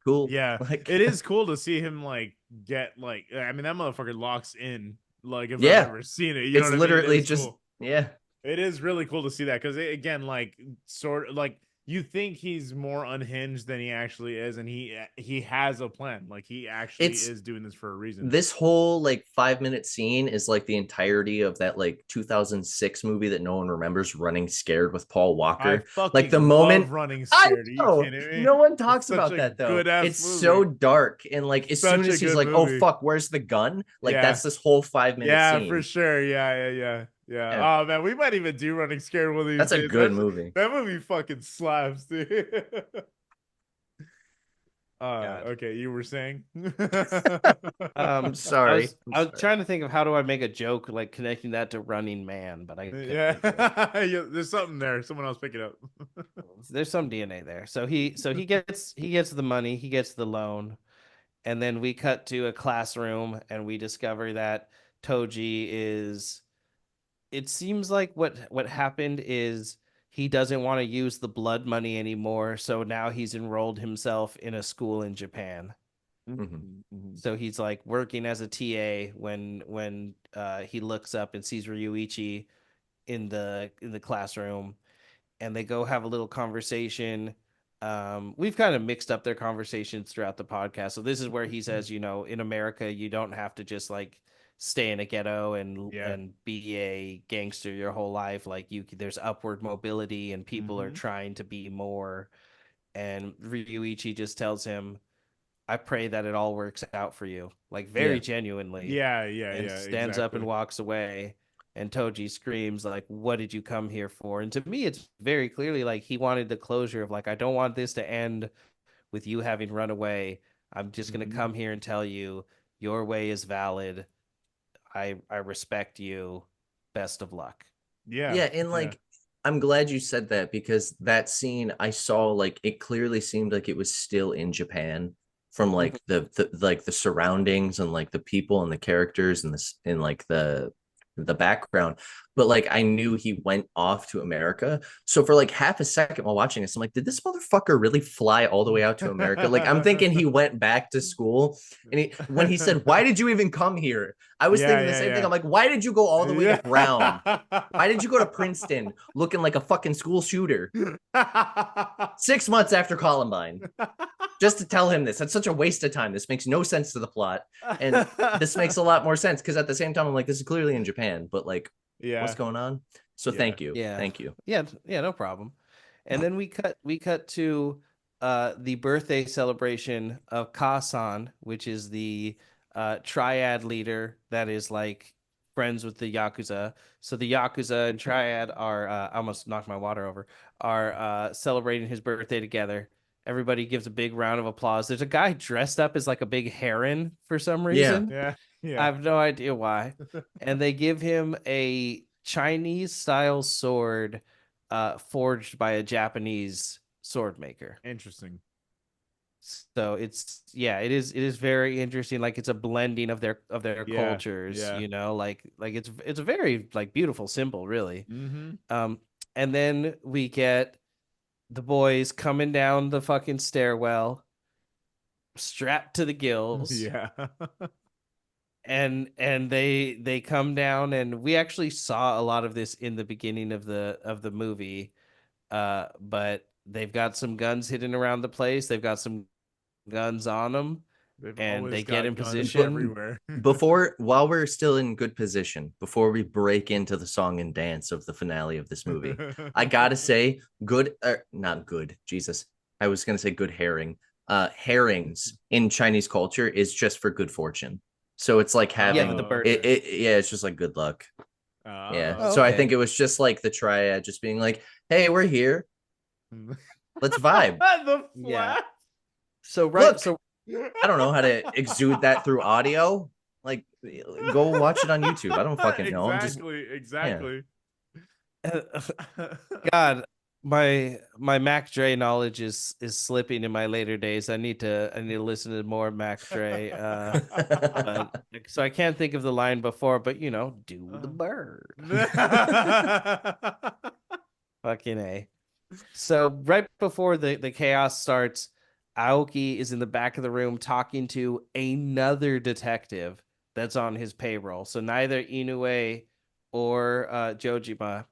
cool. Yeah, Like, it is cool to see him like get like. I mean, that motherfucker locks in. Like if I've yeah, ever seen it, you know it's what I mean. It literally is just, cool. yeah. It is really cool to see that because again, like sort of like you think he's more unhinged than he actually is, and he has a plan. Like he actually It's is doing this for a reason. this whole like 5 minute scene is like the entirety of that like 2006 movie that no one remembers, Running Scared with Paul I Walker. fucking Like the love moment Running I Scared. Are you know kidding me? no one It's talks such about a that though. good ass It's movie. so dark. And like as soon Such a as he's good like, oh movie. fuck, where's the gun? Like Yeah. that's this whole 5 minute Yeah, scene. for sure. Yeah. Yeah. Oh man, we might even do Running Scared one of these That's a days. good movie. That movie fucking slaps, dude. God. Okay, you were saying? Sorry. I was trying to think of how do I make a joke like connecting that to Running Man, but I couldn't Yeah. think of it. Yeah, there's something there. Someone else pick it up. There's some DNA there. So he gets the money, he gets the loan, and then we cut to a classroom and we discover that Toji is it seems like what happened is he doesn't want to use the blood money anymore, so now he's enrolled himself in a school in Japan. So he's like working as a TA when he looks up and sees Ryuichi in the classroom, and they go have a little conversation. We've kind of mixed up their conversations throughout the podcast. So this is where he says, in America, you don't have to just like stay in a ghetto and be a gangster your whole life. Like there's upward mobility and people are trying to be more. And Ryuichi just tells him, I pray that it all works out for you, like very genuinely. Yeah, And stands up and walks away. And Toji screams like, what did you come here for? And to me, it's very clearly like he wanted the closure of like, I don't want this to end with you having run away. I'm just going to come here and tell you your way is valid. I respect you. Best of luck. Yeah. Yeah, and like I'm glad you said that because that scene I saw like it clearly seemed like it was still in Japan from like the like the surroundings and like the people and the characters and like the the background, but like I knew he went off to America. So for like half a second while watching this, I'm like, did this motherfucker really fly all the way out to America? Like I'm thinking he went back to school, and when he said, "Why did you even come here?" I was thinking the same thing. I'm like, why did you go all the way to Brown? Why did you go to Princeton looking like a fucking school shooter 6 months after Columbine? Just to tell him this. That's such a waste of time. This makes no sense to the plot. And this makes a lot more sense because at the same time, I'm like, this is clearly in Japan, but like, what's going on? So thank you. Yeah. Thank you. Yeah, no problem. And then we cut to the birthday celebration of Kasan, which is the triad leader that is like friends with the Yakuza. So the Yakuza and triad are I almost knocked my water over, are celebrating his birthday together. Everybody gives a big round of applause. There's a guy dressed up as like a big heron for some reason. Yeah. I have no idea why. And they give him a Chinese style sword forged by a Japanese sword maker. Interesting. So it is very interesting. Like it's a blending of their cultures, yeah. you know, like it's a very like beautiful symbol, really. Mm-hmm. And then we get the boys coming down the fucking stairwell, strapped to the gills. Yeah. and they come down, and we actually saw a lot of this in the beginning of the movie. But they've got some guns hidden around the place. They've got some guns on them, and they get in position everywhere. While we're still in good position, before we break into the song and dance of the finale of this movie, I gotta say, not good. Jesus, I was gonna say good herring. Herrings in Chinese culture is just for good fortune. So it's like having the bird. It's just like good luck. Oh, So I okay. think it was just like the triad just being like, hey, we're here. Let's vibe. The flat. Yeah. So Look, I don't know how to exude that through audio. Like, go watch it on YouTube. I don't fucking know. Exactly. God, my Mac Dre knowledge is slipping in my later days. I need to listen to more Mac Dre. So I can't think of the line before, but you know, do the bird. Fucking A. So right before the chaos starts, Aoki is in the back of the room talking to another detective that's on his payroll. So neither Inoue or Jojima.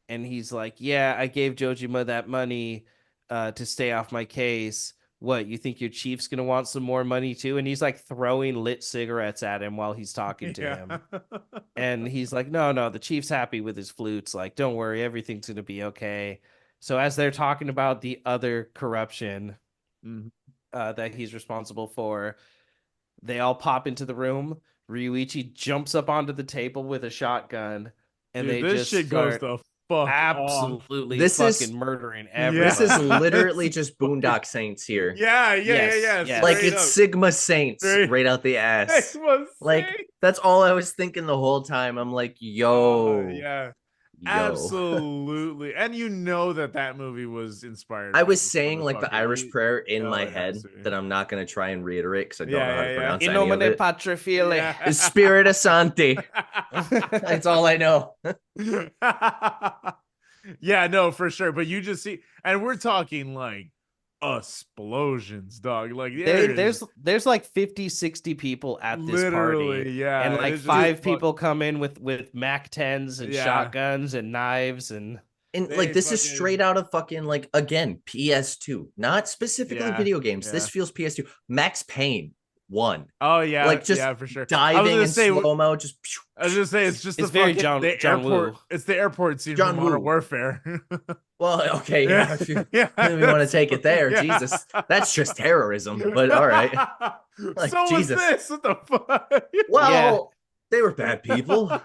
And he's like, yeah, I gave Jojima that money to stay off my case. What, you think your chief's going to want some more money too? And he's like throwing lit cigarettes at him while he's talking to him. And he's like, no, the chief's happy with his flutes. Like, don't worry, everything's going to be okay. So as they're talking about the other corruption that he's responsible for, they all pop into the room. Ryuichi jumps up onto the table with a shotgun, and Dude, they this just shit start goes the fuck absolutely This fucking is murdering everyone. This is literally just Boondock Saints here. Yes. Like it's Sigma Saints right out the ass. Like that's all I was thinking the whole time. I'm like, yo. Absolutely. And you know that movie was inspired. I was saying like the Irish prayer in my head that I'm not going to try and reiterate because I don't know how to pronounce any of it. Patri Fili. Spirit of Santi. That's all I know. Yeah, no, for sure. But you just see, and we're talking like explosions, dog. Like there's like 50-60 people at this party. Yeah. And like 5 people come in with Mac 10s and shotguns and knives and like this is straight out of fucking like again PS2, not specifically video games. This feels PS2. Max Payne 1. Oh yeah, like just for sure. Diving in slow-mo. Just I was gonna say it's just it's very John airport. Woo. It's the airport scene John from Modern Warfare. Well, okay, if you want to take it there, Jesus, that's just terrorism. But all right, like, so Jesus, this what the fuck? Well, they were bad people.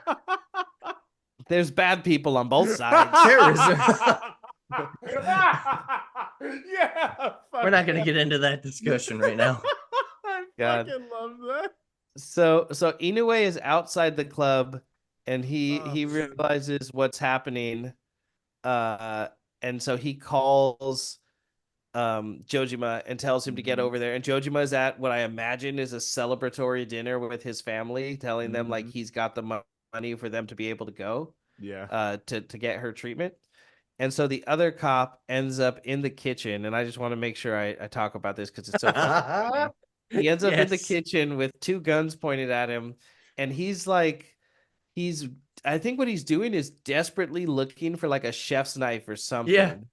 There's bad people on both sides. Terrorism. We're not gonna get into that discussion right now. I fucking love that. So Inoue is outside the club, and he realizes what's happening, and so he calls Jojima and tells him to get over there. And Jojima is at what I imagine is a celebratory dinner with his family, telling them like he's got the money for them to be able to go Yeah. to get her treatment. And so the other cop ends up in the kitchen, and I just want to make sure I talk about this because it's so fucking funny. He ends up in the Yes. kitchen with two guns pointed at him, and he's I think what he's doing is desperately looking for like a chef's knife or something.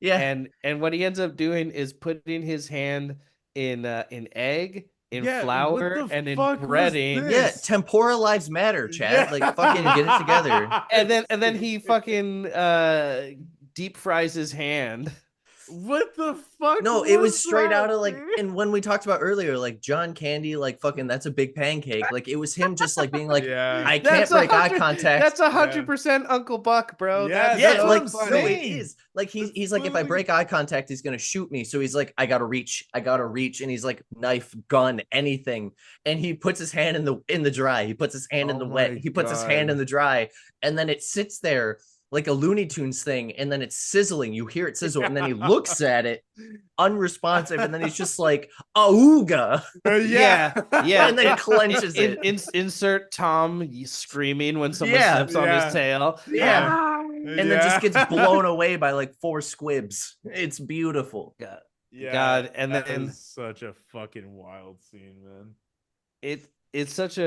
Yeah. And what he ends up doing is putting his hand in egg, in Yeah, what flour, the and in fuck was breading. this? Yeah. Tempora lives matter, Chad. Like fucking get it together. And then he fucking deep fries his hand. What the fuck? No, it was was straight that, out of like, dude? and when we talked about earlier, like John Candy, like fucking, that's a big pancake. Like it was him just like being like, Yeah. I can't break eye contact. That's 100% Uncle Buck, bro. Yeah, Yeah, that's like what I'm no, funny. it saying. is. Like That's he's like, if I literally- break eye contact, he's gonna shoot me. So he's like, I gotta reach, and he's like, knife, gun, anything. And he puts his hand in the dry. He puts his hand in Oh the wet. my He puts his hand God. in the dry, and then it sits there like a Looney Tunes thing, and then it's sizzling. You hear it sizzle, and then he looks at it, unresponsive, and then he's just like, "Auga!" Yeah. and then clenches it. Insert Tom screaming when someone Yeah. steps on his tail. Yeah. Ah! And then just gets blown away by like 4 squibs. It's beautiful. God. Yeah, God, and that then- is such a fucking wild scene, man. It's such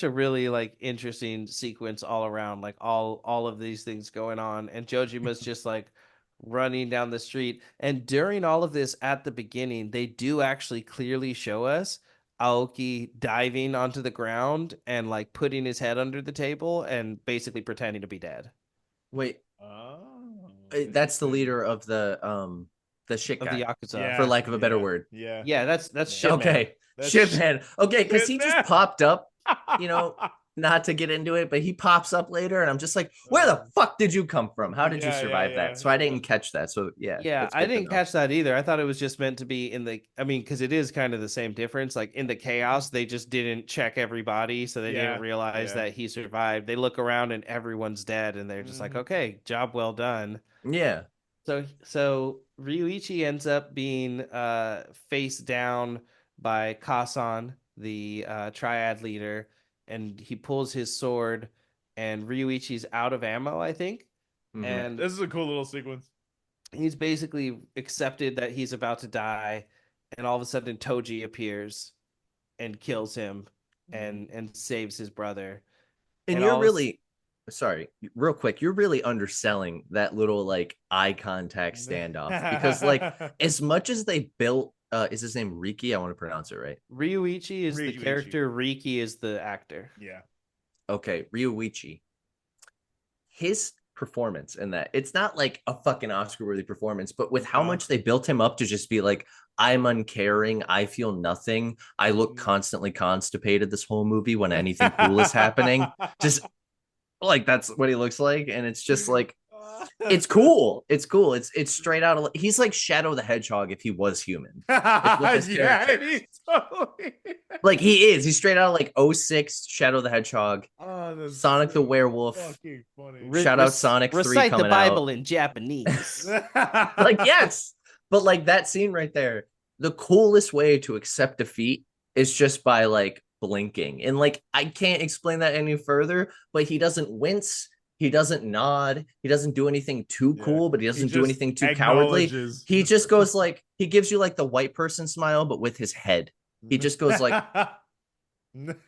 a really like interesting sequence all around, like all of these things going on, and Jojima's just like running down the street. And during all of this, at the beginning, they do actually clearly show us Aoki diving onto the ground and like putting his head under the table and basically pretending to be dead. Wait, Oh, that's the leader of the shit Of guy, the Yakuza. Yeah, for lack of a better word. Yeah. Yeah, that's Shipman. Okay, That's Shipman. Okay, because he just Shipman. popped up. You know, not to get into it, but he pops up later, and I'm just like, where the fuck did you come from? How did you Yeah, survive yeah, that? So I didn't catch that. So yeah, Yeah, that's I good to didn't know. catch that either. I thought it was just meant to be because it is kind of the same difference. Like in the chaos, they just didn't check everybody, so they Yeah, didn't realize yeah. that he survived. They look around and everyone's dead, and they're just like, Mhm. okay, job well done. Yeah, So Ryuichi ends up being face down by Kasan, the triad leader, and he pulls his sword, and Ryuichi's out of ammo, I think. Mhm. And This is a cool little sequence. he's basically accepted that he's about to die, and all of a sudden Toji appears and kills him and saves his brother. and And you're all of a really sorry, real quick, you're really underselling that little like eye contact standoff because like as much as they built is his name Riki? I want to pronounce it right. Ryuichi is the Ryuichi. character, Riki is the actor. Yeah. Okay, Ryuichi. His performance in that, it's not like a fucking Oscar worthy performance, but with how No. much they built him up to just be like, I'm uncaring, I feel nothing, I look constantly constipated this whole movie when anything cool is happening. Just like that's what he looks like, and it's just like it's cool. It's cool. It's straight out of he's like Shadow the Hedgehog if he was human. with his yeah, character. he's totally. Like he is. He's straight out of like 06 Shadow the Hedgehog, Oh, that's Sonic the so Werewolf. fucking funny. Shout out Sonic 3 recite the coming Bible out. in Japanese. Like yes, but like that scene right there, the coolest way to accept defeat is just by like blinking, and like I can't explain that any further, but he doesn't wince, he doesn't nod, he doesn't do anything too Yeah. cool, but he doesn't do just anything too cowardly. acknowledges. He just goes like, he gives you like the white person smile but with his head. He just goes like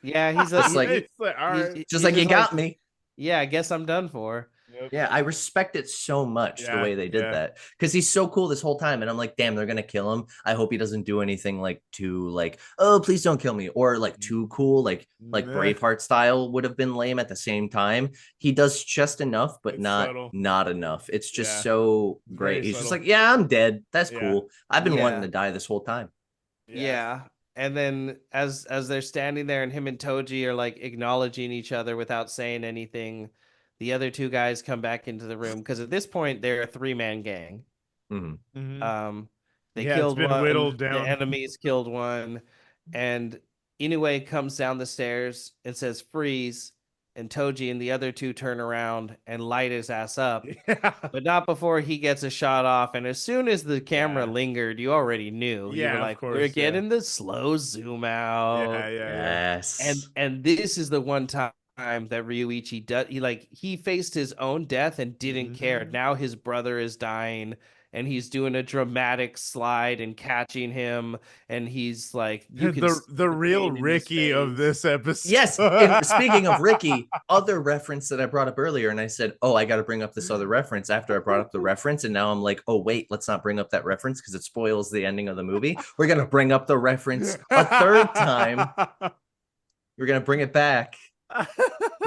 Yeah, he's Just like, like- all right. he's just like you got me. Yeah, I guess I'm done for. Yep. Yeah, I respect it so much the Yeah, way they did yeah. that, because he's so cool this whole time, and I'm like, damn, they're gonna kill him. I hope he doesn't do anything like too like, oh, please don't kill me, or like too cool, like Nah. Braveheart style would have been lame at the same time. He does just enough, but It's not subtle. not enough. It's just Yeah. so Very great. He's just subtle. like, yeah, I'm dead. That's Yeah. cool. I've been Yeah. wanting to die this whole time. Yeah. And then as they're standing there and him and Toji are like acknowledging each other without saying anything, the other two guys come back into the room because at this point they're a 3-man gang. Mhm. Mhm. They Yeah, it's killed been one, whittled the down. enemies killed one, and Inoue comes down the stairs and says freeze, and Toji and the other two turn around and light his ass up. Yeah. But not before he gets a shot off. And as soon as the camera Yeah. lingered, you already knew. You Yeah, were of like, course, we're yeah. getting the slow zoom out. Yeah. Yes. And this is the one time that Ryuichi does, he faced his own death and didn't care. Now his brother is dying and he's doing a dramatic slide and catching him, and he's like, you can see the real pain in his Ricky of face. this episode. Yes. And speaking of Ricky, other reference that I brought up earlier, and I said, oh, I got to bring up this other reference after I brought up the reference. And now I'm like, oh, wait, let's not bring up that reference because it spoils the ending of the movie. We're going to bring up the reference a third time. We're going to bring it back.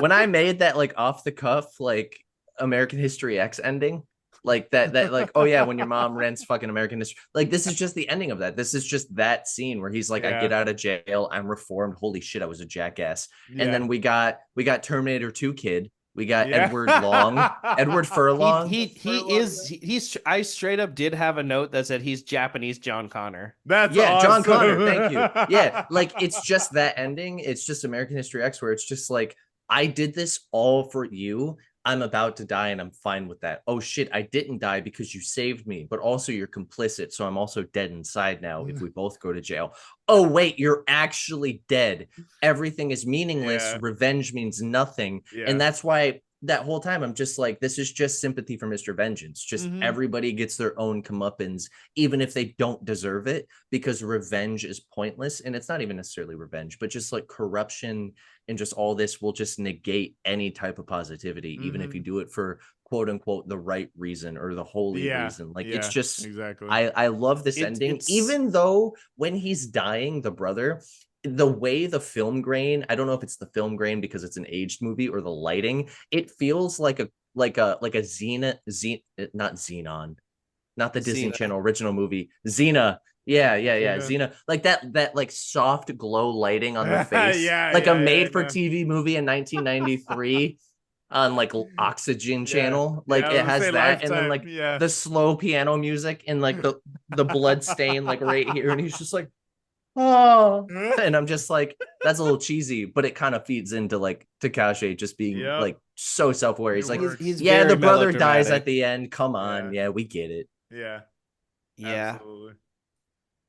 When I made that like off the cuff, like American History X ending, like that like, oh yeah, when your mom rents fucking American History, like this is just the ending of that. This is just that scene where he's like, I get out of jail, I'm reformed, holy shit, I was a jackass. And then we got Terminator 2 kid, we got Edward Furlong. I straight up did have a note that said he's Japanese John Connor. That's awesome. John Connor, thank you. Yeah, like it's just that ending. It's just American History X where it's just like, I did this all for you. I'm about to die and I'm fine with that. Oh shit, I didn't die because you saved me, but also you're complicit, so I'm also dead inside now if we both go to jail. Oh wait, you're actually dead. Everything is meaningless. Revenge means nothing. And that's why that whole time I'm just like, this is just sympathy for Mr. Vengeance. Just everybody gets their own comeuppance, even if they don't deserve it, because revenge is pointless. And it's not even necessarily revenge, but just like corruption and just all this will just negate any type of positivity, even if you do it for quote unquote the right reason or the holy reason. Like it's just exactly. I love this ending, even though when he's dying, the brother, the way the film grain, I don't know if it's the film grain because it's an aged movie or the lighting, it feels like a not Xenon, not the Disney Channel original movie, Xena. Yeah. Xena, like that like soft glow lighting on the face, a made-for-TV movie in 1993 on like Oxygen Channel. Like it has that, Lifetime, and then like the slow piano music and like the blood stain like right here, and he's just like, oh, and I'm just like, that's a little cheesy, but it kind of feeds into like Takashi just being like so self-aware. He's like, yeah, the brother dies at the end. Come on, we get it. Yeah. Absolutely.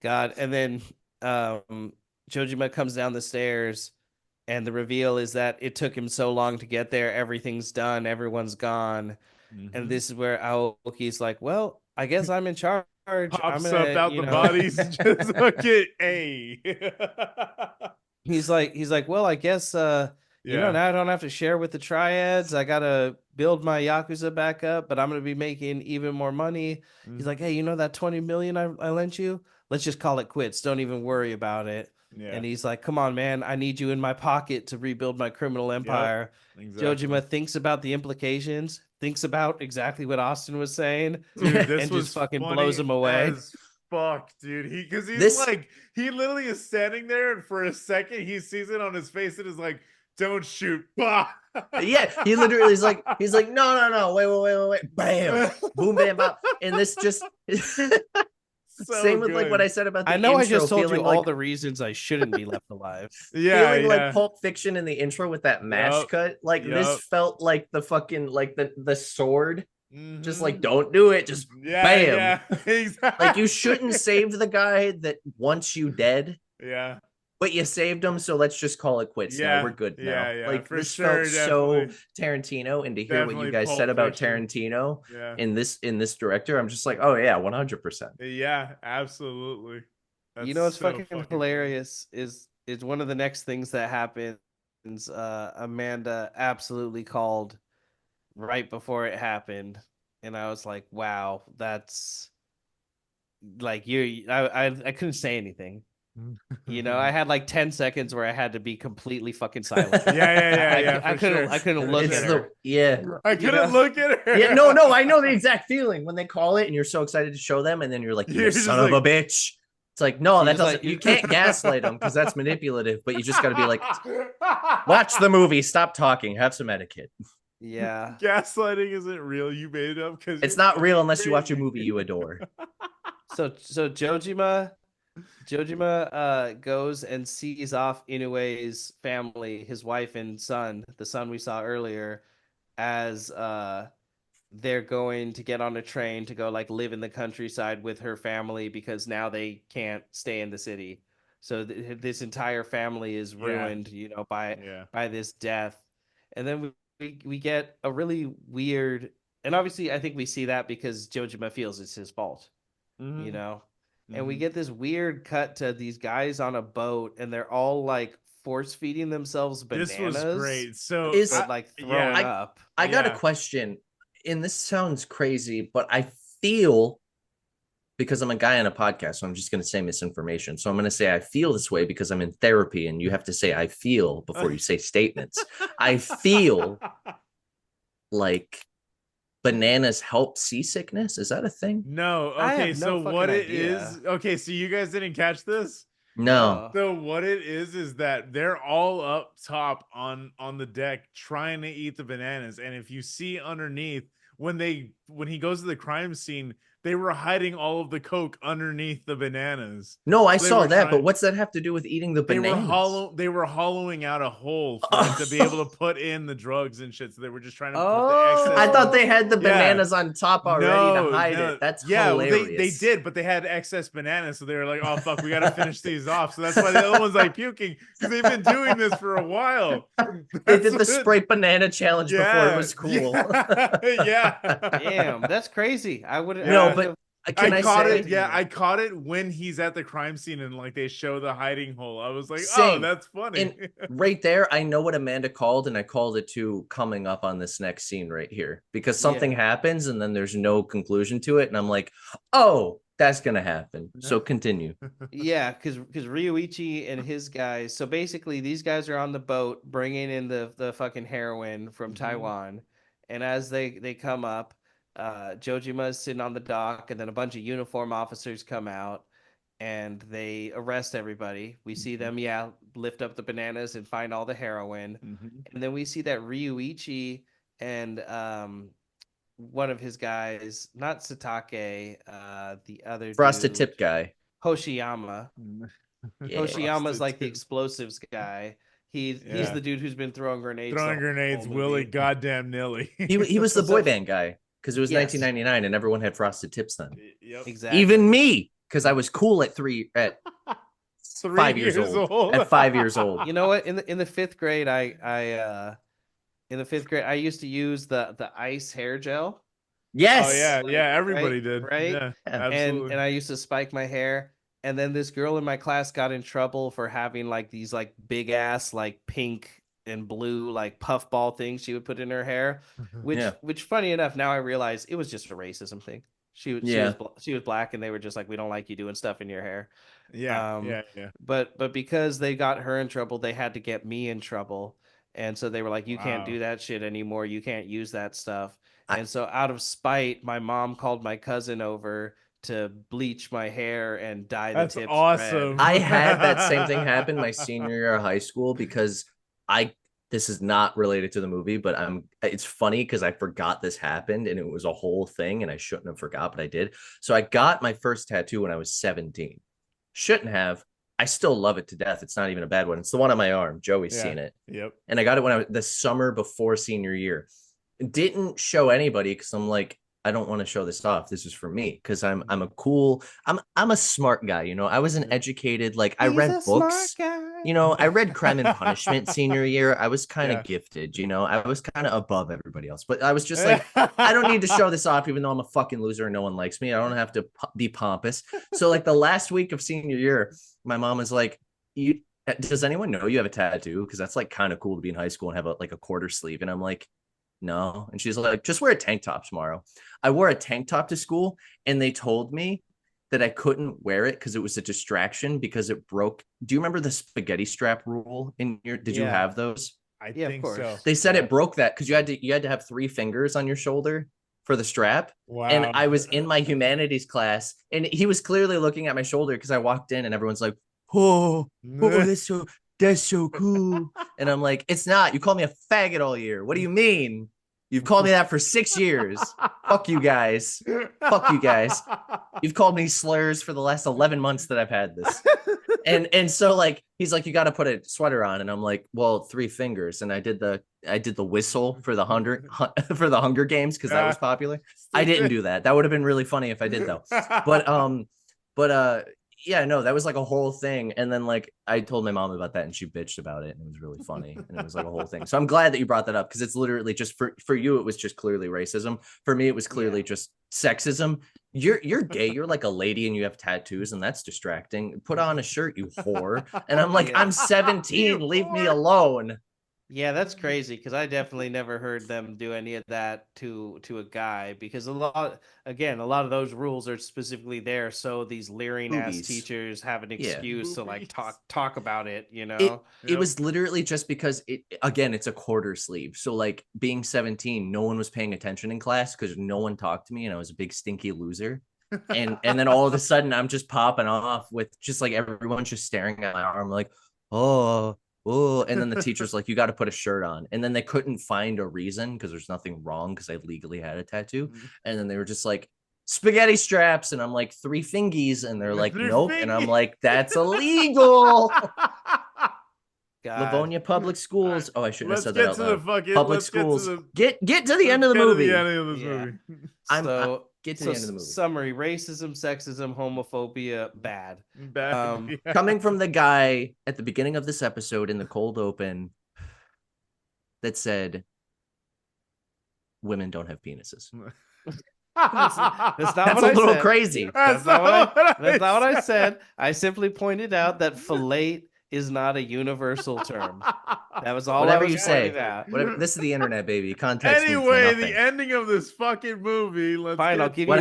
God, and then Jojima comes down the stairs, and the reveal is that it took him so long to get there. Everything's done. Everyone's gone. And this is where Aoki's like, well, I guess I'm in charge. Pops up out the bodies. Just look at A. He's like, well, I guess, now I don't have to share with the triads. I got to build my Yakuza back up, but I'm going to be making even more money. He's like, hey, that 20 million I lent you? Let's just call it quits. Don't even worry about it. Yeah. And he's like, come on, man. I need you in my pocket to rebuild my criminal empire. Exactly. Jojima thinks about the implications, thinks about exactly what Austin was saying, dude, this and just fucking blows him away. Fuck, dude. Because he literally is standing there, and for a second he sees it on his face and is like, don't shoot. Bah. Yeah, he literally is like, he's like, no, wait, bam, boom, bam, bam. And this just same with like what I said about the intro, I just told you all the reasons I shouldn't be left alive. Feeling like Pulp Fiction in the intro with that mash cut. Like this felt like the fucking like the sword. Just like, don't do it, just bam. Exactly. Like you shouldn't save the guy that wants you dead. Yeah. But you saved him, so let's just call it quits. Yeah, we're good now. Yeah, like this felt so Tarantino, and to hear what you guys said about Tarantino in this director, I'm just like, oh yeah, 100%. Yeah, absolutely. That's what's so fucking hilarious is one of the next things that happens. Amanda absolutely called right before it happened, and I was like, wow, that's like I couldn't say anything. I had like 10 seconds where I had to be completely fucking silent. I couldn't look at her. I couldn't look at her. Yeah, no, I know the exact feeling when they call it and you're so excited to show them, and then you're like, you son of a bitch. It's like, no, that doesn't. You can't gaslight them because that's manipulative. But you just got to be like, watch the movie, stop talking, have some etiquette. Yeah, gaslighting isn't real. You made it up because it's not real unless you watch a movie you adore. So Jojima goes and sees off Inoue's family, his wife and son, the son we saw earlier, as they're going to get on a train to go like live in the countryside with her family because now they can't stay in the city. So this entire family is ruined, by this death. And then we get a really weird, and obviously I think we see that because Jojima feels it's his fault, you know. And we get this weird cut to these guys on a boat, and they're all like force feeding themselves bananas. This was great. So Is like throwing up. I got a question, and this sounds crazy, but I feel, because I'm a guy on a podcast, so I'm just going to say misinformation. So I'm going to say I feel this way because I'm in therapy, and you have to say I feel before you say statements. I feel like bananas help seasickness. Is that a thing? No. I Okay, have so no what fucking it idea. is? Okay, so you guys didn't catch this? No. So what it is that they're all up top on the deck trying to eat the bananas, and if you see underneath, when he goes to the crime scene, they were hiding all of the coke underneath the bananas. No, I So they saw were that, trying- but what's that have to do with eating the They bananas? were hollowing out a hole for it to be able to put in the drugs and shit. So they were just trying to put the excess. I thought they had the Yeah. bananas on top already to hide it. That's hilarious. They did, but they had excess bananas, so they were like, "Oh fuck, we gotta finish these off." So that's why the other one's like puking, because they've been doing this for a while. They did the Sprite banana challenge before it was cool. Yeah. Damn, that's crazy. I wouldn't. No, but can I caught say, it. Yeah, I caught it when he's at the crime scene and like they show the hiding hole. I was like, Same. "Oh, that's funny." And right there, I know what Amanda called, and I called it too coming up on this next scene right here, because something happens and then there's no conclusion to it, and I'm like, oh, that's gonna happen. So continue. Yeah, because Ryuichi and his guys. So basically, these guys are on the boat bringing in the fucking heroin from Taiwan, and as they come up, Jojima is sitting on the dock, and then a bunch of uniform officers come out, and they arrest everybody. We see them, lift up the bananas and find all the heroin, and then we see that Ryuichi and one of his guys, not Satake, the other Frosted dude, Tip guy. Hoshiyama. Yeah. Hoshiyama's like the explosives guy. He's the dude who's been throwing grenades. Willy goddamn nilly. He was the boy band guy, because it was 1999 and everyone had frosted tips then. Yep. Exactly. Even me, because I was cool at 5 years old. At 5 years old. You know what? In the fifth grade, I used to use the ice hair gel. Yes. Oh yeah, everybody did. Right? Yeah, absolutely. And I used to spike my hair. And then this girl in my class got in trouble for having like these like big ass like pink and blue like puffball things she would put in her hair, which funny enough, now I realize it was just a racism thing. She was black, and they were just like, we don't like you doing stuff in your hair. Yeah. But because they got her in trouble, they had to get me in trouble. And so they were like, you can't do that shit anymore. You can't use that stuff. And so out of spite, my mom called my cousin over to bleach my hair and dye the tips. That's awesome. red. I had that same thing happen my senior year of high school, because this is not related to the movie, but it's funny because I forgot this happened and it was a whole thing and I shouldn't have forgot, but I did. So I got my first tattoo when I was 17. Shouldn't have. I still love it to death. It's not even a bad one. It's the one on my arm. Joey's seen it. Yep. And I got it when I was the summer before senior year. Didn't show anybody because I'm like, I don't want to show this off. This is for me, because I'm a smart guy, you know. I was an educated, like I read books, you know. I read Crime and Punishment senior year. I was kind of gifted, you know. I was kind of above everybody else, but I was just like, I don't need to show this off, even though I'm a fucking loser and no one likes me. I don't have to be pompous. So like the last week of senior year, my mom was like, does anyone know you have a tattoo? Because that's like kind of cool to be in high school and have a quarter sleeve. And I'm like, no. And she's like, just wear a tank top tomorrow. I wore a tank top to school, and they told me that I couldn't wear it because it was a distraction, because it broke. Do you remember the spaghetti strap rule did you have those? I think so. They said it broke that because you had to have 3 fingers on your shoulder for the strap. Wow. And I was in my humanities class, and he was clearly looking at my shoulder because I walked in and everyone's like, oh, that's so cool. And I'm like, it's not. You called me a faggot all year. What do you mean? You've called me that for 6 years. Fuck you guys. Fuck you guys. You've called me slurs for the last 11 months that I've had this. And so like, he's like, you got to put a sweater on. And I'm like, well, 3 fingers. And I did the whistle for the Hunger Games, because that was popular. I didn't do that. That would have been really funny if I did, though. But yeah, no, that was like a whole thing. And then like I told my mom about that and she bitched about it and it was really funny. And it was like a whole thing. So I'm glad that you brought that up because it's literally just for you, it was just clearly racism. For me, it was clearly just sexism. You're gay, you're like a lady and you have tattoos, and that's distracting. Put on a shirt, you whore. And I'm like, I'm 17, leave me alone. Yeah, that's crazy because I definitely never heard them do any of that to a guy because a lot of those rules are specifically there so these leering ass Boobies. teachers have an Yeah. excuse to like Boobies. talk about it, you know. It was literally just because it's a quarter sleeve. So like being 17, no one was paying attention in class because no one talked to me and I was a big stinky loser. And then all of a sudden I'm just popping off with just like everyone's just staring at my arm like, oh, and then the teacher's like, you got to put a shirt on. And then they couldn't find a reason because there's nothing wrong because I legally had a tattoo. And then they were just like, spaghetti straps. And I'm like, 3 fingies. And they're like, nope. And I'm like, that's illegal. Livonia Public Schools. Oh, I shouldn't have said that out loud. Public schools. Get to the end of the movie. Get to the end of the movie. Summary: racism, sexism, homophobia, bad. Coming from the guy at the beginning of this episode in the cold open that said women don't have penises. That's a little crazy. That's not what I said. I simply pointed out that fillet is not a universal term. That was all. Whatever you say. Whatever. This is the internet, baby. Context. Anyway, the ending of this fucking movie. Fine, I'll give you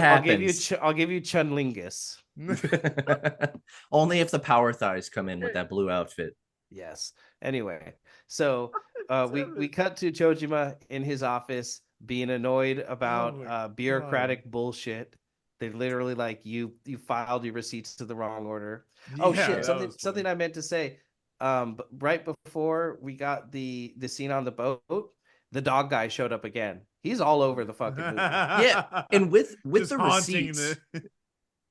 chunlingus. Only if the power thighs come in with that blue outfit. Yes. Anyway, so we cut to Chojima in his office being annoyed about bureaucratic bullshit. They literally like you filed your receipts to the wrong order. Oh shit! Something I meant to say. Right before we got the scene on the boat, the dog guy showed up again. He's all over the fucking movie. Yeah, and with Just the receipts.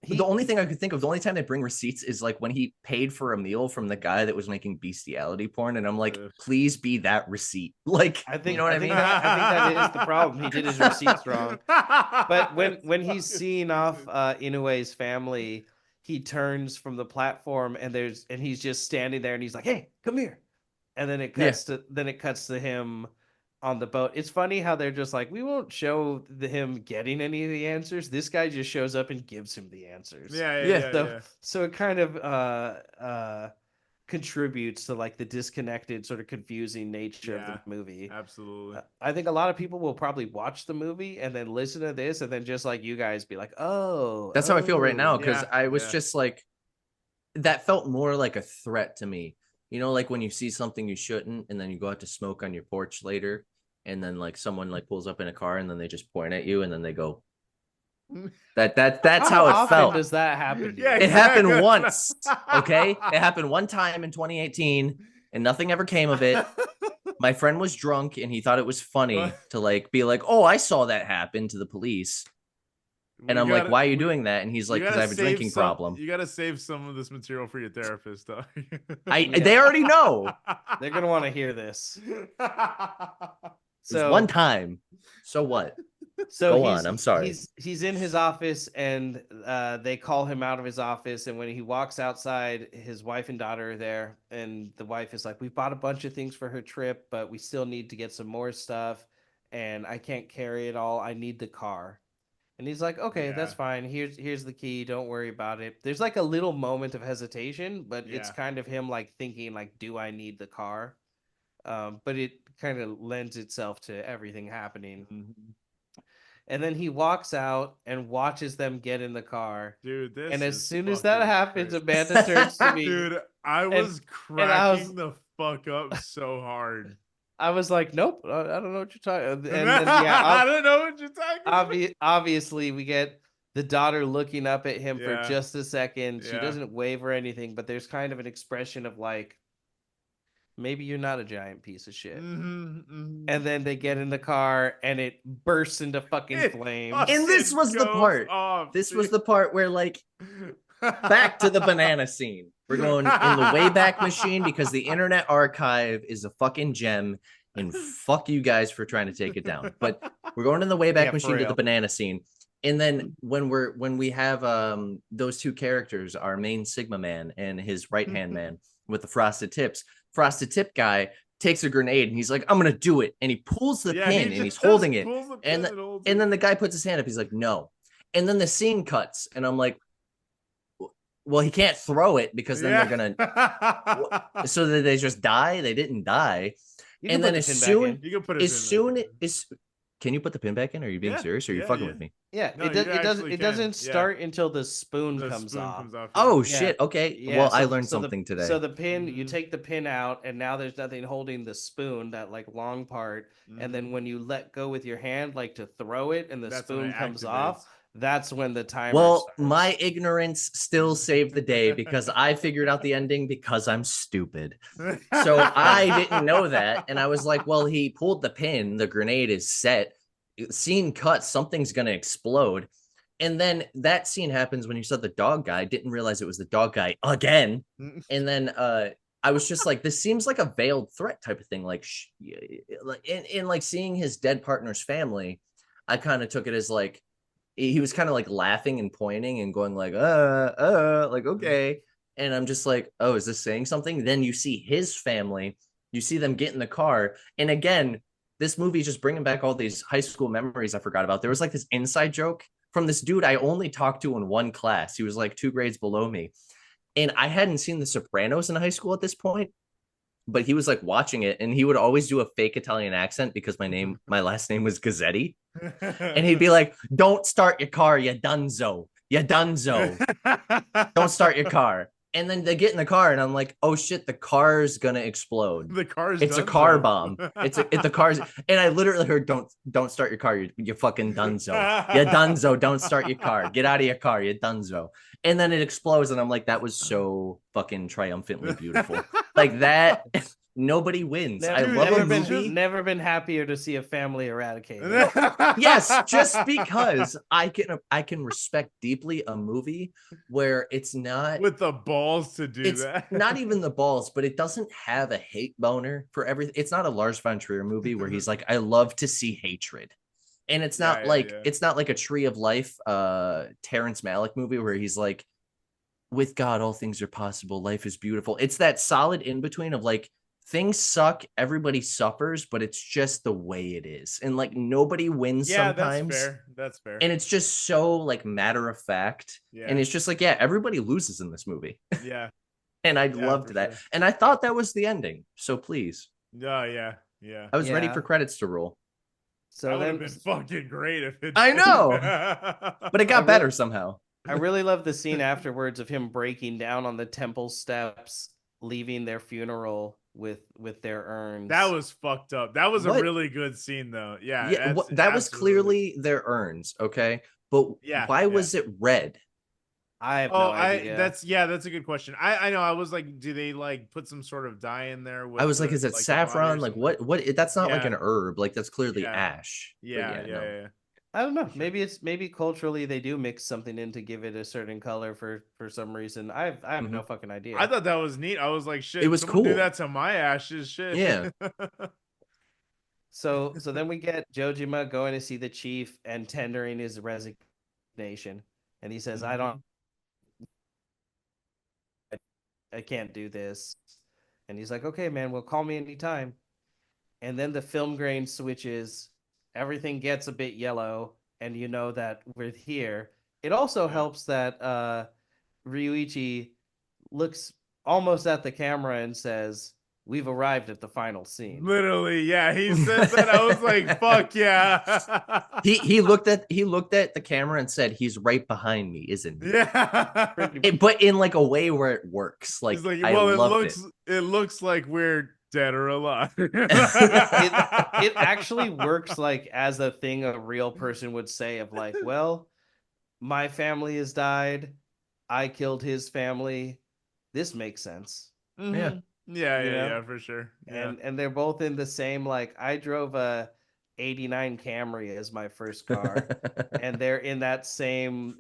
The only thing I could think of, the only time they bring receipts is like when he paid for a meal from the guy that was making bestiality porn, and I'm like, please be that receipt. Like, I think, you know what I mean? I think that is the problem. He did his receipts wrong. But when he's seeing off Inoue's family, he turns from the platform and he's just standing there and he's like, "Hey, come here," and then it cuts to him on the boat. It's funny how they're just like, we won't show him getting any of the answers. This guy just shows up and gives him the answers. So it kind of contributes to like the disconnected, sort of confusing nature of the movie. Absolutely. I think a lot of people will probably watch the movie and then listen to this and then just like you guys be like, oh, that's how I feel right now. Cause I was just like, that felt more like a threat to me. You know, like when you see something you shouldn't, and then you go out to smoke on your porch later, and then like someone like pulls up in a car, and then they just point at you, and then they go. That's how it felt. Does that happen? It happened once. Okay, it happened one time in 2018, and nothing ever came of it. My friend was drunk, and he thought it was funny to like be like, "Oh, I saw that happen to the police." And I'm like, why are you doing that? And he's like, because I have a drinking problem. You got to save some of this material for your therapist, though. They already know. They're going to want to hear this. So one time. So what? So go on. I'm sorry. He's in his office and they call him out of his office. And when he walks outside, his wife and daughter are there. And the wife is like, we bought a bunch of things for her trip, but we still need to get some more stuff. And I can't carry it all. I need the car. And he's like, okay, that's fine. Here's the key. Don't worry about it. There's like a little moment of hesitation, but it's kind of him like thinking like, do I need the car? But it kind of lends itself to everything happening. Mm-hmm. And then he walks out and watches them get in the car. Dude, and as soon as that happens, Amanda turns to me. Dude, I was cracking the fuck up so hard. I was like, nope, I don't know what you're talking about. And then, I don't know what you're talking about. Obviously, we get the daughter looking up at him for just a second. She doesn't wave or anything, but there's kind of an expression of like, maybe you're not a giant piece of shit. And then they get in the car and it bursts into fucking flames. And this was the part. This was the part where like, back to the banana scene. We're going in the Wayback Machine because the Internet Archive is a fucking gem, and fuck you guys for trying to take it down. But we're going in the Wayback Machine to the banana scene. And then when we have those two characters, our main Sigma man and his right hand man with the frosted tip guy takes a grenade and he's like, I'm gonna do it. And he pulls the pin and he's holding it. And then the guy puts his hand up, he's like, no. And then the scene cuts, and I'm like, well, he can't throw it because then they're gonna so that they just die. They didn't die. And then as soon as can you put the pin back in? Are you being serious? Or are you fucking with me? Yeah, No, it doesn't start until the spoon comes off. Oh shit. Okay. Yeah, well, I learned something today. So the pin, you take the pin out, and now there's nothing holding the spoon, that like long part. And then when you let go with your hand, like to throw it, and the spoon comes off, that's when the timer starts. My ignorance still saved the day because I figured out the ending because I'm stupid. So I didn't know that. And I was like, well, he pulled the pin, the grenade is set, scene cut, something's going to explode. And then that scene happens when you said the dog guy. Didn't realize it was the dog guy again. And then I was just like, this seems like a veiled threat type of thing. Like, in like seeing his dead partner's family, I kind of took it as like, he was kind of like laughing and pointing and going like, like, okay. And I'm just like, oh, is this saying something? Then you see his family, you see them get in the car. And again, this movie is just bringing back all these high school memories I forgot about. There was like this inside joke from this dude I only talked to in one class. He was like 2 grades below me. And I hadn't seen The Sopranos in high school at this point, but he was like watching it, and he would always do a fake Italian accent because my last name was Gazzetti. And he'd be like, don't start your car, you dunzo. You dunzo. Don't start your car. And then they get in the car, and I'm like, oh shit, the car's gonna explode. It's a car bomb. It's the car's. And I literally heard, don't start your car, you fucking dunzo. You dunzo, don't start your car. Get out of your car, you dunzo. And then it explodes, and I'm like, that was so fucking triumphantly beautiful. Like that. Nobody wins. I love a movie. Never been happier to see a family eradicated. Yes, just because I can respect deeply a movie where it's not with the balls to do that. Not even the balls, but it doesn't have a hate boner for everything. It's not a Lars von Trier movie where he's like, I love to see hatred. And it's not it's not like a Tree of Life Terrence Malick movie where he's like, with God all things are possible, life is beautiful. It's that solid in between of like, things suck, everybody suffers, but it's just the way it is. And like nobody wins sometimes. That's fair. And it's just so like matter of fact. Yeah. And it's just like, yeah, everybody loses in this movie. Yeah. And I loved that. Sure. And I thought that was the ending. So please. Yeah. I was ready for credits to roll. So that would have been fucking great if it I know. But it got better somehow. I really love the scene afterwards of him breaking down on the temple steps, leaving their funeral with their urns. That was fucked up. That was a really good scene though. Yeah, that was clearly their urns, okay? But why was it red? I have no idea. That's a good question. I know. I was like, do they like put some sort of dye in there? I was like, is it like saffron? Like what? That's not like an herb. Like that's clearly ash. Yeah. I don't know. Maybe culturally they do mix something in to give it a certain color for some reason. I have no fucking idea. I thought that was neat. I was like, shit. It was cool. Do that to my ashes, shit. Yeah. So then we get Jojima going to see the chief and tendering his resignation, and he says, I can't do this. And he's like, okay, man, well, call me anytime. And then the film grain switches. Everything gets a bit yellow, and you know that we're here. It also helps that Ryuichi looks almost at the camera and says, we've arrived at the final scene. Literally, yeah. He said that. I was like, fuck yeah. he looked at the camera and said, he's right behind me, isn't he? Yeah. But in like a way where it works. Like, it looks like we're dead or alive. it actually works like as a thing a real person would say of like, well, my family has died, I killed his family, this makes sense. Mm-hmm. Yeah, for sure. Yeah. And they're both in the same, like, I drove a 89 Camry as my first car and they're in that same,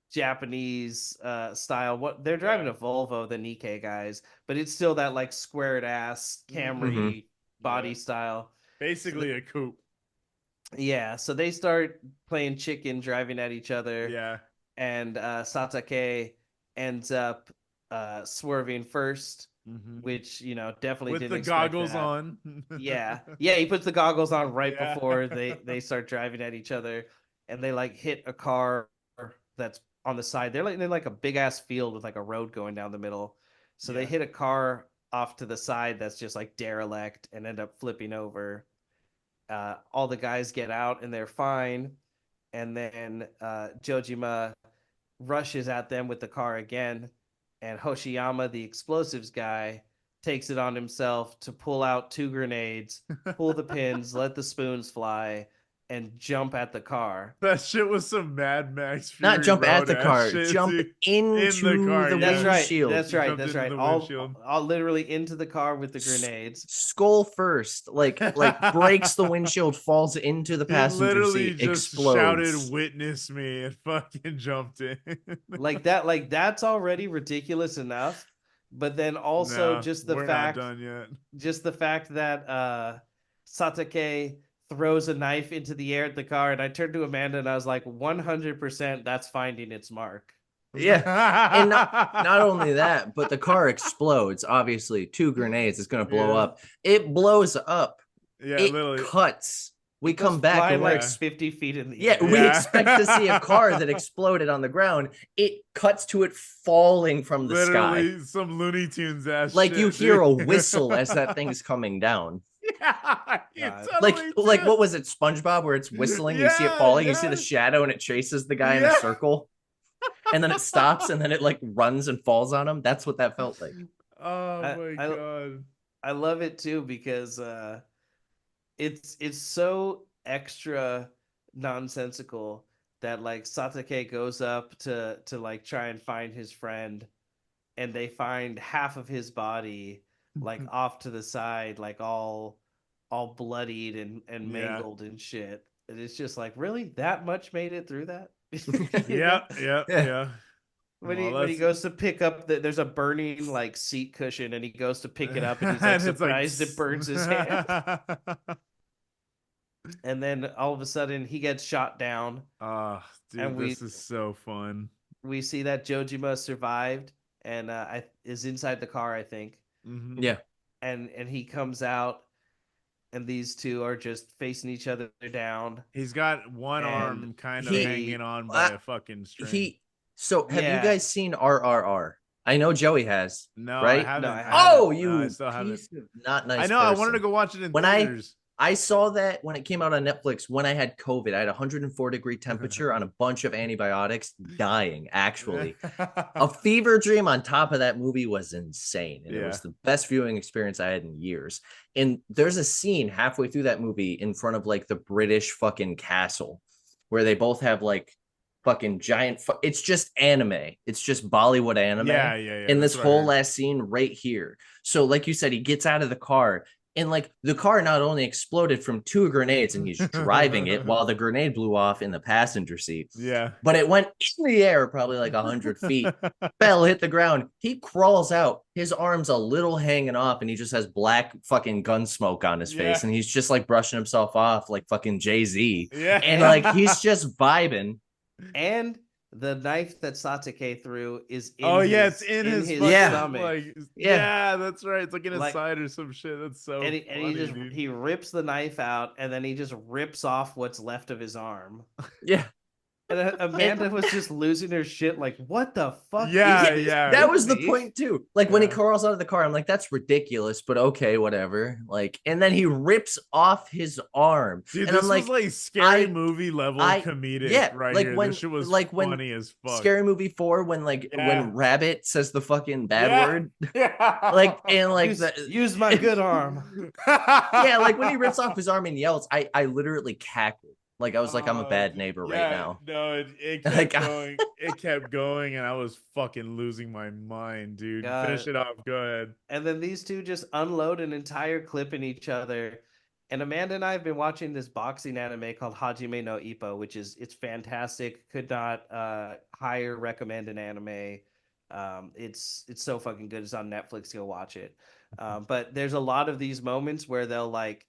Japanese style. What they're driving a Volvo, the Nikkei guys, but it's still that like squared ass Camry body style. Basically a coupe. Yeah, so they start playing chicken, driving at each other, Yeah. and Satake ends up swerving first, Mhm. which definitely With didn't the expect goggles that. on. Yeah, he puts the goggles on right Yeah. before they start driving at each other, and they like hit a car that's on the side. They're like in like a big ass field with like a road going down the middle. So they Yeah. hit a car off to the side that's just like derelict and end up flipping over. All the guys get out and they're fine, and then Jojima rushes at them with the car again, and Hoshiyama, the explosives guy, takes it on himself to pull out 2 grenades, pull the pins, let the spoons fly, and jump at the car. That shit was some Mad Max Not Fury jump at Road the ass car, shit, jump dude. In the into car, the yeah. That's right. windshield. That's right. Jumped That's into right. the All, windshield. all literally into the car with the grenades. Skull first, like breaks the windshield, falls into the He passenger literally seat, just shouted, explodes. "Witness me!" and fucking jumped in. Like that, like that's already ridiculous enough. But then also No, we're not done yet. just the fact that Satake throws a knife into the air at the car, and I turned to Amanda and I was like, 100% that's finding its mark. Yeah. And not only that, but the car explodes. Obviously, 2 grenades is going to blow Yeah. up. It blows up. Yeah, It literally. cuts. We It goes come back flying and we're like Yeah. 50 feet in the yeah, air. we Yeah. expect to see a car that exploded on the ground. It cuts to it falling from the sky. Literally some Looney Tunes ass Like shit, you hear a dude. whistle as that thing's coming down. Yeah, you God. totally Like do. what was it, SpongeBob, where it's whistling, you see it Yeah, falling, you see the yeah, shadow, and it chases the guy in a yeah. circle, and then it stops, and then it like runs and falls on him. That's what that felt like. Oh I, my I god. I love it too because it's so extra nonsensical that like Satake goes up to like try and find his friend, and they find half of his body like off to the side, like all bloodied and Yeah. mangled and shit. And it's just like, really, that much made it through that? Yeah, yeah, Yeah. yeah. When Well, he that's goes to pick up there's a burning like seat cushion, and he goes to pick it up, and he's like and it's like surprised it burns his hand. And then all of a sudden he gets shot down, Oh, and dude, this is so fun. we see that Jojima survived and is inside the car, I think. Mhm. Yeah. And he comes out, and these two are just facing each other down. He's got one And arm kind of he- hanging on by a fucking string. So have you Yeah. guys seen RRR? I know Joey has, No, I right? haven't. I I haven't. Oh, haven't. No, I you still haven't. piece of not nice. I know. I wanted person. to go watch it in When theaters. I saw that when it came out on Netflix when I had COVID. I had 104-degree temperature on a bunch of antibiotics, dying, actually. A fever dream on top of that movie was insane. And it was the best viewing experience I had in years. And there's a scene halfway through that movie in front of like the British fucking castle where they both have like fucking giant it's just anime. It's just Bollywood anime. Yeah. In that's this what I whole heard. last scene right here. So like you said, he gets out of the car, and like the car not only exploded from 2 grenades and he's driving it while the grenade blew off in the passenger seat, Yeah. but it went in the air probably like 100 feet, fell, hit the ground. He crawls out, his arm's a little hanging off, and he just has black fucking gun smoke on his face, and he's just like brushing himself off like fucking Jay-Z. Yeah. And like he's just vibing. And the knife that Satake threw is in It's in his fucking, stomach. like, Yeah. that's right. It's like in his Like- side or some shit. That's so and funny, he dude. he rips the knife out, and then he just rips off what's left of his arm. Yeah. And Amanda was just losing her shit, like, what the fuck? Yeah, is this yeah. That was the movie? point too. Like when he Yeah. crawls out of the car, I'm like, that's ridiculous, but okay, whatever. Like, and then he rips off his arm. Dude, and this I'm was like, like scary I- movie level I- comedic yeah, right like here. when- This shit was like when funny as fuck. Scary Movie 4 when like Yeah. when Rabbit says the fucking bad Yeah. word. Yeah. Like and like use my good arm. yeah, like when he rips off his arm and yells, I literally cackled. Like I was like, I'm a Oh, bad dude. neighbor right Yeah, now. No, it kept Like, going. It kept going, and I was fucking losing my mind, dude. God. Finish it off. Go ahead. And then these two just unload an entire clip in each other. And Amanda and I have been watching this boxing anime called Hajime no Ippo, which it's fantastic. Could not higher recommend an anime. It's so fucking good. It's on Netflix. Go watch it. But there's a lot of these moments where they'll like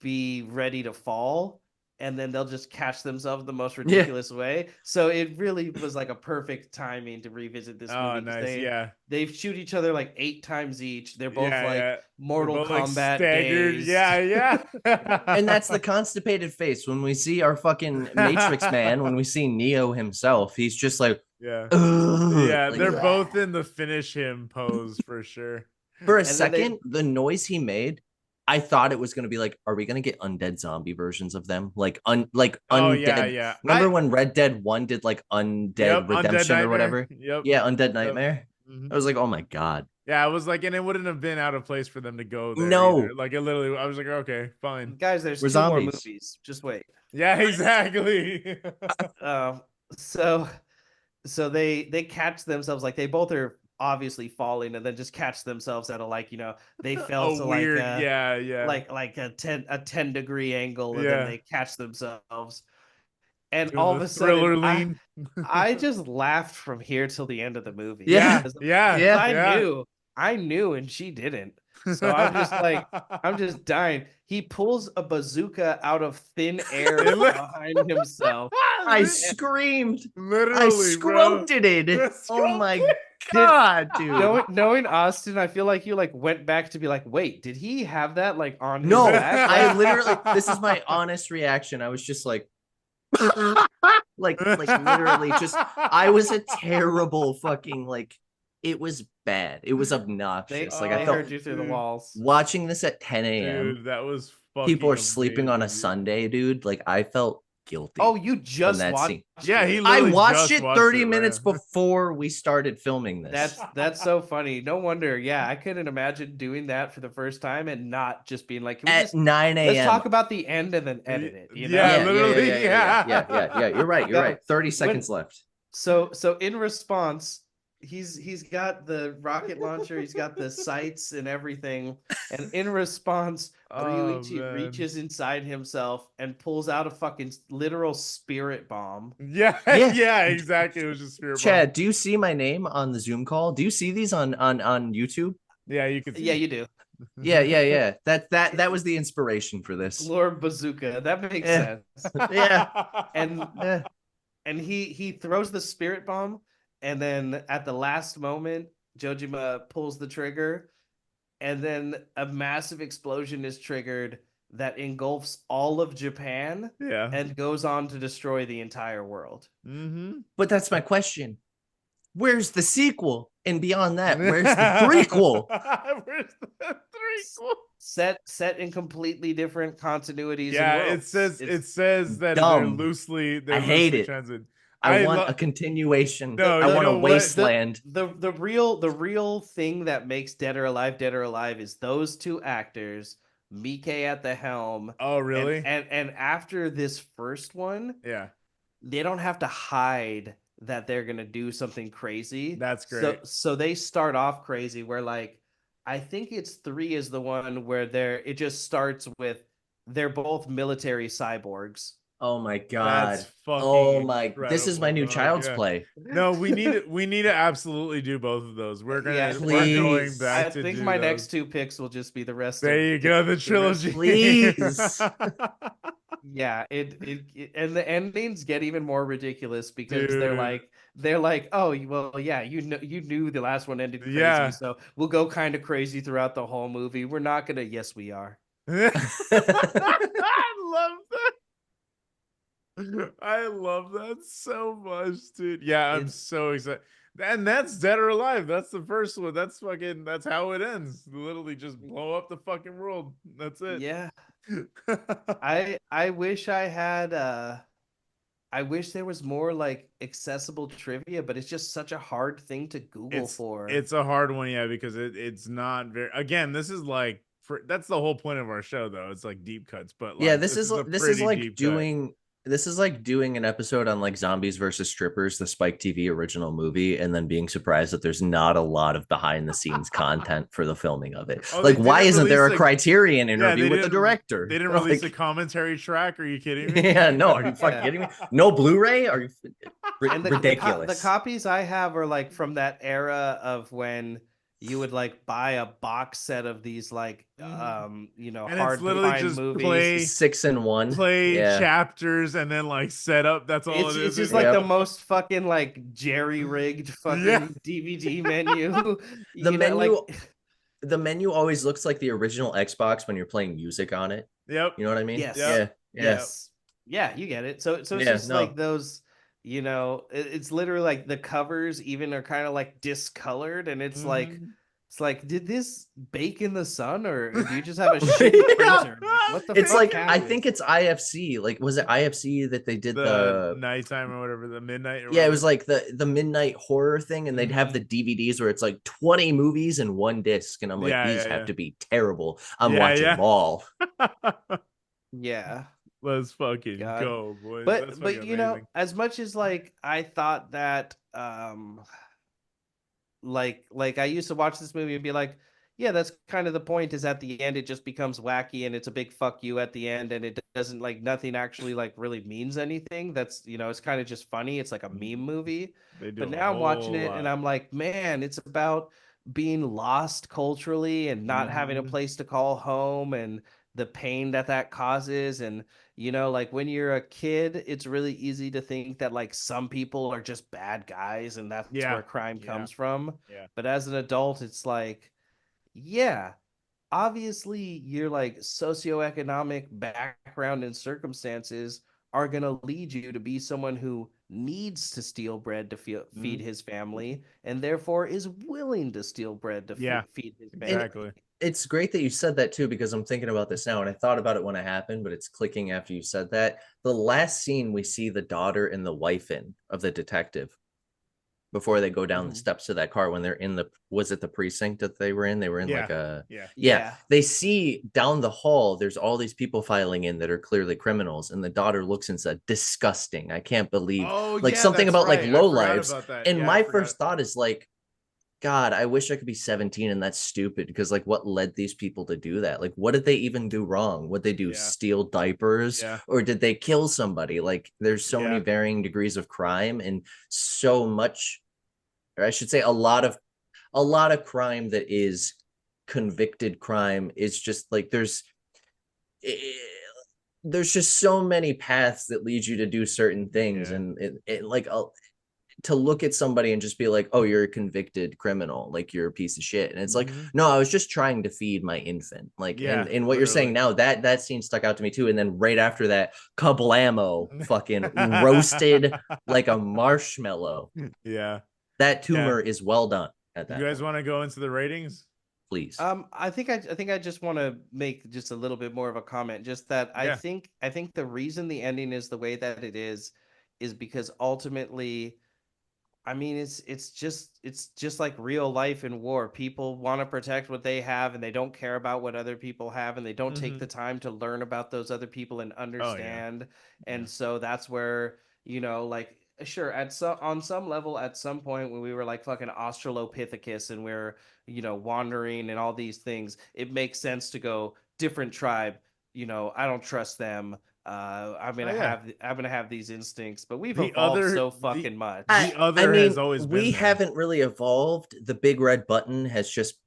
be ready to fall, and then they'll just catch themselves the most ridiculous way. So it really was like a perfect timing to revisit this Oh, movie. nice. Yeah. They shoot each other like 8 times each. They're both Yeah, like yeah. They're Mortal both, like, Kombat staggered. dazed. Yeah, yeah. And that's the constipated face when we see our fucking Matrix man. When we see Neo himself, he's just like, Yeah. ugh, Yeah, like, they're both in the finish him pose for sure. For a And then second, the noise he made, I thought it was going to be like, are we going to get undead zombie versions of them? Like undead. Oh, yeah, yeah. Remember when Red Dead 1 did like undead Yep, Undead redemption or Nightmare. whatever? Yep. Yeah, Undead Yep. Nightmare. Mhm. I was like, oh my God. Yeah, I was like, and it wouldn't have been out of place for them to go there. No. Either. Like, it literally, I was like, okay, fine. Guys, there's We're 2 more zombies. movies. Just wait. Yeah, exactly. So they catch themselves, like they both are obviously falling, and then just catch themselves at a, like, you know, they fell to weird, like yeah. like a 10-degree angle, and Yeah. then they catch themselves, and Doing all the of a thriller sudden lean. I just laughed from here till the end of the movie. Yeah. Because Yeah. I knew, and she didn't. So I'm just like, I'm just dying. He pulls a bazooka out of thin air behind himself. I screamed. Literally, I bro. scroted. Oh my God, dude. Knowing Austin, I feel like you like went back to be like, wait, did he have that like on No, his back? I literally, this is my honest reaction. I was just like, like literally just, I was a terrible fucking, like, it was bad. It was obnoxious. Like, I they felt heard you through the walls. watching this at 10 a.m. Dude, that was fucking People are sleeping on a amazing. Sunday, dude. Like, I felt guilty. Oh, you just that watched scene. Yeah, he it. I literally watched just it watched 30 it, minutes right? before we started filming this. That's so funny. No wonder. Yeah, I couldn't imagine doing that for the first time and not just being like, can we At just 9 a.m. let's talk about the end and then edit it. You know? Yeah, literally, yeah. You're right. You're Yeah. right. 30 seconds left. So in response, he's got the rocket launcher, he's got the sights and everything, and in response, Ryuichi reaches inside himself and pulls out a fucking literal spirit bomb. Yeah, exactly. It was just spirit Chad, bomb. do you see my name on the Zoom call? Do you see these on YouTube? Yeah, you can see. Yeah, you do. Yeah. That was the inspiration for this. Lord Bazooka. That makes sense. Yeah. And he throws the spirit bomb, and then at the last moment, Jojima pulls the trigger, and then a massive explosion is triggered that engulfs all of Japan and goes on to destroy the entire world. Mm-hmm. But that's my question. Where's the sequel? And beyond that, where's the threequel? Where's the threequel? Set in completely different continuities. Yeah, and it says that dumb. they're loosely I hate it. transit. I want a continuation. No, I you want know a what? wasteland. The real thing that makes Dead or Alive is those 2 actors, Miike at the helm. Oh, really? And after this first one, Yeah, they don't have to hide that they're gonna do something crazy. That's great. So they start off crazy, where like I think it's 3 is the one where it just starts with they're both military cyborgs. Oh my God. That's fucking Oh my, this is my new incredible, Child's yeah. Play. No, we need to absolutely do both of those. We're going please. back I to think do my those. next 2 picks will just be the rest. There you go, the trilogy. Please. Yeah, it and the endings get even more ridiculous because they're Dude. like, oh well, yeah, you knew the last one ended crazy, Yeah. so we'll go kind of crazy throughout the whole movie. We're not gonna. Yes, we are. I love that. I love that so much, dude. Yeah, I'm so excited. And that's Dead or Alive. That's the first one. That's how it ends. Literally just blow up the fucking world. That's it. Yeah. I wish I had I wish there was more like accessible trivia, but it's just such a hard thing to Google for. It's a hard one, yeah, because it's not very. Again, this is like that's the whole point of our show, though. It's like deep cuts, but like, yeah, this is like deep doing. This is like doing an episode on like Zombies versus Strippers, the Spike TV original movie, and then being surprised that there's not a lot of behind the scenes content for the filming of it. Oh, like, why isn't there a release Criterion interview with the director? They didn't release a commentary track. Are you kidding me? Yeah, no, are you fucking kidding me? No Blu-ray? Are you and ridiculous? The copies I have are like from that era of when you would like buy a box set of these like you know, And it's hard to literally find just movies. 6-in-1. Yeah. chapters and then like set up. That's all it It's is. just like Yep. the most fucking like jerry-rigged fucking Yeah. DVD menu. The You know, like menu always looks like the original Xbox when you're playing music on it. Yep. You know what I mean? yes. Yep. Yeah. Yeah. Yes. Yeah, you get it. So it's Yeah. just like No. those, you know, it's literally like the covers even are kind of like discolored, and it's like, did this bake in the sun, or do you just have a shitty Yeah. printer? Like, what the It's fuck like I happened? think it's IFC. Like, was it IFC that they did The the nighttime or whatever, the midnight or yeah, it whatever. was like the midnight horror thing, and they'd have the DVDs where it's like 20 movies in one disc, and I'm like, Yeah, these yeah, have yeah. to be terrible. I'm Yeah, watching yeah. them all. Yeah. Let's fucking God. go, boys. That's But fucking you know, amazing. as much as like I thought that like I used to watch this movie and be like, yeah, that's kind of the point, is at the end it just becomes wacky and it's a big fuck you at the end, and it doesn't like, nothing actually like really means anything. That's, you know, it's kind of just funny. It's like a meme movie. They do But a now I'm watching whole it and lot. I'm like, man, it's about being lost culturally and not having a Mhm. place to call home, and the pain that that causes. And you know, like when you're a kid, it's really easy to think that like some people are just bad guys and that's Yeah. where crime Yeah. comes from. Yeah. But as an adult, it's like, yeah, obviously your like socioeconomic background and circumstances are going to lead you to be someone who needs to steal bread to feed Mhm. his family, and therefore is willing to steal bread to Yeah. feed his family. Exactly. It's great that you said that too, because I'm thinking about this now, and I thought about it when it happened, but it's clicking after you said that. The last scene we see the daughter and the wife in of the detective before they go down the steps to that car, when they're in the, was it the precinct that they were in? They were in like a, Yeah. yeah, they see down the hall, there's all these people filing in that are clearly criminals, and the daughter looks and said, disgusting, I can't believe, Oh, like yeah, something that's about like right. low I forgot lives. about that. And Yeah, I my forgot. first thought is like, God, I wish I could be 17, and that's stupid, because like what led these people to do that? Like, what did they even do wrong? What they do, Yeah. steal diapers, Yeah. or did they kill somebody? Like, there's so many Yeah. varying degrees of crime, and so much, or I should say a lot of crime that is convicted crime is just like eh, there's just so many paths that lead you to do certain things, Yeah. and it like to look at somebody and just be like, oh, you're a convicted criminal, like you're a piece of shit. And it's like, Mhm. no, I was just trying to feed my infant. Like, Yeah, and what you're saying literally. now, that scene stuck out to me too. And then right after that, kablamo, fucking roasted like a marshmallow. Yeah. That Yeah. tumor is well done at You that guys point. want to go into the ratings? Please. I think I just want to make just a little bit more of a comment. Just that Yeah. I think the reason the ending is the way that it is because ultimately, I mean, it's just like real life in war. People want to protect what they have, and they don't care about what other people have, and they don't take the Mhm. time to learn about those other people and Oh, yeah. understand. Yeah. And so that's where, you know, like sure, at some on some level, at some point when we were like fucking Australopithecus and we're, you know, wandering and all these things, it makes sense to go different tribe. You know, I don't trust them. Oh, yeah. I'm gonna have these instincts, but we've The evolved other so the fucking much. the I other has mean, always we been there. haven't really evolved. The big red button has just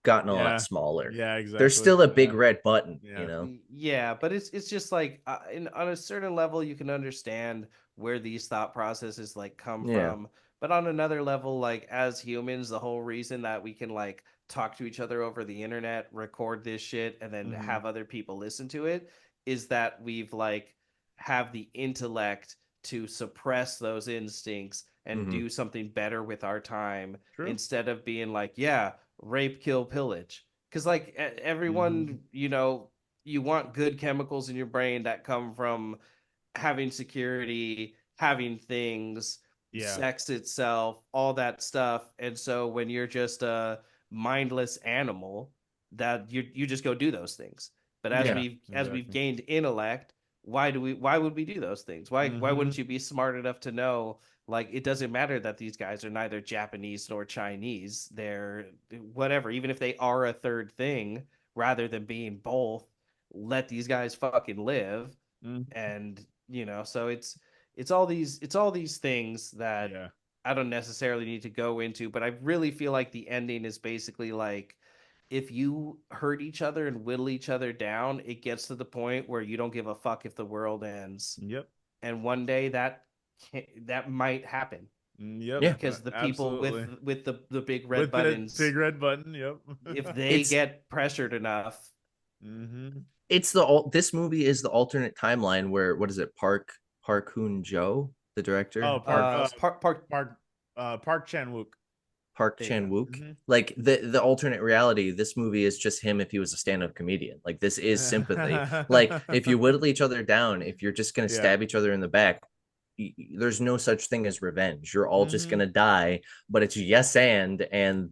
gotten a lot Yeah. smaller. Yeah, There's exactly. still a Yeah. big red button, you Yeah. know? Yeah, but it's just like on a certain level you can understand where these thought processes like come Yeah. from, but on another level, like as humans, the whole reason that we can like talk to each other over the internet, record this shit, and then Mhm. have other people listen to it is that we've like have the intellect to suppress those instincts and Mhm. do something better with our time True. instead of being like, yeah, rape, kill, pillage. Because like everyone, Mhm. you know, you want good chemicals in your brain that come from having security, having things, Yeah. sex itself, all that stuff. And so when you're just a mindless animal, that you just go do those things. But Yeah. as we've Exactly. gained intellect, why would we do those things? Why wouldn't Mhm. you be smart enough to know like it doesn't matter that these guys are neither Japanese nor Chinese. They're whatever, even if they are a third thing rather than being both, let these guys fucking live. Mhm. And you know, so it's all these things that Yeah. I don't necessarily need to go into, but I really feel like the ending is basically like, if you hurt each other and whittle each other down, it gets to the point where you don't give a fuck if the world ends. Yep. And one day that might happen. Yep. Yeah. Because the people absolutely. with the big red With the buttons, big red button. Yep. if they It's get pressured enough, it's this movie is the alternate timeline where what is it? Park Hoon Joe, the director. Oh, Park Chan-wook. Park There you Chan go. Wook. Like the alternate reality, this movie is just him if he was a stand-up comedian. Like this is sympathy. Like if you whittle each other down, if you're just gonna stab each other in the back, there's no such thing as revenge. You're all just gonna die, but it's yes and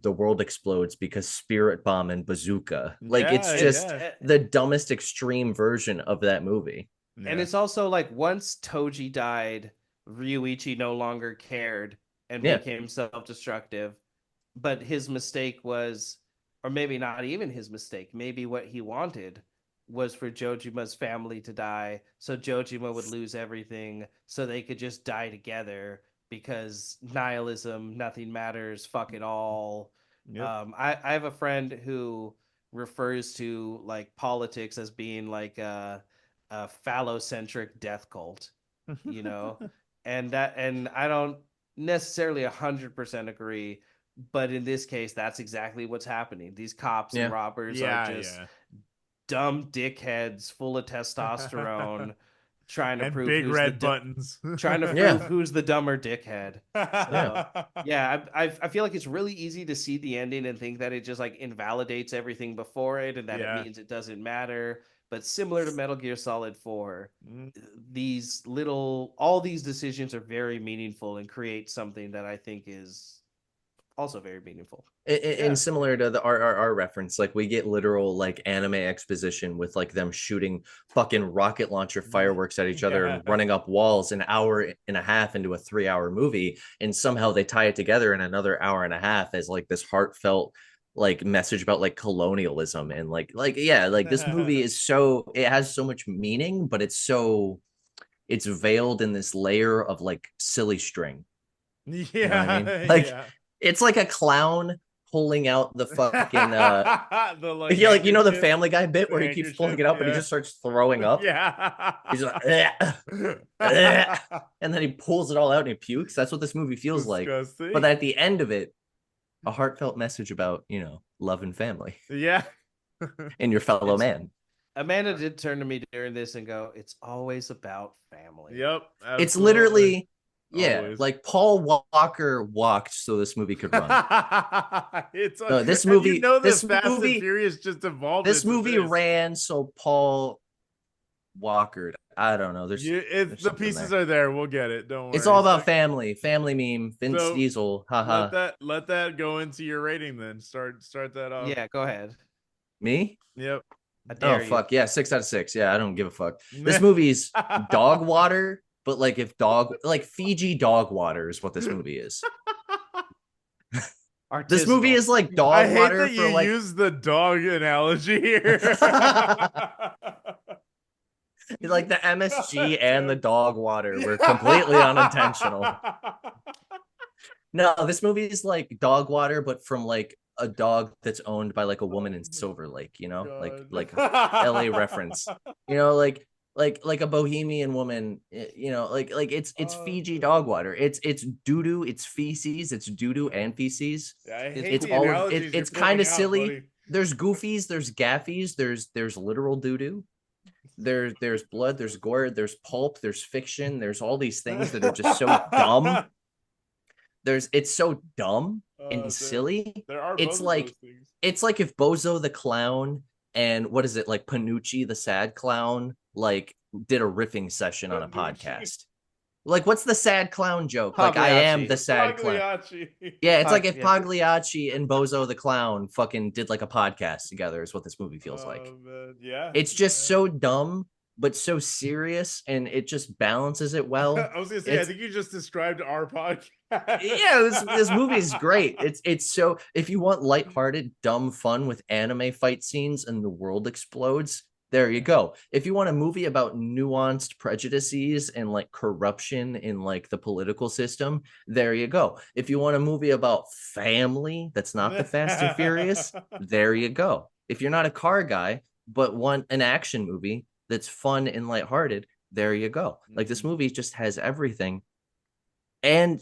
the world explodes because spirit bomb and bazooka. Like it's just the dumbest extreme version of that movie. And it's also like once Toji died, Ryuichi no longer cared and became self-destructive. But his mistake was, or maybe not even his mistake, maybe what he wanted was for Jojima's family to die, so Jojima would lose everything, so they could just die together, because nihilism, nothing matters, fuck it all. I have a friend who refers to like politics as being like a phallocentric death cult, you know, and I don't necessarily 100% agree. But in this case, that's exactly what's happening. These cops and robbers are just dumb dickheads full of testosterone trying to prove big who's red buttons. Trying to prove who's the dumber dickhead. So, I feel like it's really easy to see the ending and think that it just like invalidates everything before it and that it means it doesn't matter. But similar to Metal Gear Solid 4, all these decisions are very meaningful and create something that I think is also very meaningful. And similar to the RRR reference, like we get literal like anime exposition with like them shooting fucking rocket launcher fireworks at each other and running up walls an hour and a half into a 3-hour movie, and somehow they tie it together in another hour and a half as like this heartfelt like message about like colonialism and like this movie is it has so much meaning, but it's veiled in this layer of like silly string. You know what I mean? Like it's like a clown pulling out the fucking the Family Guy bit where he keeps pulling it up and he just starts throwing up. He's like and then he pulls it all out and he pukes. That's what this movie feels like. But at the end of it, a heartfelt message about, love and family. And your fellow man. Amanda did turn to me during this and go, "It's always about family." Yep. Absolutely. It's literally Always. like Paul Walker walked so this movie could run. This movie, Fast and Furious just evolved. This movie ran so Paul Walker. I don't know. There's the pieces are there. We'll get it. Don't worry. It's all about family meme. Vince Diesel. Haha. Let that go into your rating then. Start that off. Yeah, go ahead. Me? Yep. Oh fuck yeah, 6 out of 6. Yeah, I don't give a fuck. This movie's dog water. But like Fiji dog water is what this movie is. This movie is like dog water. I hate that you use the dog analogy here. Like the MSG and the dog water were completely unintentional. No, this movie is like dog water, but from like a dog that's owned by like a woman in Silver Lake, like LA reference, like a bohemian woman, like it's Fiji dog water. It's doo-doo, it's feces, it's doo-doo and feces. It's all it's kind of silly. Buddy. There's goofies, there's gaffies, there's literal doo-doo. There's blood, there's gore, there's pulp, there's fiction, there's all these things that are just so dumb. It's so dumb and silly. It's like if Bozo the Clown and what is it, like Panucci the Sad Clown, like did a riffing session on a podcast. Like, what's the sad clown joke? Pagliacci. Like, I am the sad clown. Yeah, it's like if Pagliacci and Bozo the Clown fucking did like a podcast together is what this movie feels like. Man. Yeah. It's just so dumb, but so serious, and it just balances it well. I was gonna say, I think you just described our podcast. Yeah, this movie is great. It's so, if you want lighthearted, dumb fun with anime fight scenes and the world explodes, there you go. If you want a movie about nuanced prejudices and like corruption in like the political system, there you go. If you want a movie about family that's not the Fast and Furious, there you go. If you're not a car guy but want an action movie that's fun and lighthearted, there you go. Like this movie just has everything. And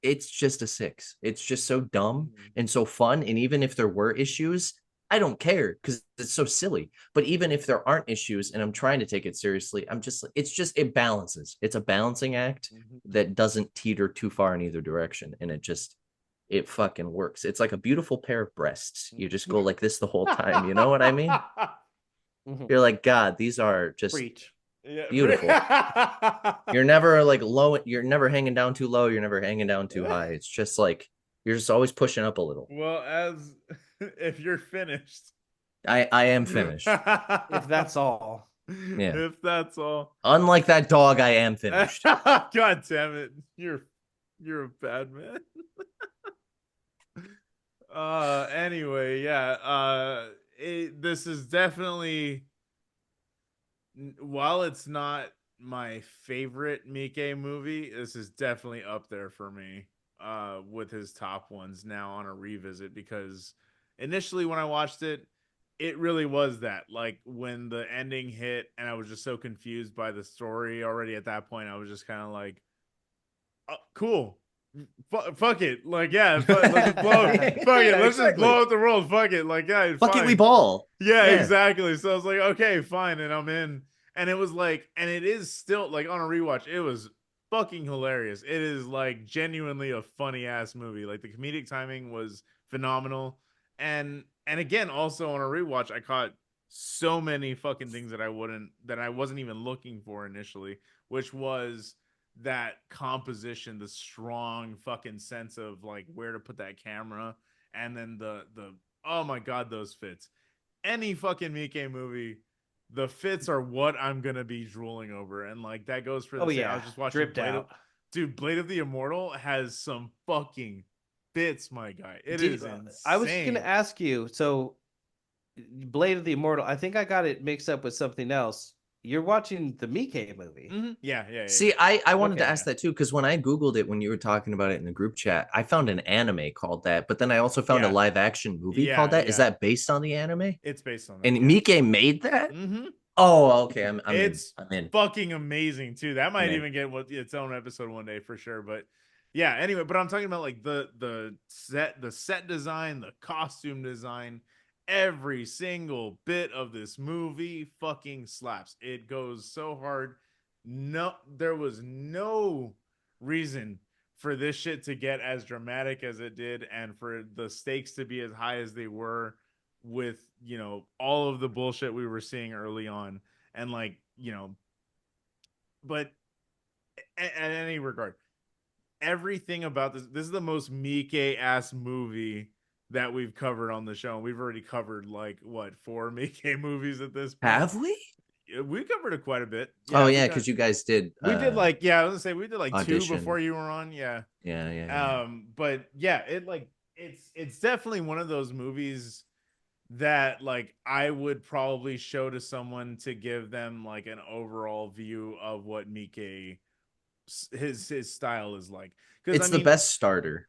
it's just a 6. It's just so dumb and so fun. And even if there were issues, I don't care because it's so silly. But even if there aren't issues and I'm trying to take it seriously, it balances. It's a balancing act that doesn't teeter too far in either direction. And it fucking works. It's like a beautiful pair of breasts. You just go like this the whole time. You know what I mean? You're like, God, these are just Preach. beautiful. You're never like low. You're never hanging down too low. You're never hanging down too high. It's just like you're just always pushing up a little. Well, if you're finished, I am finished. If that's all. Yeah. If that's all. Unlike that dog, I am finished. God damn it. You're a bad man. Anyway, yeah. This is definitely, while it's not my favorite Miike movie, this is definitely up there for me with his top ones now on a revisit, because initially when I watched it, it really was that, like, when the ending hit and I was just so confused by the story already at that point, I was just kind of like, oh, cool. Fuck it. Like, yeah, let's blow it. Fuck it. Let's just blow up the world. Fuck it. Like, yeah, Fuck fine. it, we ball. Yeah, exactly. So I was like, okay, fine. And I'm in. And it was like, and it is still, like, on a rewatch, it was fucking hilarious. It is like genuinely a funny ass movie. Like, the comedic timing was phenomenal. And again, also on a rewatch, I caught so many fucking things that I wasn't even looking for initially, which was that composition, the strong fucking sense of like where to put that camera, and then the oh my god, those fits. Any fucking Miike movie, the fits are what I'm gonna be drooling over, and like that goes for the same. I was just watching Blade of the Immortal has some fucking fits, my guy. It is insane. I was gonna ask you, so Blade of the Immortal, I think I got it mixed up with something else. You're watching the Miike movie. Mm-hmm. Yeah. See, I wanted to ask that too, because when I Googled it, when you were talking about it in the group chat, I found an anime called that, but then I also found a live action movie called that. Is that based on the anime? It's based on that. And Miike made that? Mm-hmm. Oh, okay. I'm in. Fucking amazing too. That might even get its own episode one day for sure. But yeah, anyway, but I'm talking about like the set design, the costume design. Every single bit of this movie fucking slaps. It goes so hard. No, there was no reason for this shit to get as dramatic as it did, and for the stakes to be as high as they were, with, all of the bullshit we were seeing early on. And like, but at any regard, everything about this is the most Miike ass movie that we've covered on the show. And we've already covered like 4 Miike movies at this point. Have we? We covered it quite a bit. Yeah, because you guys did. We did like, I was gonna say we did like audition. 2 before you were on. Yeah. But yeah, it's definitely one of those movies that like I would probably show to someone to give them like an overall view of what Miike his style is like. It's the best starter.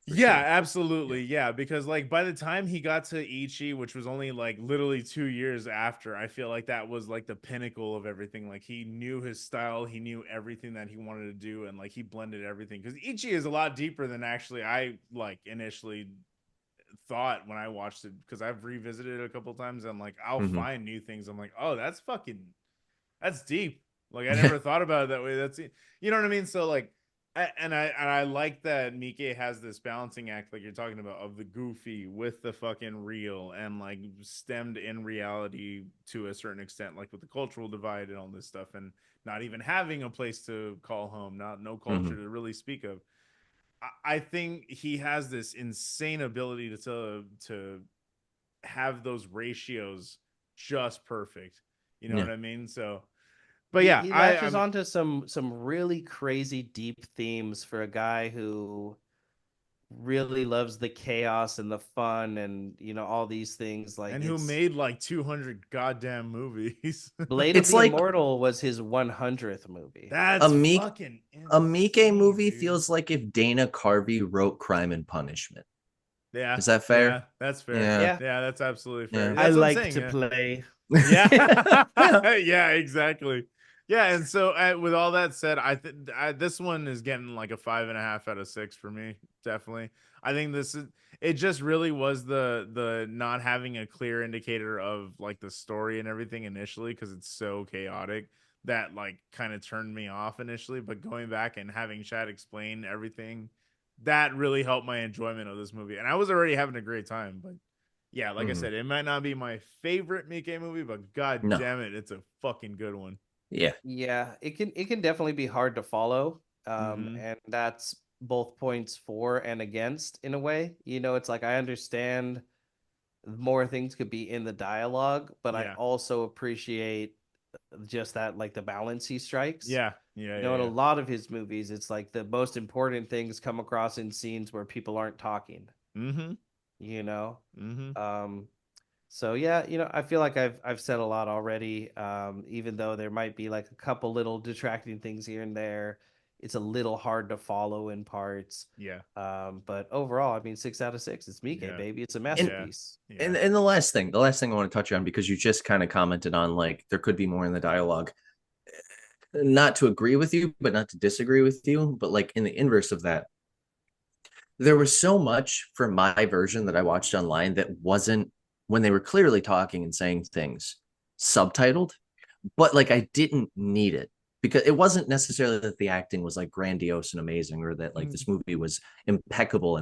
Yeah, sure. Absolutely. Yeah, because like by the time he got to Ichi, which was only like literally 2 years after, I feel like that was like the pinnacle of everything. Like he knew his style, he knew everything that he wanted to do, and like he blended everything. Because Ichi is a lot deeper than actually I like initially thought when I watched it, because I've revisited it a couple times and like I'll find new things. I'm like, oh, that's deep. Like I never thought about it that way. That's, you know what I mean? So like, and I like that Miike has this balancing act, like you're talking about, of the goofy with the fucking real, and like stemmed in reality to a certain extent, like with the cultural divide and all this stuff, and not even having a place to call home, no culture to really speak of. I think he has this insane ability to have those ratios just perfect. You know what I mean? So. But yeah, he latches onto some really crazy deep themes for a guy who really loves the chaos and the fun and all these things. Like, and who made like 200 goddamn movies. Blade of It's the like Immortal was his 100th movie. a That's Miike fucking a Miike insane, movie dude. feels like if Dana Carvey wrote Crime and Punishment. Yeah. Is that fair? Yeah, that's fair. Yeah. Yeah, that's absolutely fair. Yeah. I That's what I'm like saying, to yeah. play. Yeah. Yeah. Yeah, exactly. Yeah, and so with all that said, this one is getting like a 5.5 out of 6 for me. Definitely, I think this is. It just really was the not having a clear indicator of like the story and everything initially, because it's so chaotic, that like kind of turned me off initially. But going back and having Chad explain everything, that really helped my enjoyment of this movie. And I was already having a great time, but yeah, like I said, it might not be my favorite Miike movie, but god No. damn it, it's a fucking good one. Yeah. Yeah, it can definitely be hard to follow. Mhm. And that's both points for and against in a way. It's like I understand more things could be in the dialogue, but I Yeah. also appreciate just that, like, the balance he strikes. Yeah. Yeah. In a lot of his movies, it's like the most important things come across in scenes where people aren't talking, Mm-hmm. you know? Mm-hmm. So yeah, I feel like I've said a lot already. Even though there might be like a couple little detracting things here and there, it's a little hard to follow in parts. Yeah. But overall, I mean, 6 out of 6. It's Miike, Yeah. baby. It's a And masterpiece. Yeah. and the last thing I want to touch on, because you just kind of commented on like there could be more in the dialogue. Not to agree with you, but not to disagree with you, but like in the inverse of that, there was so much for my version that I watched online that wasn't, when they were clearly talking and saying things, subtitled, but like I didn't need it, because it wasn't necessarily that the acting was like grandiose and amazing, or that like this movie was impeccable,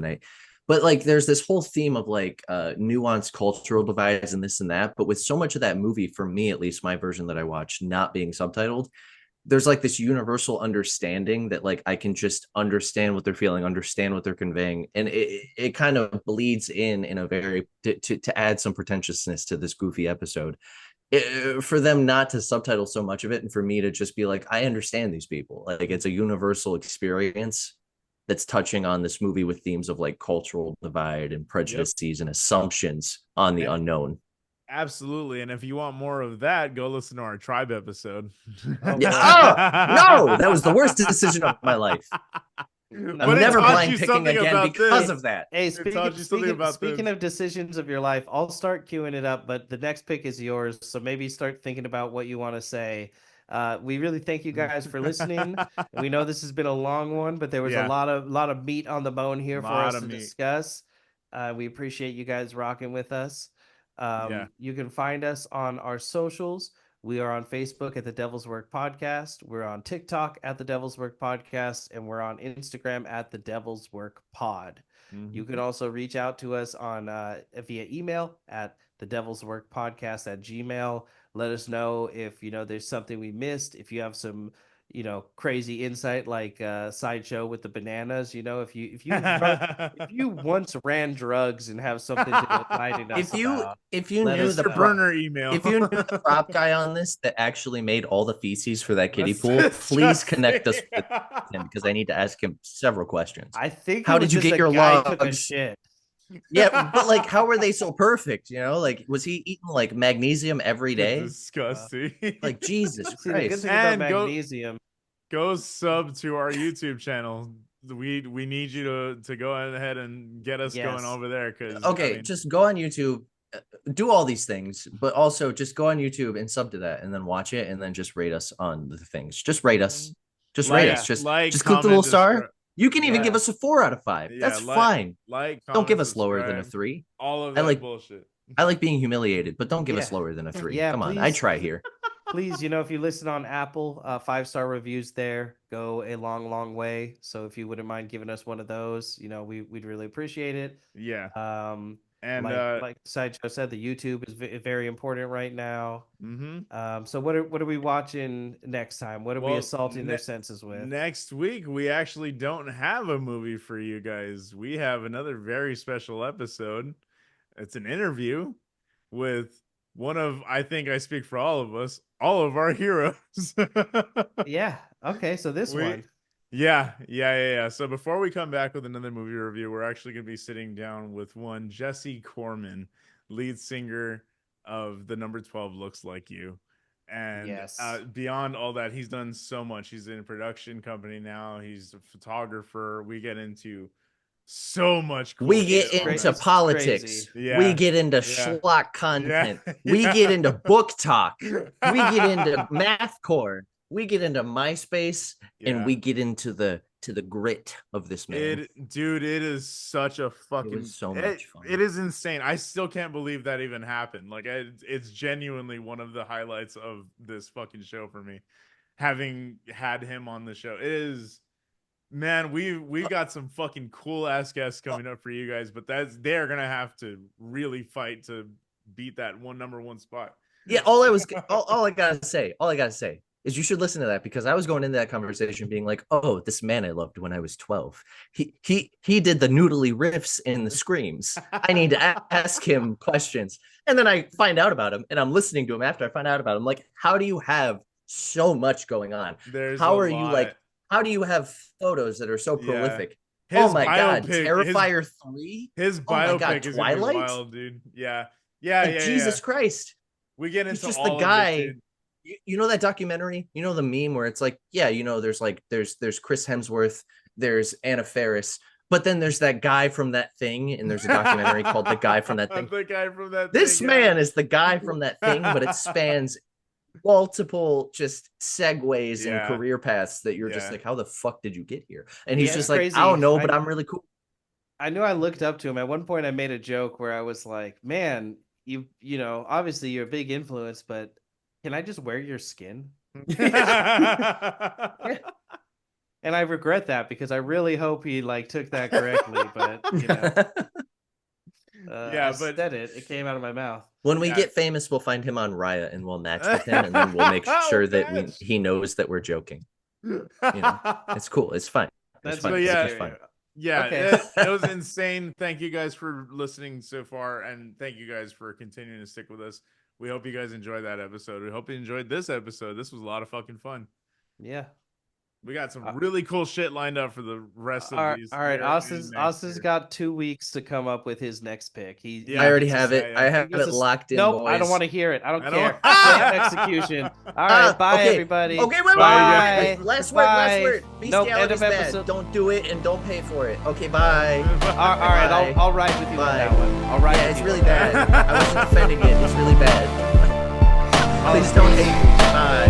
but like there's this whole theme of like nuanced cultural divides and this and that, but with so much of that movie, for me at least, my version that I watched not being subtitled, there's like this universal understanding that like I can just understand what they're feeling, understand what they're conveying, and it kind of bleeds in a very to add some pretentiousness to this goofy episode. For them not to subtitle so much of it, and for me to just be like, I understand these people, like it's a universal experience that's touching on this movie with themes of like cultural divide and prejudices and assumptions on the unknown. Absolutely. And if you want more of that, go listen to our tribe episode. Yeah. Oh no, that was the worst decision of my life. No, I'm But it never taught blind you picking something again about because this. of that. Hey, taught you something about speaking this. of decisions of your life, I'll start queuing it up, but the next pick is yours. So maybe start thinking about what you want to say. We really thank you guys for listening. We know this has been a long one, but there was a Yeah. lot of meat on the bone here for Lot us of to meat. discuss. We appreciate you guys rocking with us. Yeah. You can find us on our socials. We are on Facebook at the Devil's Work Podcast. We're on TikTok at the Devil's Work Podcast, and we're on Instagram at the Devil's Work Pod. You can also reach out to us on via email at the Devil's Work Podcast at Gmail. Let us know if there's something we missed. If you have some crazy insight, like Sideshow with the bananas. If you once ran drugs and have something to enlighten us about, if you let knew us the know. burner email. if you knew the prop guy on this that actually made all the feces for that kiddie pool, please connect us with him, because I need to ask him several questions. I think How it was did you just get a your guy took a logs? shit. Yeah, but like, how were they so perfect? Like, was he eating like magnesium every day? Disgusting. Like, Jesus See, the good Christ. thing about And magnesium. go sub to our YouTube channel. We need you to go ahead and get us going Yes. over there, because Okay, just go on YouTube, do all these things, but also just go on YouTube and sub to that, and then watch it, and then just rate us on the things. Just rate us. Just rate us. Just click the little star. You can even give us a 4 out of 5. That's fine. Don't give us lower than a 3. All of I that like bullshit. I like being humiliated, but don't give us Yeah. lower than a 3. Yeah, Come on, I please. try here. Please, if you listen on Apple, 5-star reviews there go a long, long way. So if you wouldn't mind giving us one of those, we'd really appreciate it. Yeah. And like Sideshow said, the YouTube is very important right now. So what are we watching next time? What are we assaulting their senses with? Next week, we actually don't have a movie for you guys. We have another very special episode. It's an interview with one of, I think I speak for all of us, all of our heroes. Yeah. Okay. So this one. Yeah. So before we come back with another movie review, we're actually going to be sitting down with one Jesse Corman, lead singer of the number 12 Looks Like You. And Yes. beyond all that, he's done so much. He's in a production company now. He's a photographer. We get into so much cool We get shit on into this. politics. Yeah. We get into schlock content. We get into book talk. We get into mathcore. We get into MySpace, and we get into the grit of this man. Dude, it is such a fucking. It was so much fun. It is insane. I still can't believe that even happened. Like, it's genuinely one of the highlights of this fucking show for me. Having had him on the show, it is. Man, we got some fucking cool ass guests coming up for you guys, but they're gonna have to really fight to beat that number one spot. Yeah, all I gotta say is you should listen to that, because I was going into that conversation being like, oh, this man I loved when I was 12. He did the noodly riffs and the screams. I need to ask him questions. And then I find out about him, and I'm listening to him after I find out about him. Like, how do you have so much going on? How do you have photos that are so prolific? Oh my god, Terrifier 3? His biopic is Twilight? Wild, dude. Yeah. Jesus Christ. We get into He's just all the guy. of it, you know that documentary? You know the meme where it's like, yeah, you know, there's Chris Hemsworth, there's Anna Faris, but then there's that guy from That Thing, and there's a documentary called The Guy from That Thing. The guy from that This thing, man is the guy from That Thing, but it spans multiple just segues and career paths that you're just like, how the fuck did you get here? And he's just like, crazy. I don't know, but I'm really cool. I knew I looked up to him. At one point I made a joke where I was like, man, you know, obviously you're a big influence, but can I just wear your skin? And I regret that, because I really hope he like took that correctly, but you know. I said it came out of my mouth. When we get famous, we'll find him on Riot and we'll match with him, and then we'll make sure that he knows that we're joking. You know, it's cool. It's fine. It's fine. It's fine. Yeah, okay. It was insane. Thank you guys for listening so far, and thank you guys for continuing to stick with us. We hope you guys enjoyed that episode. We hope you enjoyed this episode. This was a lot of fucking fun. Yeah. We got some really cool shit lined up for the rest of these. All right, Austin's got 2 weeks to come up with his next pick. I already have it. I have it locked in. Nope, boys. I don't want to hear it. I don't care. Execution. All right, bye everybody. Okay, wait. Last word. Bestiality is bad. Don't do it and don't pay for it. Okay, bye. All right, I'll ride with you on that one. I'll ride. Yeah, it's really bad. I wasn't offending it. It's really bad. Please don't hate me. Bye.